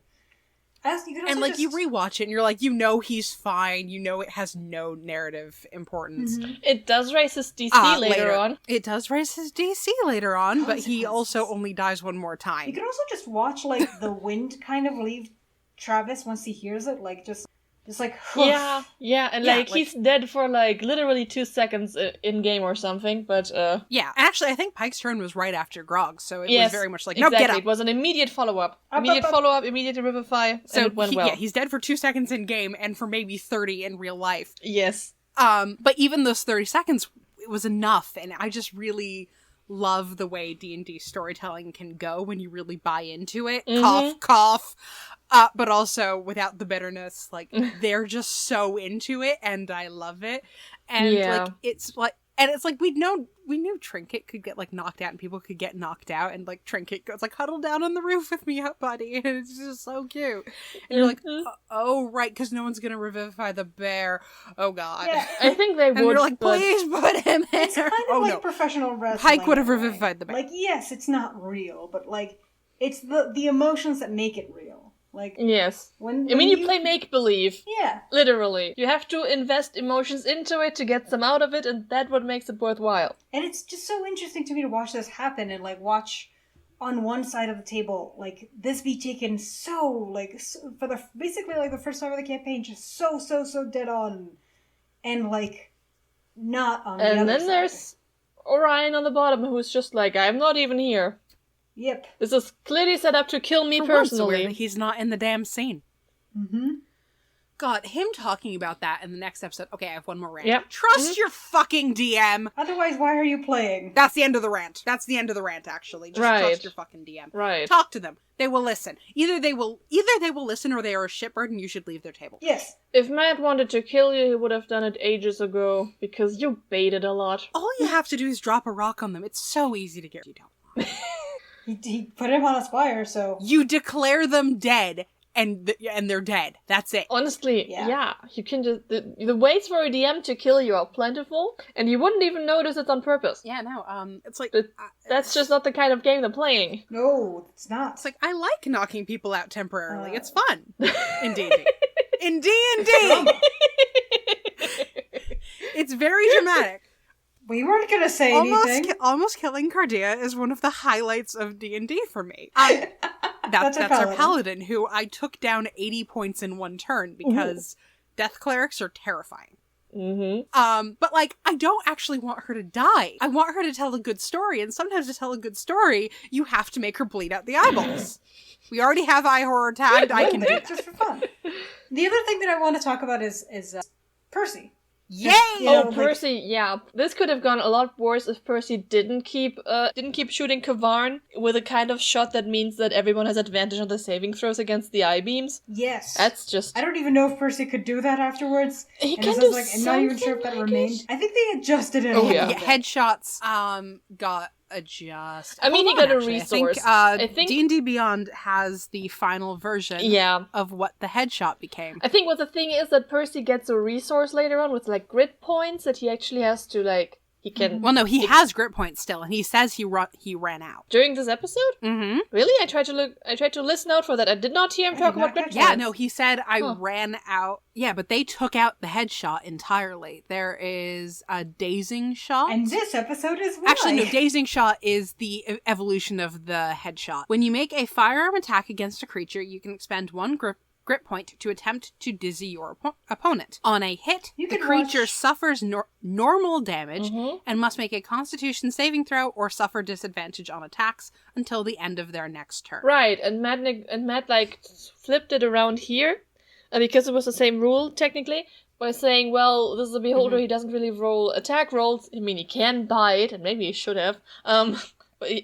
And like you rewatch it and you're like, you know he's fine, you know it has no narrative importance. It does raise his DC later on. It does raise his DC later on, but he also only dies one more time. You can also just watch like the wind kind of leave Travis once he hears it, like just like yeah, and like he's dead for like literally 2 seconds in game or something, but yeah. Actually, I think Pike's turn was right after Grog, so it was very much like, no, exactly. Get up. It was an immediate follow-up. Immediate revivify, so and it went well. Yeah, he's dead for 2 seconds in game and for maybe 30 in real life. Yes. But even those 30 seconds, it was enough, and I just really love the way D&D storytelling can go when you really buy into it. Cough, cough. But also without the bitterness, like they're just so into it, and I love it. And like it's like we knew Trinket could get like knocked out, and people could get knocked out, and like Trinket goes like, huddle down on the roof with me, buddy, and it's just so cute. And you're like, oh right, because no one's gonna revivify the bear. Oh god. Yeah. I think they would. And you're like, please put him in. It's kind of like professional wrestling. Pike would have revivified the bear. Like, yes, it's not real, but like it's the emotions that make it real. Like, yes. When you play make-believe. Yeah. Literally. You have to invest emotions into it to get some out of it, and that's what makes it worthwhile. And it's just so interesting to me to watch this happen and, like, watch on one side of the table, like, this be taken for basically, like, the first time of the campaign, just so dead on. And, like, not on the other side. And then there's Orion on the bottom, who's just like, I'm not even here. Yep. This is clearly set up to kill me personally. Once, he's not in the damn scene. Mm-hmm. God, him talking about that in the next episode. Okay, I have one more rant. Yep. Trust your fucking DM. Otherwise, why are you playing? That's the end of the rant. That's the end of the rant, actually. Just trust your fucking DM. Right. Talk to them. They will listen. Either they will listen, or they are a shitbird and you should leave their table. Yes. If Matt wanted to kill you, he would have done it ages ago, because you baited a lot. All you have to do is drop a rock on them. It's so easy to get you don't. He put him on a spire, so... You declare them dead, and they're dead. That's it. Honestly, yeah. You can just... The ways for a DM to kill you are plentiful, and you wouldn't even notice it's on purpose. Yeah, no, it's like... That's just not the kind of game they're playing. No, it's not. It's like, I like knocking people out temporarily. It's fun. In D&D. In D&D! It's very dramatic. We weren't going to say anything. Almost killing Cardia is one of the highlights of D&D for me. That's our paladin, who I took down 80 points in one turn because death clerics are terrifying. Mm-hmm. But like, I don't actually want her to die. I want her to tell a good story, and sometimes to tell a good story, you have to make her bleed out the eyeballs. We already have eye horror tagged. I can do that. Just for fun. The other thing that I want to talk about is Percy. Yay! Percy, yeah. This could have gone a lot worse if Percy didn't keep shooting Kavarn with a kind of shot that means that everyone has advantage on the saving throws against the eye beams. Yes. That's just... I don't even know if Percy could do that afterwards. He can do something. I'm not even sure if that remained. I think they adjusted it. Headshots got adjust. I mean, he got a resource. I think D&D Beyond has the final version of what the headshot became. I think what the thing is that Percy gets a resource later on with, like, grit points that he actually has to, like, he can... Well, no, he has grit points still, and he says he ran out. During this episode? Mm-hmm. Really? I tried to listen out for that. I did not hear him talk about grit points. Yeah, no, he said I ran out. Yeah, but they took out the headshot entirely. There is a dazing shot. And this episode is why. Actually, no, dazing shot is the evolution of the headshot. When you make a firearm attack against a creature, you can expend one grit point to attempt to dizzy your opponent. On a hit, the creature suffers normal damage and must make a Constitution saving throw or suffer disadvantage on attacks until the end of their next turn. Right, and Matt like flipped it around here because it was the same rule technically by saying, well, this is a beholder. He doesn't really roll attack rolls. I mean, he can bite, and maybe he should have.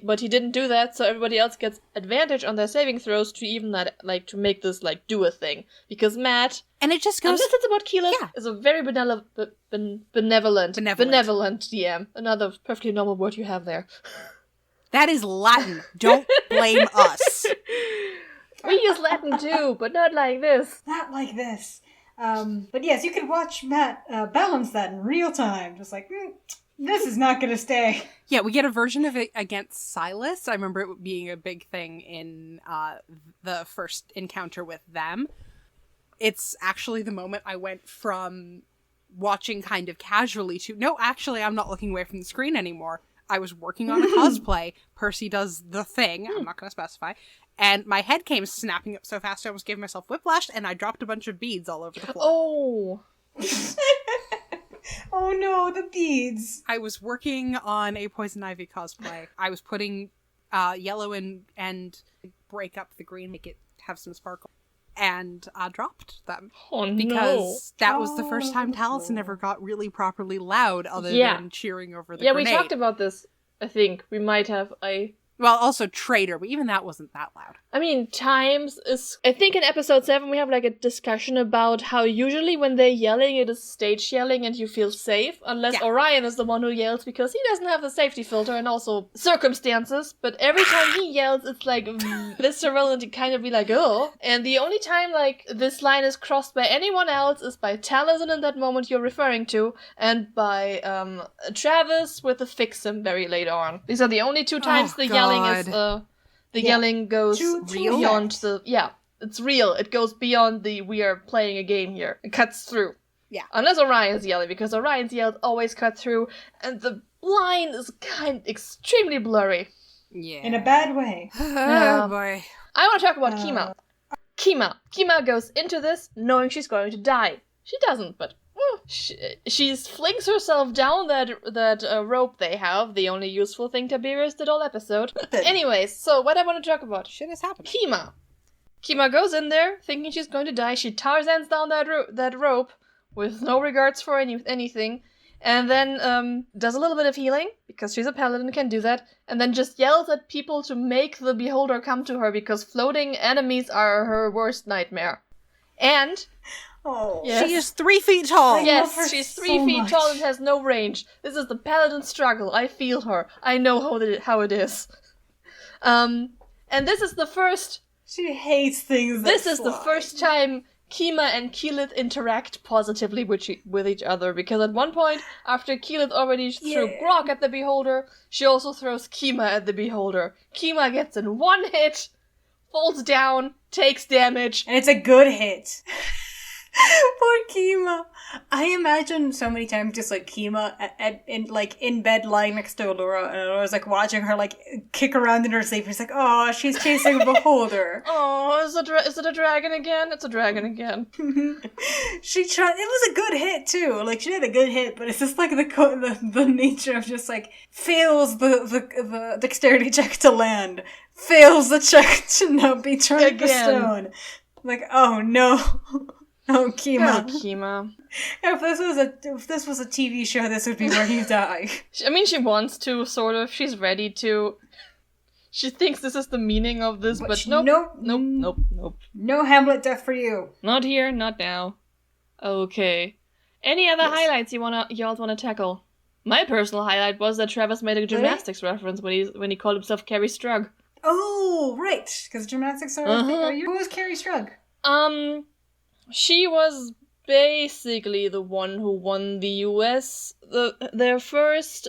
But he didn't do that, so everybody else gets advantage on their saving throws to even that, like, to make this, like, do a thing. Because Matt... And it just goes... And this is about Keyleth is a very benevolent DM. Another perfectly normal word you have there. That is Latin. Don't blame us. We use Latin too, but not like this. Not like this. But yes, you can watch Matt balance that in real time. Just like... This is not gonna stay. Yeah, we get a version of it against Silas. I remember it being a big thing in the first encounter with them. It's actually the moment I went from watching kind of casually to, no, actually, I'm not looking away from the screen anymore. I was working on a cosplay. Percy does the thing. I'm not going to specify. And my head came snapping up so fast I almost gave myself whiplash, and I dropped a bunch of beads all over the floor. Oh! Oh no, the beads. I was working on a Poison Ivy cosplay. I was putting yellow and break up the green, make it have some sparkle. And I dropped them. Oh, because no. that was the first time Taliesin ever got really properly loud other than cheering over the grenade. Yeah, we talked about this, I think. We might have. Well, also Traitor, but even that wasn't that loud. I mean, times is... I think in episode 7 we have like a discussion about how usually when they're yelling, it is stage yelling and you feel safe. Unless Orion is the one who yells because he doesn't have the safety filter and also circumstances. But every time he yells, it's like visceral and you kind of be like, oh. And the only time like this line is crossed by anyone else is by Taliesin in that moment you're referring to. And by Travis with the Fixim very late on. These are the only two times the yelling is... yelling goes beyond the... Yeah, it's real. It goes beyond the we are playing a game here. It cuts through. Yeah. Unless Orion's yelling, because Orion's yells always cut through, and the line is extremely blurry. Yeah. In a bad way. Oh boy. I want to talk about Kima. Kima goes into this knowing she's going to die. She doesn't, but... She flings herself down that rope they have, the only useful thing Tiberius did all episode. Anyways, so what I want to talk about. Shit is happening. Kima goes in there thinking she's going to die. She Tarzans down that rope with no regards for anything. And then does a little bit of healing, because she's a paladin, can do that. And then just yells at people to make the beholder come to her, because floating enemies are her worst nightmare. And... Oh, yes. She is 3 feet tall. Yes, she's 3 feet tall and has no range. This is the paladin struggle. I feel her. I know how it is. And this is the first... She hates things that This is the first time Kima and Keyleth interact positively with each other, because at one point, after Keyleth already threw Grok at the beholder, she also throws Kima at the beholder. Kima gets in one hit, falls down, takes damage. And it's a good hit. Poor Kima. I imagine so many times just like Kima in bed lying next to Allura, and I was like watching her like kick around in her sleep. It's like, oh, she's chasing a beholder. Oh, is it a dragon again? It's a dragon again. She tried. It was a good hit too. Like she did a good hit, but it's just like the nature of just like fails the dexterity check to land, fails the check to not be turned to stone. Like, oh no. Oh, Kima. Oh, Kima. If this was a TV show, this would be where you die. I mean, she wants to, sort of. She's ready to. She thinks this is the meaning of this, but nope. No Hamlet death for you. Not here, not now. Okay. Any other highlights y'all wanna tackle? My personal highlight was that Travis made a gymnastics reference when he called himself Carrie Strug. Oh, right, because gymnastics are. Who was Carrie Strug? She was basically the one who won the US, their first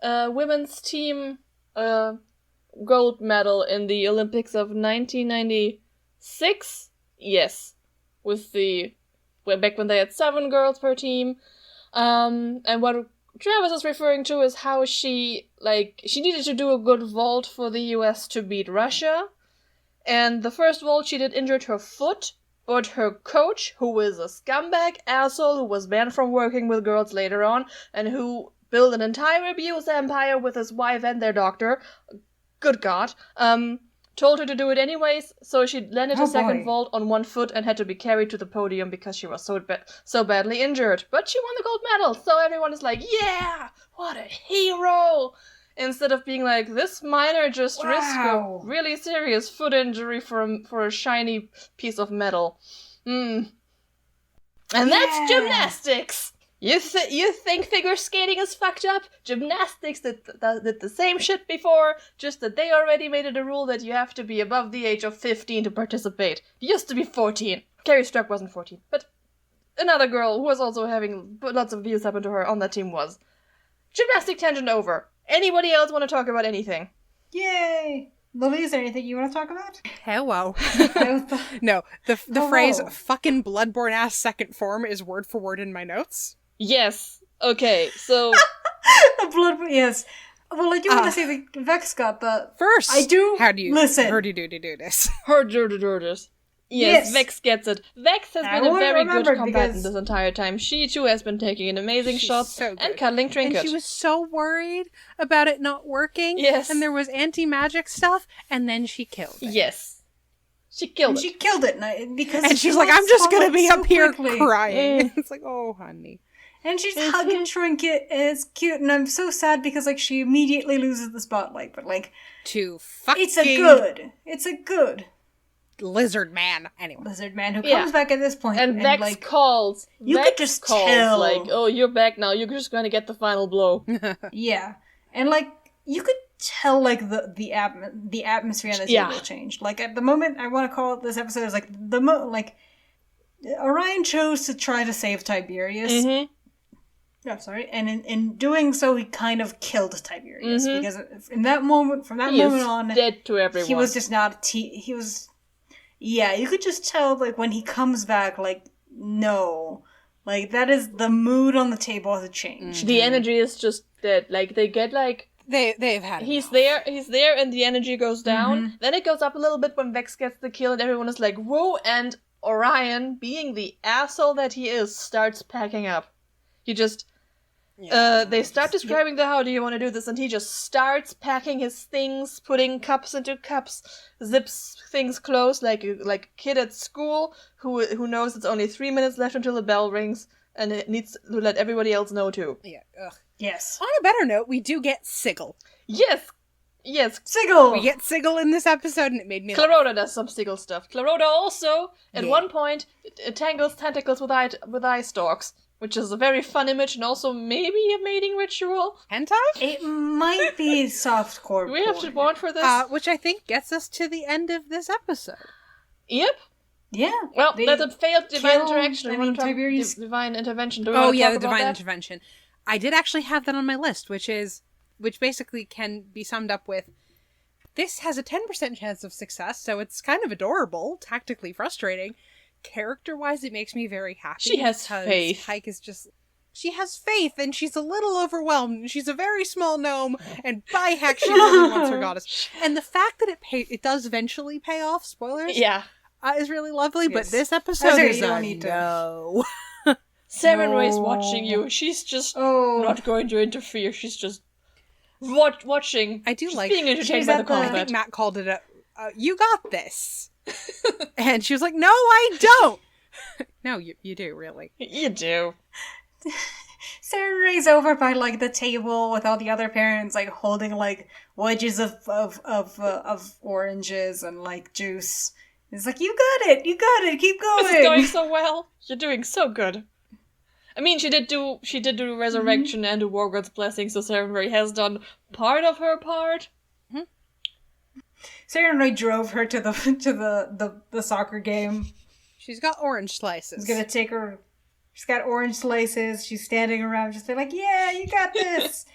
women's team gold medal in the Olympics of 1996. Yes, back when they had 7 girls per team. And what Travis is referring to is how she needed to do a good vault for the US to beat Russia. And the first vault she did injured her foot. But her coach, who is a scumbag asshole who was banned from working with girls later on, and who built an entire abuse empire with his wife and their doctor, good God, told her to do it anyways, so she landed a second vault on one foot and had to be carried to the podium because she was so badly injured. But she won the gold medal, so everyone is like, yeah, what a hero! Instead of being like, this miner just risked a really serious foot injury for a shiny piece of metal. And that's gymnastics! You think figure skating is fucked up? Gymnastics did the same shit before, just that they already made it a rule that you have to be above the age of 15 to participate. It used to be 14. Carrie Struck wasn't 14, but another girl who was also having lots of abuse happen to her on that team was. Gymnastic tangent over. Anybody else want to talk about anything? Yay! Lily, is there anything you want to talk about? Hello. No, the phrase fucking bloodborne ass second form is word for word in my notes. Yes. Okay, so... The bloodborne, yes. Well, I do want to say that Vex got the... First, I do... How do you do this? Yes, Vex gets it. Vex has been a very good combatant this entire time. She too has been taking an amazing shots and cuddling Trinket. And she was so worried about it not working. Yes. And there was anti-magic stuff, and then she killed it. Yes. She killed it. She killed it, because she's like, I'm just gonna be up here crying. It's like, oh, honey. And she's hugging Trinket, and it's cute, and I'm so sad because, like, she immediately loses the spotlight, but, like... It's a good... Lizard man, anyway. Lizard man who comes back at this point and Vex like, calls. You could just tell. Like, oh, you're back now. You're just going to get the final blow. Yeah. And, like, you could tell, like, the atmosphere on the table changed. Like, at the moment, I want to call it this episode as, like, Orion chose to try to save Tiberius. Mm-hmm. Oh, sorry. And in doing so, he kind of killed Tiberius. Mm-hmm. Because from that moment on, dead to everyone. He was just not he was... Yeah, you could just tell, like, when he comes back, like, no. Like, that is, the mood on the table has changed. The energy is just dead. Like, they get, like... They've had He's there, and the energy goes down. Mm-hmm. Then it goes up a little bit when Vex gets the kill, and everyone is like, whoa, and Orion, being the asshole that he is, starts packing up. He just... they start describing how do you want to do this, and he just starts packing his things, putting cups into cups, zips things closed like a kid at school who knows it's only 3 minutes left until the bell rings, and it needs to let everybody else know too. Yeah. Ugh. Yes. On a better note, we do get Sigil. Yes, Sigil! We get Sigil in this episode, and it made me Clarota does some Sigil stuff. Clarota also, at one point, tangles tentacles with eye stalks. Which is a very fun image, and also maybe a mating ritual. Hentai? It might be softcore. Do we have to warn for this? Which I think gets us to the end of this episode. Yep. Yeah. Well, that's a failed divine interaction. Divine intervention. Do we want to talk the divine that? Intervention. I did actually have that on my list, which basically can be summed up with, this has a 10% chance of success, so it's kind of adorable, tactically frustrating. Character-wise, it makes me very happy. She has faith. Pike is just... She has faith, and she's a little overwhelmed, and she's a very small gnome, and by heck, she really wants her goddess. And the fact that it does eventually pay off, spoilers, is really lovely, but this episode is no. Serenray's watching you. She's just not going to interfere. She's just watching. I do like... being entertained by the combat. I think Matt called it you got this. And she was like, no, I don't. No, you do, really. You do. Serenray's over by, like, the table with all the other parents, like, holding, like, wedges of oranges and, like, juice. It's like, you got it, keep going. This is going so well. You're doing so good. I mean, she did do resurrection and a War God's blessing, so Serenray has done part of her part. Serenray drove her to the soccer game. She's got orange slices. He's gonna take her. She's got orange slices. She's standing around just like, yeah, you got this.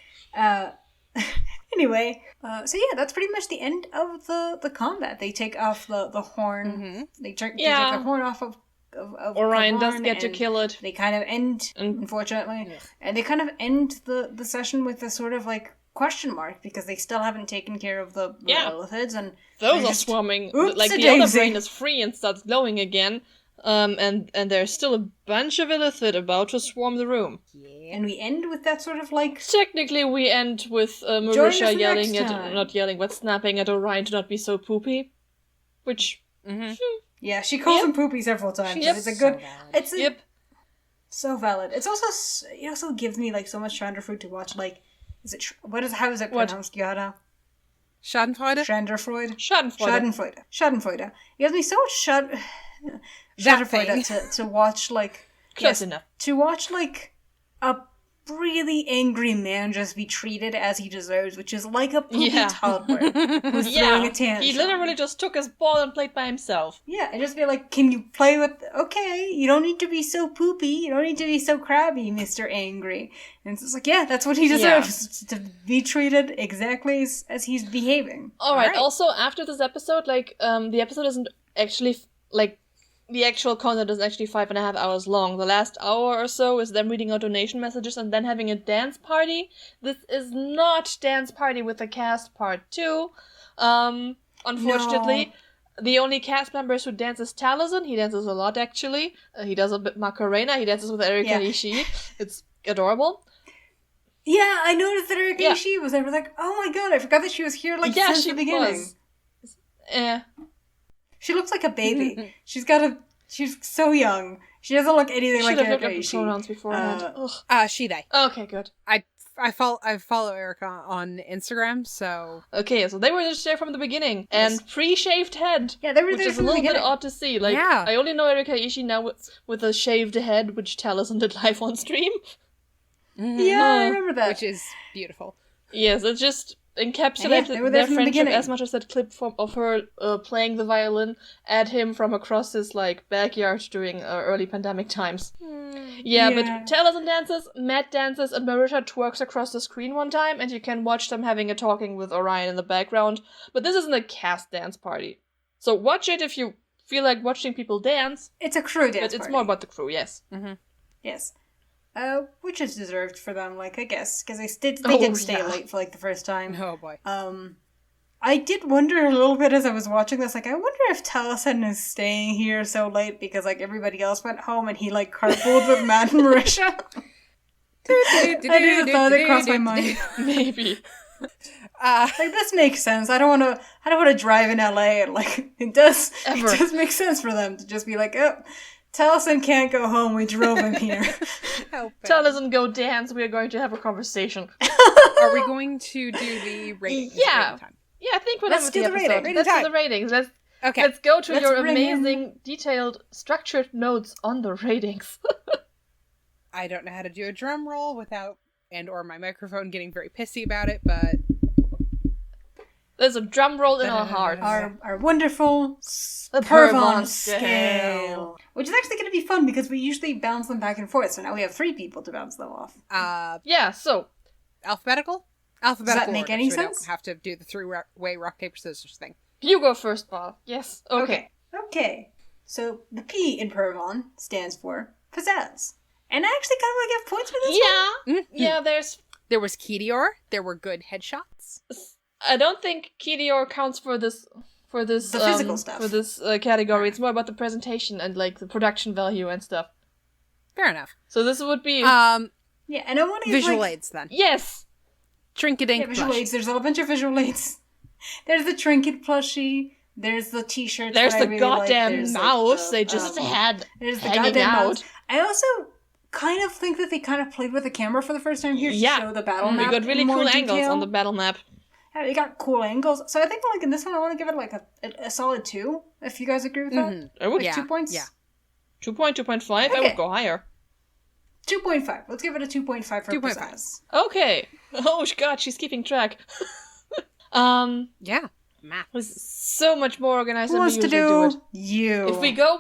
Anyway, so yeah, that's pretty much the end of the combat. They take off the horn. Mm-hmm. They take the horn off of Orion does get to kill it. They kind of end, unfortunately, and they kind of end the session with this sort of like question mark because they still haven't taken care of the illithids, and those are swarming. Like the other brain is free and starts glowing again. And there's still a bunch of illithid about to swarm the room. Yeah. And we end with that sort of like... Technically we end with Marisha yelling not yelling, but snapping at Orion to not be so poopy. Which... Mm-hmm. Yeah, she calls him poopy several times. It's a good... So valid. It's also... It also gives me like so much Schadenfreude to watch, like... How is it pronounced, Yara? Schadenfreude? Schadenfreude. It gives me so much Schadenfreude to watch like... Close enough. To watch like a really angry man just be treated as he deserves, which is like a poopy Yeah. toddler who's throwing a tantrum. He literally just took his ball and played by himself. Yeah, and just be like, can you play with... Okay, you don't need to be so poopy. You don't need to be so crabby, Mr. Angry. And it's just like, yeah, that's what he deserves. To be treated exactly as he's behaving. Alright, also, after this episode, like, the episode isn't actually, like, the actual content is actually 5.5 hours long. The last hour or so is them reading out donation messages and then having a dance party. This is not Dance Party with the Cast Part 2. Unfortunately, the only cast members who dance is Taliesin. He dances a lot, actually. He does a bit Macarena. He dances with Erika Ishii. It's adorable. Yeah, I noticed that Erika Ishii was there. I was like, oh my god, I forgot that she was here, like, since the beginning. Was. She looks like a baby. She's so young. She doesn't look anything like Erika Ishii. Should have looked up the pronouns beforehand. She, they. Okay, good. I follow Erica on Instagram, so... Okay, so they were just there from the beginning. And pre-shaved head. Yeah, they were which there is a from the little bit beginning. odd to see. Like, I only know Erika Ishii now with a shaved head, which Taliesin did live on stream. Yeah, I remember that. Which is beautiful. Yes, it just encapsulated their friendship as much as that clip of her playing the violin at him from across his, like, backyard during early pandemic times. Yeah, but Taliesin dances, Matt dances, and Marisha twerks across the screen one time, and you can watch them having a talking with Orion in the background. But this isn't a cast dance party. So watch it if you feel like watching people dance. It's a crew dance party. But it's more about the crew, yes. Mm-hmm. Yes. Which is deserved for them, like, I guess, because they did stay late for, like, the first time. Oh, boy. I did wonder a little bit as I was watching this, like, I wonder if Taliesin is staying here so late because, like, everybody else went home and he, like, carpooled with Matt and Marisha. I just thought it crossed my mind. Maybe. Like, this makes sense. I don't want to drive in LA and, like, it does make sense for them to just be like, oh, Taliesin can't go home, we drove him here. Taliesin, go dance, we are going to have a conversation. Are we going to do the ratings? Yeah. Yeah, I think we're done with the episode. Let's do the ratings. Let's go to your amazing, detailed, structured notes on the ratings. I don't know how to do a drum roll without or my microphone getting very pissy about it, but... There's a drum roll in our hearts. Our wonderful Purvan Scale. Which is actually going to be fun because we usually bounce them back and forth, so now we have 3 people to bounce them off. Yeah, so... Alphabetical? Does that make any sense? We don't have to do the 3-way rock, paper, scissors thing. You go first, Bal. Yes. Okay. So, the P in Purvan stands for pizzazz. And I actually kind of want to give points for this one. Mm-hmm. Yeah, there was Keydior. There were good headshots. I don't think Keydior counts for this the physical stuff. For this category. It's more about the presentation and, like, the production value and stuff. Fair enough. So this would be... yeah, and I want to give, visual aids, then. Yes! Trinket ink visual aids. There's a bunch of visual aids. There's the trinket plushie. There's the t-shirts. There's the really goddamn mouse they just had. There's the goddamn mouse. I also kind of think that they kind of played with the camera for the first time here to show the battle map. We got really cool angles on the battle map. Yeah, they got cool angles. So I think, like, in this one, I want to give it, like, a solid 2, if you guys agree with that. Mm-hmm. I would. 2 points? Yeah. 2.5? I would go higher. 2.5. Let's give it a 2.5 for pizzazz. Okay. Oh, God, she's keeping track. Yeah. Math. It was so much more organized than we usually do it. You. If we go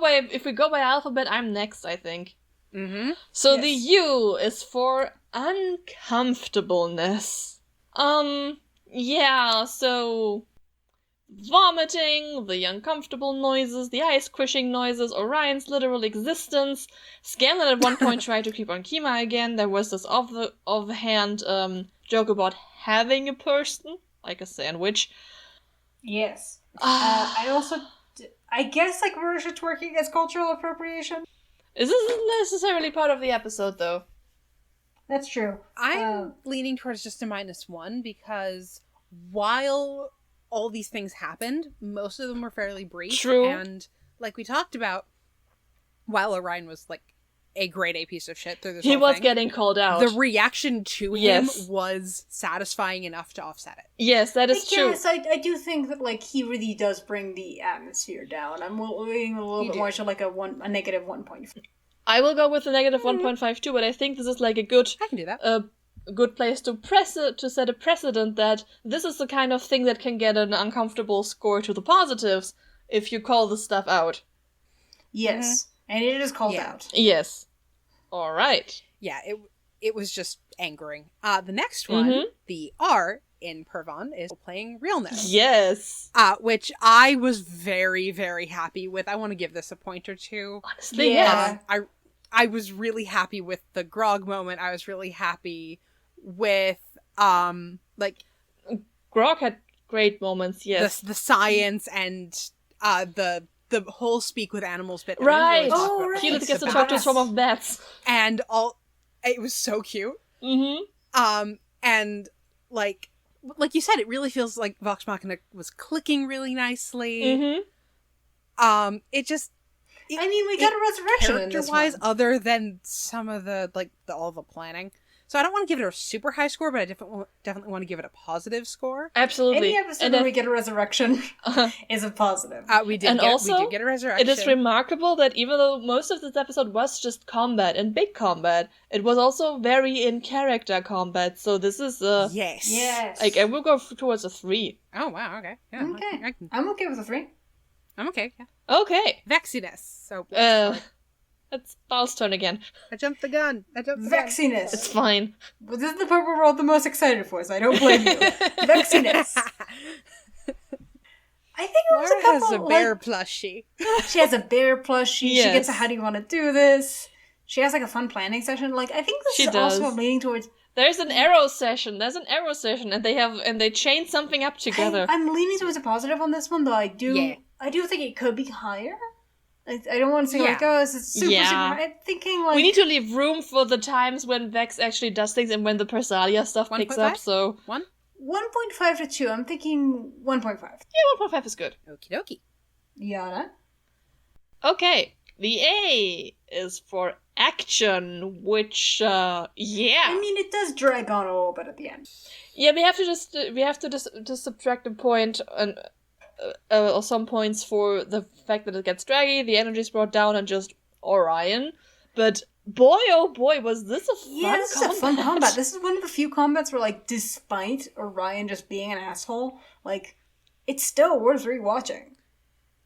by alphabet, I'm next, I think. Mm-hmm. So the U is for uncomfortableness. Yeah, so vomiting, the uncomfortable noises, the eye squishing noises, Orion's literal existence. Scanlan at one point tried to creep on Kima again. There was this offhand joke about having a person, like a sandwich. Yes. I guess, like, Marisha twerking as cultural appropriation. This isn't necessarily part of the episode, though. That's true. I'm leaning towards just a -1 because while all these things happened, most of them were fairly brief. True. And like we talked about, while Orion was like a grade A piece of shit through this whole was thing, getting called out. The reaction to him was satisfying enough to offset it. Yes, that is true. Yes, I do think that, like, he really does bring the atmosphere down. I'm leaning a little bit more to, like, a -1.5. I will go with the negative 1.5 too, but I think this is like a good I can do that. a good place to set a precedent that this is the kind of thing that can get an uncomfortable score to the positives if you call the stuff out. Yes. And it is called out. Yes. All right. Yeah, it was just angering. The next one, the R in Purvan, is playing realness. Yes. Which I was very, very happy with. I want to give this a point or two. Honestly, yeah. I was really happy with the grog moment. I was really happy with like Grog had great moments. Yes. the science and the whole speak with animals bit. Right. Right. He gets to talk to his form of bats. And all. It was so cute. And like you said, it really feels like Vox Machina was clicking really nicely. It just. I mean, we got a resurrection in this character-wise, one. other than some of the all the planning. So I don't want to give it a super high score, but I definitely want to give it a positive score. Absolutely. Any episode where we get a resurrection is a positive. We did get a resurrection. It is remarkable that even though most of this episode was just combat and big combat, it was also very in character combat. So this is Yes. like I will go towards a 3. Oh wow, okay. Yeah, Okay. I'm okay with a 3. I'm okay, yeah. Okay. Vexiness. So It's Bal's turn again. I jumped the gun. Vexiness. It's fine. Well, this is the part we're all the most excited for, so I don't blame you. Vexiness. I think it was Laura a couple, has a bear plushie. She has a bear plushie. Yes. She gets a how do you want to do this. She has like a fun planning session. Like I think this She is does. also leaning towards. There's an arrow session, and they chain something up together. I'm leaning towards a positive on this one, though. I do think it could be higher. I don't want to say like, oh, this is super high. I'm thinking like we need to leave room for the times when Vex actually does things and when the Persalia stuff picks up. So 1.5 to 2. I'm thinking 1.5. Yeah, 1.5 is good. Okie dokie. Yana. Okay, the A is for action, which I mean, it does drag on a little bit at the end. Yeah, we have to just subtract a point and or some points for the fact that it gets draggy, the energy is brought down, and just Orion. But boy, oh boy, was this a fun combat. This is a fun combat. This is one of the few combats where, like, despite Orion just being an asshole, like, it's still worth rewatching.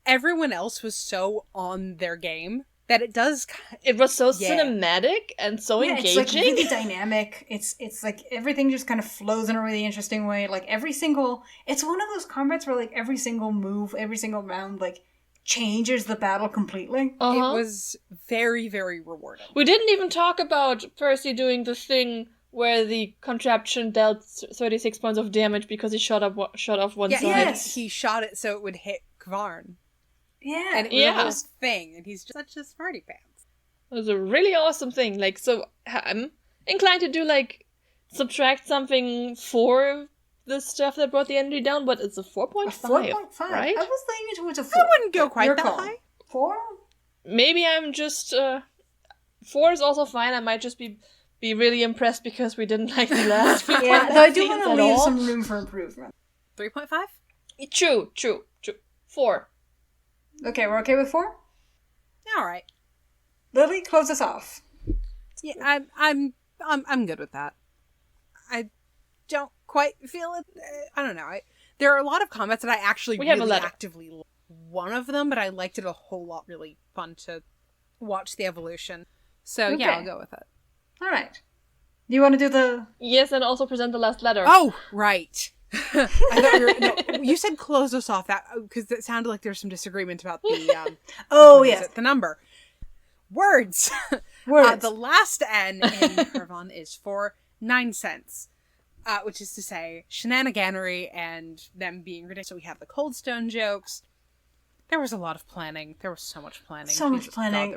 Everyone else was so on their game that it does. It was so cinematic and so engaging. It's like really dynamic. It's like everything just kind of flows in a really interesting way. Like it's one of those combats where like every single move, every single round, like changes the battle completely. It was very, very rewarding. We didn't even talk about Percy doing the thing where the contraption dealt 36 points of damage because he shot off one side. Yes. He shot it so it would hit Kvarn. Yeah. And it was a whole thing, and he's just such a smarty pants. It was a really awesome thing. Like, so I'm inclined to do like subtract something for the stuff that brought the energy down, but it's a 4.5. 4.5, right? I was leaning towards a 4. I wouldn't go quite Your that call. high. 4? Maybe I'm just 4 is also fine. I might just be really impressed because we didn't like the last. Yeah, though I do want to leave some room for improvement. 3.5? True. 4. Okay, we're okay with 4? All right. Lily, close us off. Yeah, I'm good with that. I don't quite feel it. I don't know. There are a lot of combats that I actually really actively like. One of them, but I liked it a whole lot. Really fun to watch the evolution. So Okay. yeah, I'll go with it. All right. Do you want to do the... Yes, and also present the last letter. Oh, right. I thought you said close us off that because it sounded like there's some disagreement about the the number. Words. The last N in Purvan is for 9 cents, which is to say shenaniganery and them being ridiculous. So we have the cold stone jokes. There was a lot of planning. There was so much planning. There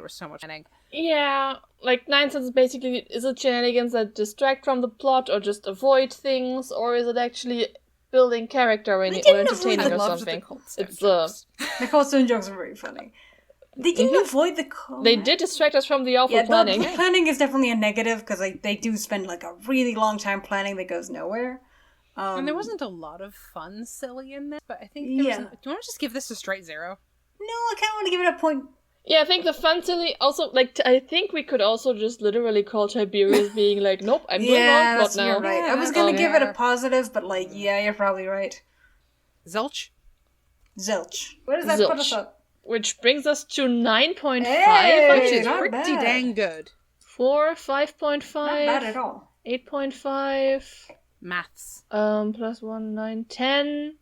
was so much planning. Yeah, like 9 cents basically, is it shenanigans that distract from the plot or just avoid things, or is it actually building character or entertaining or something? The cold stone jokes are very funny. They didn't avoid the They did distract us from the awful planning. The planning is definitely a negative because they do spend like a really long time planning that goes nowhere. And there wasn't a lot of fun silly in this, but I think do you want to just give this a straight 0? No, I kind of want to give it a point. Yeah, I think the fun silly also, like, I think we could also just literally call Tiberius being like, nope, I'm doing wrong plot now. You're right. I was gonna give it a positive, but like, yeah, you're probably right. Zilch. What does that put us up? Which brings us to 9.5, Hey, Which is not pretty bad. dang good. 4, 5.5. Not bad at all. 8.5. Maths. Plus 1, 9, 10.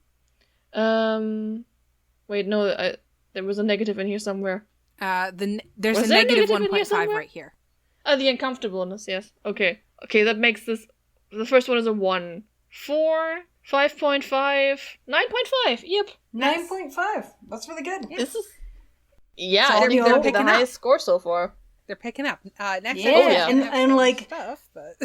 Wait, no, there was a negative in here somewhere. There's Was a there a negative negative in here 1.5 somewhere? right here. The uncomfortableness, yes. Okay, that makes this... The first one is a 1. 4, 5.5, 9.5, yep. 9.5. That's really good. This is... Yeah, So I think they're they're the picking highest score so far. They're picking up. Next Yeah, episode, and like stuff, but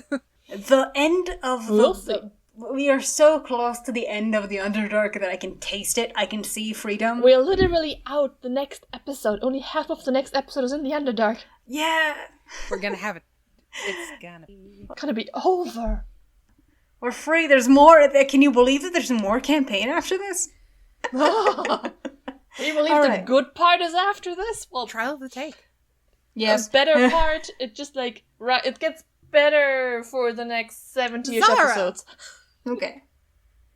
the end of We'll see. we are so close to the end of the Underdark that I can taste it. I can see freedom. We're literally out the next episode. Only half of the next episode is in the Underdark. Yeah, we're gonna have it. It's gonna be. It's gonna be over. we're free. There's more. Can you believe that there's more campaign after this? Can you believe All the right. good part is after this? Well, Trial of the take. Yes. the better part, it just like, it gets better for the next 70-ish Zara! episodes. Okay.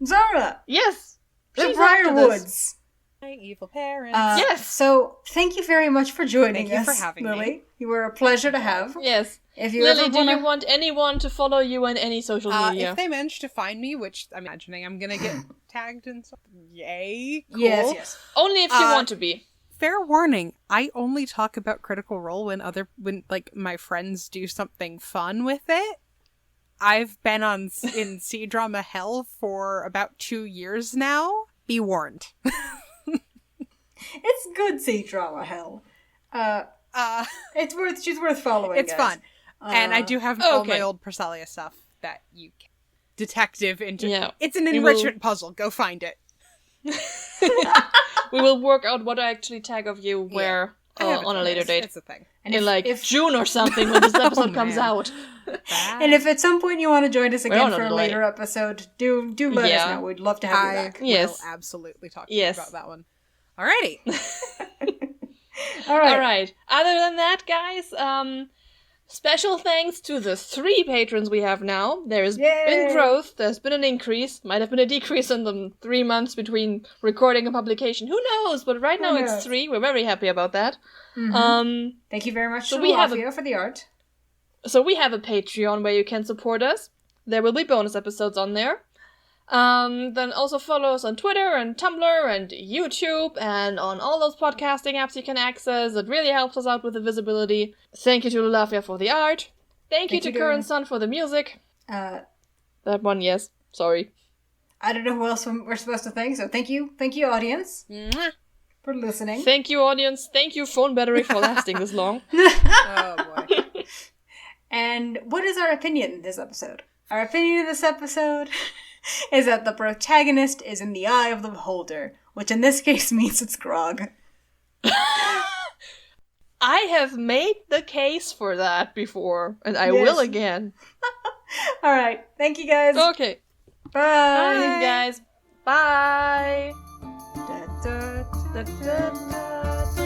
Zara, Yes! the she's after this. Briarwoods. My evil parents. Yes. So thank you very much for joining Thank you us, for having me. Lily. You were a pleasure to have. Yes. If you Lily, ever do you want anyone to follow you on any social media? If they manage to find me, which I'm imagining I'm gonna get tagged in something. Yay! Cool. Yes. Only if you want to be. Fair warning, I only talk about Critical Role when like my friends do something fun with it. I've been in C-drama hell for about 2 years now. Be warned. It's good C-drama hell. She's worth following. It's guys. fun. And I do have all my okay. old Persalia stuff that you can. Detective into. Yeah. It's an We enrichment puzzle. Go find it. We will work out what I actually tag of you where I have on a later date. It's a thing. And in like if, June or something when this episode comes man. out. and if at some point you want to join us We're again on a for a delay. later episode, do let us Yeah. know. We'd love to have you I back. Yes. will absolutely talk to Yes. you about that one. Alrighty. All right. All right. Other than that, guys, special thanks to the 3 patrons we have now. There's Yay! been growth. There's been an increase. Might have been a decrease in the 3 months between recording and publication. Who knows? But right now Who it's knows? 3. We're very happy about that. Thank you very much So to we have Lafia for the art. So we have a Patreon where you can support us. There will be bonus episodes on there. Then also follow us on Twitter and Tumblr and YouTube and on all those podcasting apps you can access. It really helps us out with the visibility. Thank you to Lafia for the art. Thank you to Current Sun for the music. That one, yes. Sorry. I don't know who else we're supposed to thank, so thank you, audience, Mwah. for listening. Thank you, audience. Thank you, phone battery, for lasting this long. Oh boy. And what is our opinion in this episode? Our opinion in this episode is that the protagonist is in the eye of the beholder, which in this case means it's Grog. I have made the case for that before, and I Yes. will again. All right, thank you guys. Okay. Bye. Thank you guys. Bye. Da, da, Da, da, da, da.